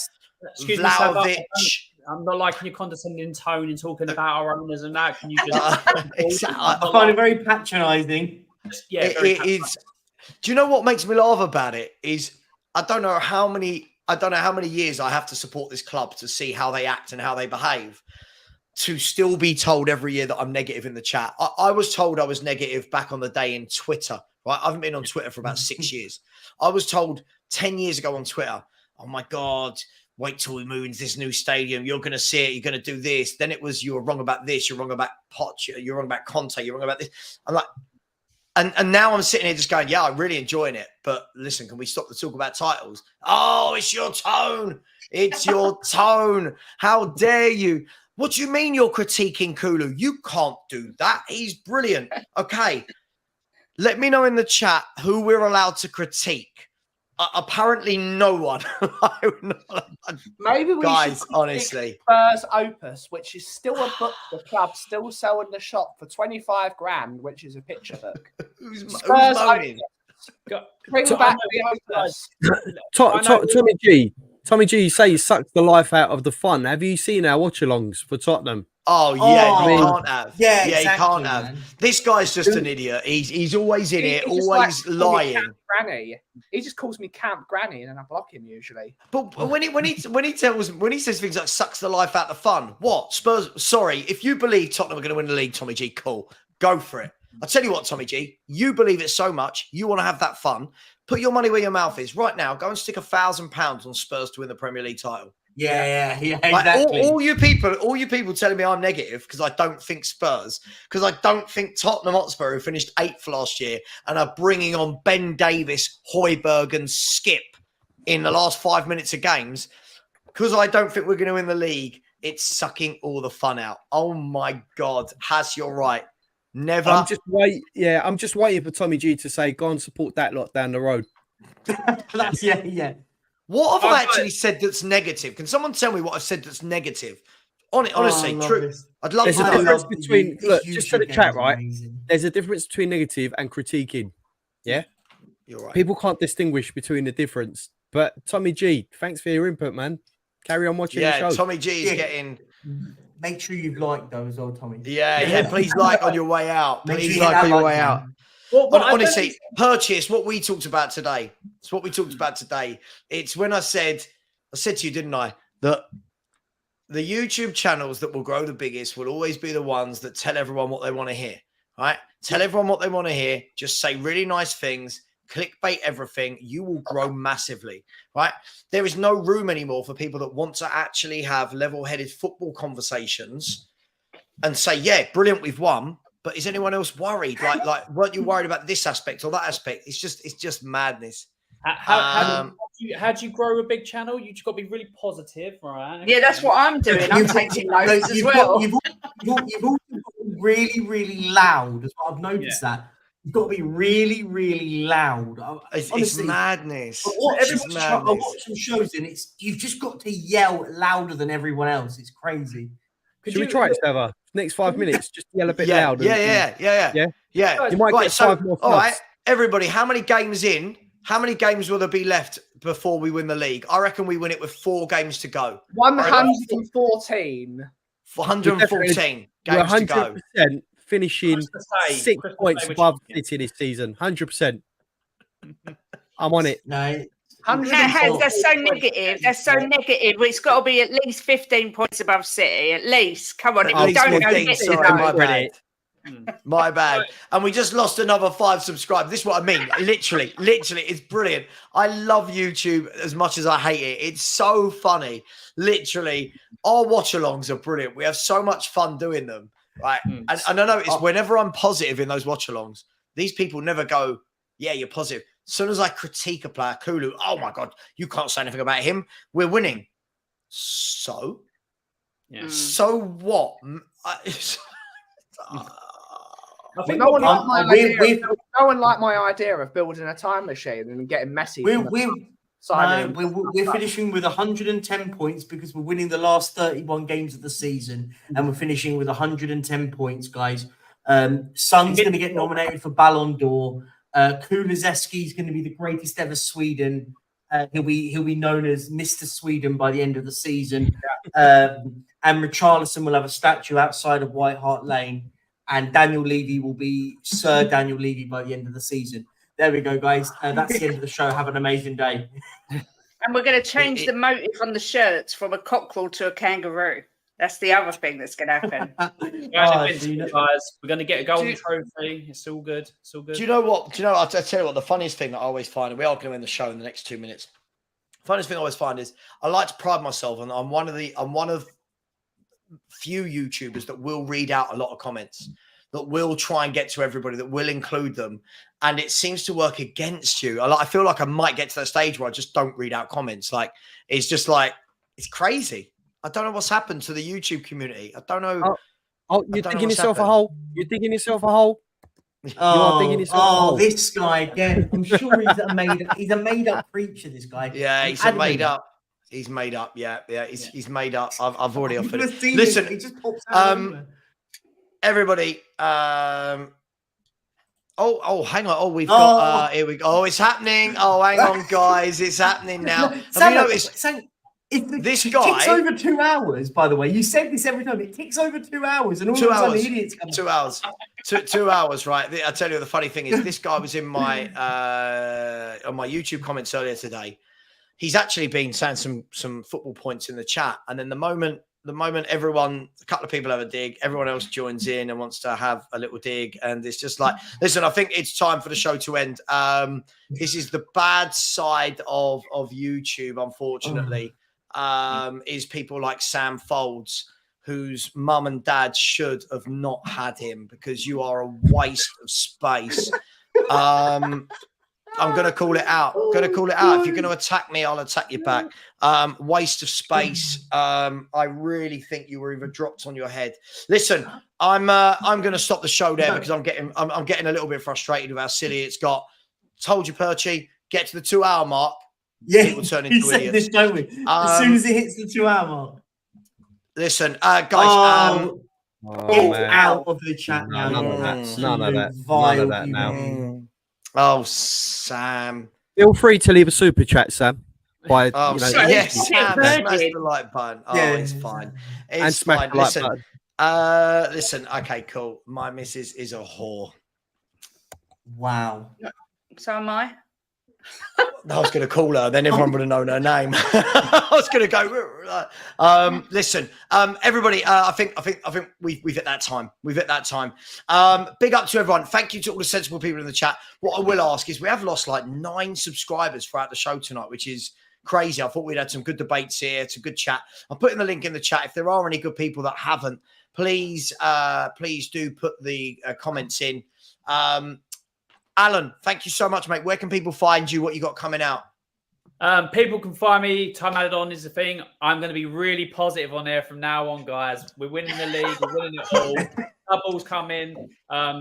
Vlahovic. I'm not liking your condescending tone in talking about our owners and that. Can you just... I find it very patronising. Yeah, it is. Do you know what makes me laugh about it is I don't know how many years I have to support this club to see how they act and how they behave, to still be told every year that I'm negative in the chat. I was told I was negative back on the day in Twitter, right? I haven't been on Twitter for about 6 years. I was told 10 years ago on Twitter, oh my God, wait till we move into this new stadium. You're going to see it. You're going to do this. Then it was, you were wrong about this. You're wrong about Poch. You're wrong about Conte. You're wrong about this. I'm like, and now I'm sitting here just going, yeah, I'm really enjoying it. But listen, can we stop the talk about titles? Oh, it's your tone. It's your tone. How dare you? What do you mean you're critiquing Kulu? You can't do that. He's brilliant. Okay. Let me know in the chat who we're allowed to critique. Apparently no one. Maybe we guys, should honestly. Spurs Opus, which is still a book the club still sell in the shop for 25 grand, which is a picture book. who's Spurs moaning? Opus. Bring back the Opus. Tommy G, you say you sucked the life out of the fun. Have you seen our watch-alongs for Tottenham? Oh yeah, Oh, you can't have. yeah, you exactly, can't have. man. This guy's just an idiot. He's always in it, He just always likes to call me lying. Camp Granny. He just calls me Camp Granny, and then I block him usually. But when he says things like sucks the life out of the fun, what Spurs? Sorry, if you believe Tottenham are going to win the league, Tommy G, cool, go for it. I tell you what, Tommy G, you believe it so much, you want to have that fun. Put your money where your mouth is right now. Go and stick £1,000 on Spurs to win the Premier League title. Yeah, Like, exactly. all you people telling me I'm negative because I don't think Spurs, because I don't think Tottenham Hotspur, who finished 8th last year and are bringing on Ben Davis, Højbjerg and Skip in the last 5 minutes of games, because I don't think we're going to win the league, it's sucking all the fun out. Oh my God, Has, you're right. Never. I'm just waiting for Tommy G to say, go and support that lot down the road. yeah. What have I actually said that's negative? Can someone tell me what I've said that's negative? Honestly, true. I'd love There's to a know. difference between, look, just for the YouTube chat, game is right? amazing. There's a difference between negative and critiquing. Yeah? You're right. People can't distinguish between the difference. But Tommy G, thanks for your input, man. Carry on watching the show. Tommy G is getting... Make sure you've liked though as well, Tommy. Yeah. Please like on your way out. Make Please sure you like on your way button. out. Well, Honestly, Purchase, what we talked about today. It's what we talked about today. It's when I said to you, didn't I, that the YouTube channels that will grow the biggest will always be the ones that tell everyone what they want to hear, right? Tell everyone what they want to hear. Just say really nice things. Clickbait everything. You will grow massively, right? There is no room anymore for people that want to actually have level-headed football conversations and say, yeah, brilliant, we've won. But is anyone else worried? Like, weren't you worried about this aspect or that aspect? It's just madness. How do you grow a big channel? You just got to be really positive, right? Yeah, that's what I'm doing. I'm taking notes as well. You've also got to be really, really loud as well. I've noticed that. You've got to be really, really loud. It's madness. I watch some shows and you've just got to yell louder than everyone else. It's crazy. Should we try it, Steva? Next 5 minutes, just yell a bit louder. Yeah. You might get 5 more. All right, everybody, how many games in? How many games will there be left before we win the league? I reckon we win it with 4 games to go. 114. 114 games to go. 100% finishing 6 points above City this season. 100%. I'm on it. No. That's so negative. That's so negative. It's got to be at least 15 points above City. At least. Come on. If you don't go, get sorry, my bad. My bad. And we just lost another 5 subscribers. This is what I mean. Literally, it's brilliant. I love YouTube as much as I hate it. It's so funny. Literally, our watch-alongs are brilliant. We have so much fun doing them. Right. And I notice whenever I'm positive in those watch-alongs, these people never go, yeah, you're positive. As soon as I critique a player, Kulu, oh my God, you can't say anything about him. We're winning. So? Yeah. So what? No one liked my idea of building a time machine and getting Messi. We're finishing with 110 points because we're winning the last 31 games of the season, and we're finishing with 110 points, guys. Son's going to get nominated for Ballon d'Or. Kulusevski is going to be the greatest ever Sweden. He'll be known as Mr. Sweden by the end of the season. And Richarlison will have a statue outside of White Hart Lane. And Daniel Levy will be Sir Daniel Levy by the end of the season. There we go, guys. That's the end of the show. Have an amazing day. And we're going to change the motif on the shirts from a cockerel to a kangaroo. That's the other thing that's going to happen. Guys, we're going to get a golden trophy. It's all good. It's all good. Do you know what? I'll tell you what. The funniest thing that I always find, and we are going to end the show in the next 2 minutes. Funniest thing I always find is I like to pride myself, and I'm one of few YouTubers that will read out a lot of comments, that will try and get to everybody, that will include them. And it seems to work against you. I feel like I might get to that stage where I just don't read out comments. Like, it's just like, it's crazy. I don't know what's happened to the YouTube community. I don't know. You're digging yourself a hole. You're digging yourself a hole. This guy again. I'm sure he's a made-up preacher, this guy. Yeah, he's made up. He's made up. Yeah. He's made up. I've already offered it. Listen, he just pops out everybody. Hang on. We've got. Here we go. Oh, it's happening. Oh, hang on, guys. It's happening now. Have you noticed? This it guy takes over 2 hours, by the way. You said this every time. It takes over 2 hours, and all 2 of a sudden hours. the idiots come. 2 hours. 2 hours, right? I tell you, the funny thing is, this guy was in my on my YouTube comments earlier today. He's actually been saying some football points in the chat, and then the moment everyone, a couple of people have a dig, everyone else joins in and wants to have a little dig, and it's just like, listen, I think it's time for the show to end. This is the bad side of YouTube, unfortunately. Is people like Sam Folds, whose mum and dad should have not had him, because you are a waste of space. I'm going to call it out. If you're going to attack me, I'll attack you back. Waste of space. I really think you were either dropped on your head. Listen, I'm going to stop the show there, because I'm getting a little bit frustrated with how silly it's got. Told you, Perchy, get to the 2 hour mark. Yeah, people turn into idiots. This, don't we? As soon as it hits the 2 hour mark. Listen, guys. Get out of the chat now. None of that now. Oh, Sam. Feel free to leave a super chat, Sam. By, yes, Sam, smash the like button. Oh, yeah. It's fine. It's fine. Listen, okay, cool. My missus is a whore. Wow. So am I. I was going to call her, then everyone would have known her name. I was going to go. Listen, everybody. I think we've hit that time. Big up to everyone. Thank you to all the sensible people in the chat. What I will ask is, we have lost like 9 subscribers throughout the show tonight, which is crazy. I thought we'd had some good debates here, some good chat. I'm putting the link in the chat. If there are any good people that haven't, please do put the comments in. Alan, thank you so much, mate. Where can people find you? What you got coming out? People can find me. Time added on is the thing. I'm going to be really positive on there from now on, guys. We're winning the league. We're winning it all. Doubles come in.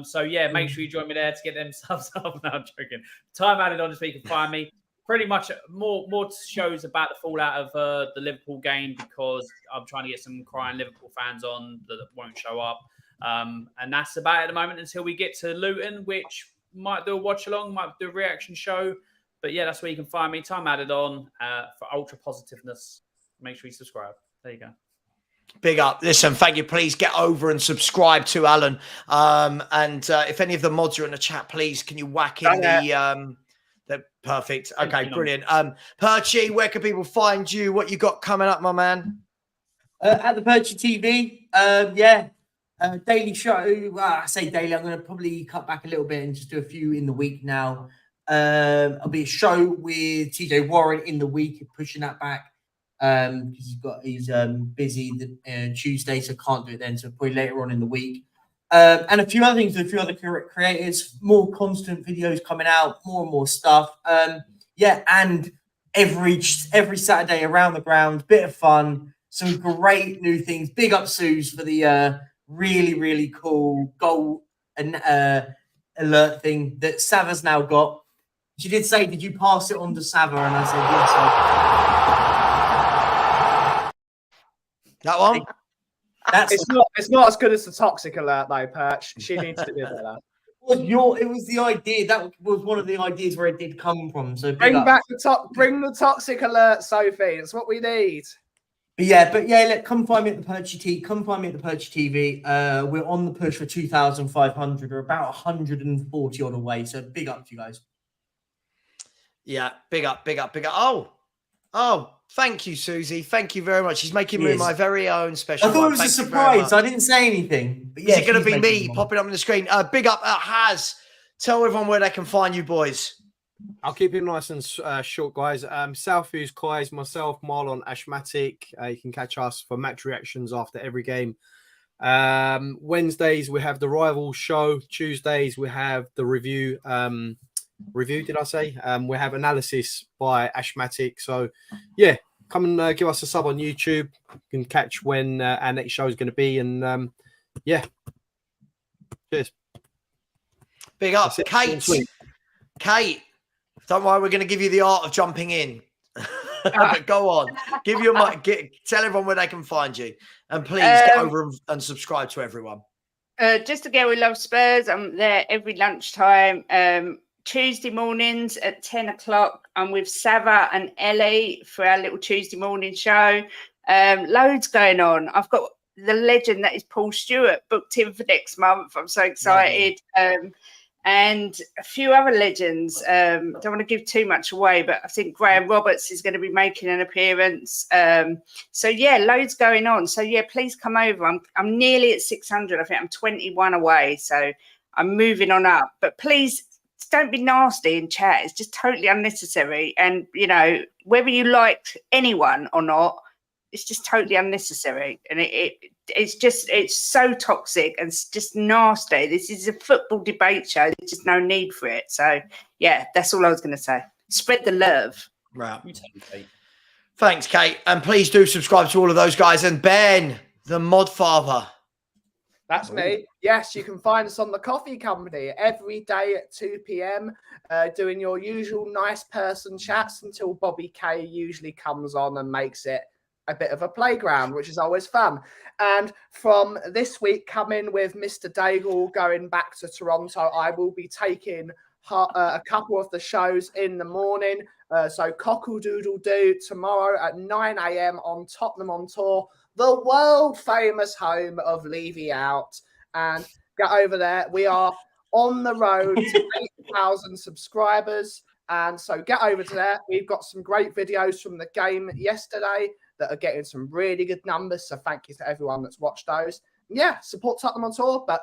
So, yeah, make sure you join me there to get them subs up. No, I'm joking. Time added on is where you can find me. Pretty much more shows about the fallout of the Liverpool game, because I'm trying to get some crying Liverpool fans on that won't show up. And that's about it at the moment until we get to Luton, which might do a watch along, might do a reaction show. But yeah, that's where you can find me. Time added on for ultra positiveness. Make sure you subscribe. There you go. Big up. Listen, thank you. Please get over and subscribe to Alan. And if any of the mods are in the chat, please can you whack in the perfect. Okay, brilliant. Perchy, where can people find you? What you got coming up, my man? At the Perchy TV. Daily show. Well, I say daily. I'm going to probably cut back a little bit and just do a few in the week now. I'll be a show with TJ Warren in the week, pushing that back because he's busy Tuesday, so can't do it then. So probably later on in the week. And a few other things with a few other creators, more constant videos coming out, more and more stuff. And every Saturday around the ground, bit of fun, some great new things. Big up Suze for the really, really cool goal and alert thing that Sava's now got. She did say, "Did you pass it on to Sava?" And I said, "Yes." That one. It's not as good as the toxic alert though, Perch. She needs to do that. It was the idea. That was one of the ideas where it did come from. So bring the toxic alert, Sophie. It's what we need. But yeah, come find me at the Perchy TV. Come find me at the Perchy TV. We're on the push for 2,500. We're about 140 on the way. So big up to you guys. Yeah, big up. Oh, thank you, Susie. Thank you very much. She's making me my very own special. I thought it was a surprise. I didn't say anything. But yeah, is it going to be me popping up on the screen? Big up, Haz. Tell everyone where they can find you, boys. I'll keep it nice and short, guys. Southviews, Kais, myself, Marlon, Ashmatic. You can catch us for match reactions after every game. Wednesdays, we have the Rivals show. Tuesdays, we have the review. Did I say? We have analysis by Ashmatic. So, yeah, come and give us a sub on YouTube. You can catch when our next show is going to be. And, cheers. Big up. Kate. Don't worry, we're going to give you the art of jumping in. Go on. Give your mic. Tell everyone where they can find you. And please get over and subscribe to everyone. Just a girl who loves Spurs. I'm there every lunchtime. Tuesday mornings at 10 o'clock. I'm with Sava and Ellie for our little Tuesday morning show. Loads going on. I've got the legend that is Paul Stewart booked in for next month. I'm so excited. And a few other legends. Don't want to give too much away, but I think Graham Roberts is going to be making an appearance. So yeah, loads going on. So yeah, please come over. I'm nearly at 600. I think I'm 21 away. So I'm moving on up. But please don't be nasty in chat. It's just totally unnecessary. And you know, whether you liked anyone or not, it's just totally unnecessary. And it's so toxic and it's just nasty. This is a football debate show. There's just no need for it. So yeah, that's all I was going to say. Spread the love. Right. Thanks, Kate. And please do subscribe to all of those guys. And Ben, the mod father. That's me. Yes, you can find us on the Coffee Company every day at 2 p.m. Doing your usual nice person chats until Bobby K usually comes on and makes it a bit of a playground, which is always fun. And from this week, coming with Mr. Daigle going back to Toronto, I will be taking a couple of the shows in the morning. So Cockle Doodle Doo tomorrow at 9 a.m. on Tottenham on Tour, the world famous home of Levy Out. And get over there. We are on the road to 8,000 subscribers. And so get over to there. We've got some great videos from the game yesterday that are getting some really good numbers. So thank you to everyone that's watched those. Yeah, support Tottenham on Tour, but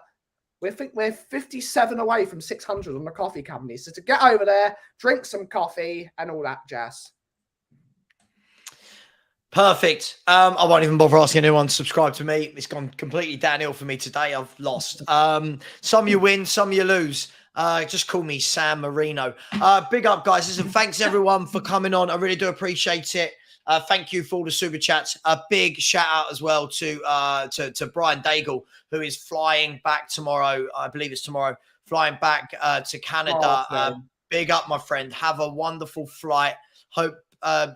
we're 57 away from 600 on the Coffee Company. So to get over there, drink some coffee and all that jazz. Perfect. I won't even bother asking anyone to subscribe to me. It's gone completely downhill for me today. I've lost. Some you win, some you lose. Just call me San Marino. Big up, guys. Listen, thanks everyone for coming on. I really do appreciate it. Thank you for all the super chats. A big shout out as well to Brian Daigle, who is flying back tomorrow. I believe it's tomorrow. Flying back to Canada. Big up, my friend. Have a wonderful flight. Hope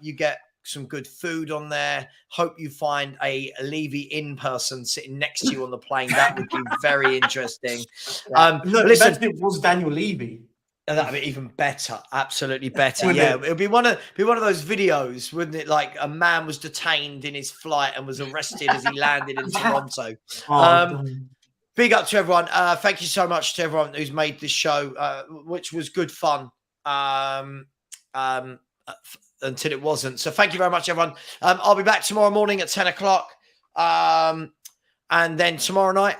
you get some good food on there. Hope you find a Levy in person sitting next to you on the plane. That would be very interesting. No, listen, it was Daniel Levy. That'd be even better. Absolutely better. Yeah, it'd be one of those videos, wouldn't it? Like a man was detained in his flight and was arrested as he landed in Toronto. Big up to everyone. Thank you so much to everyone who's made this show, which was good fun. Until it wasn't. So thank you very much, everyone. I'll be back tomorrow morning at 10 o'clock. And then tomorrow night,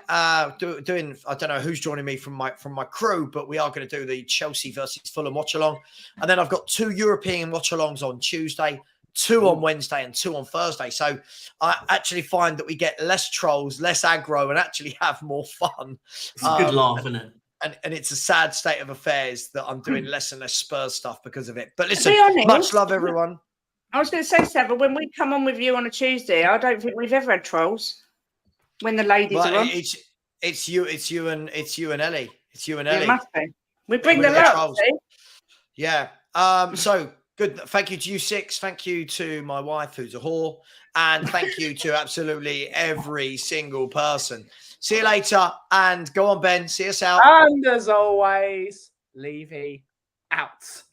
doing, I don't know who's joining me from my crew, but we are going to do the Chelsea versus Fulham watch along. And then I've got 2 European watch alongs on Tuesday, 2 on Wednesday, and 2 on Thursday. So I actually find that we get less trolls, less aggro, and actually have more fun. It's a good laugh, isn't it? And it's a sad state of affairs that I'm doing less and less Spurs stuff because of it. But listen, honest, much love, everyone. I was going to say, Sava, when we come on with you on a Tuesday, I don't think we've ever had trolls. When the ladies are on, it's you and Ellie. It's you and Ellie. It must be. We bring the love. Yeah. So good. Thank you to you 6. Thank you to my wife, who's a whore, and thank you to absolutely every single person. See you later, and go on, Ben. See us out. And as always, Levy out.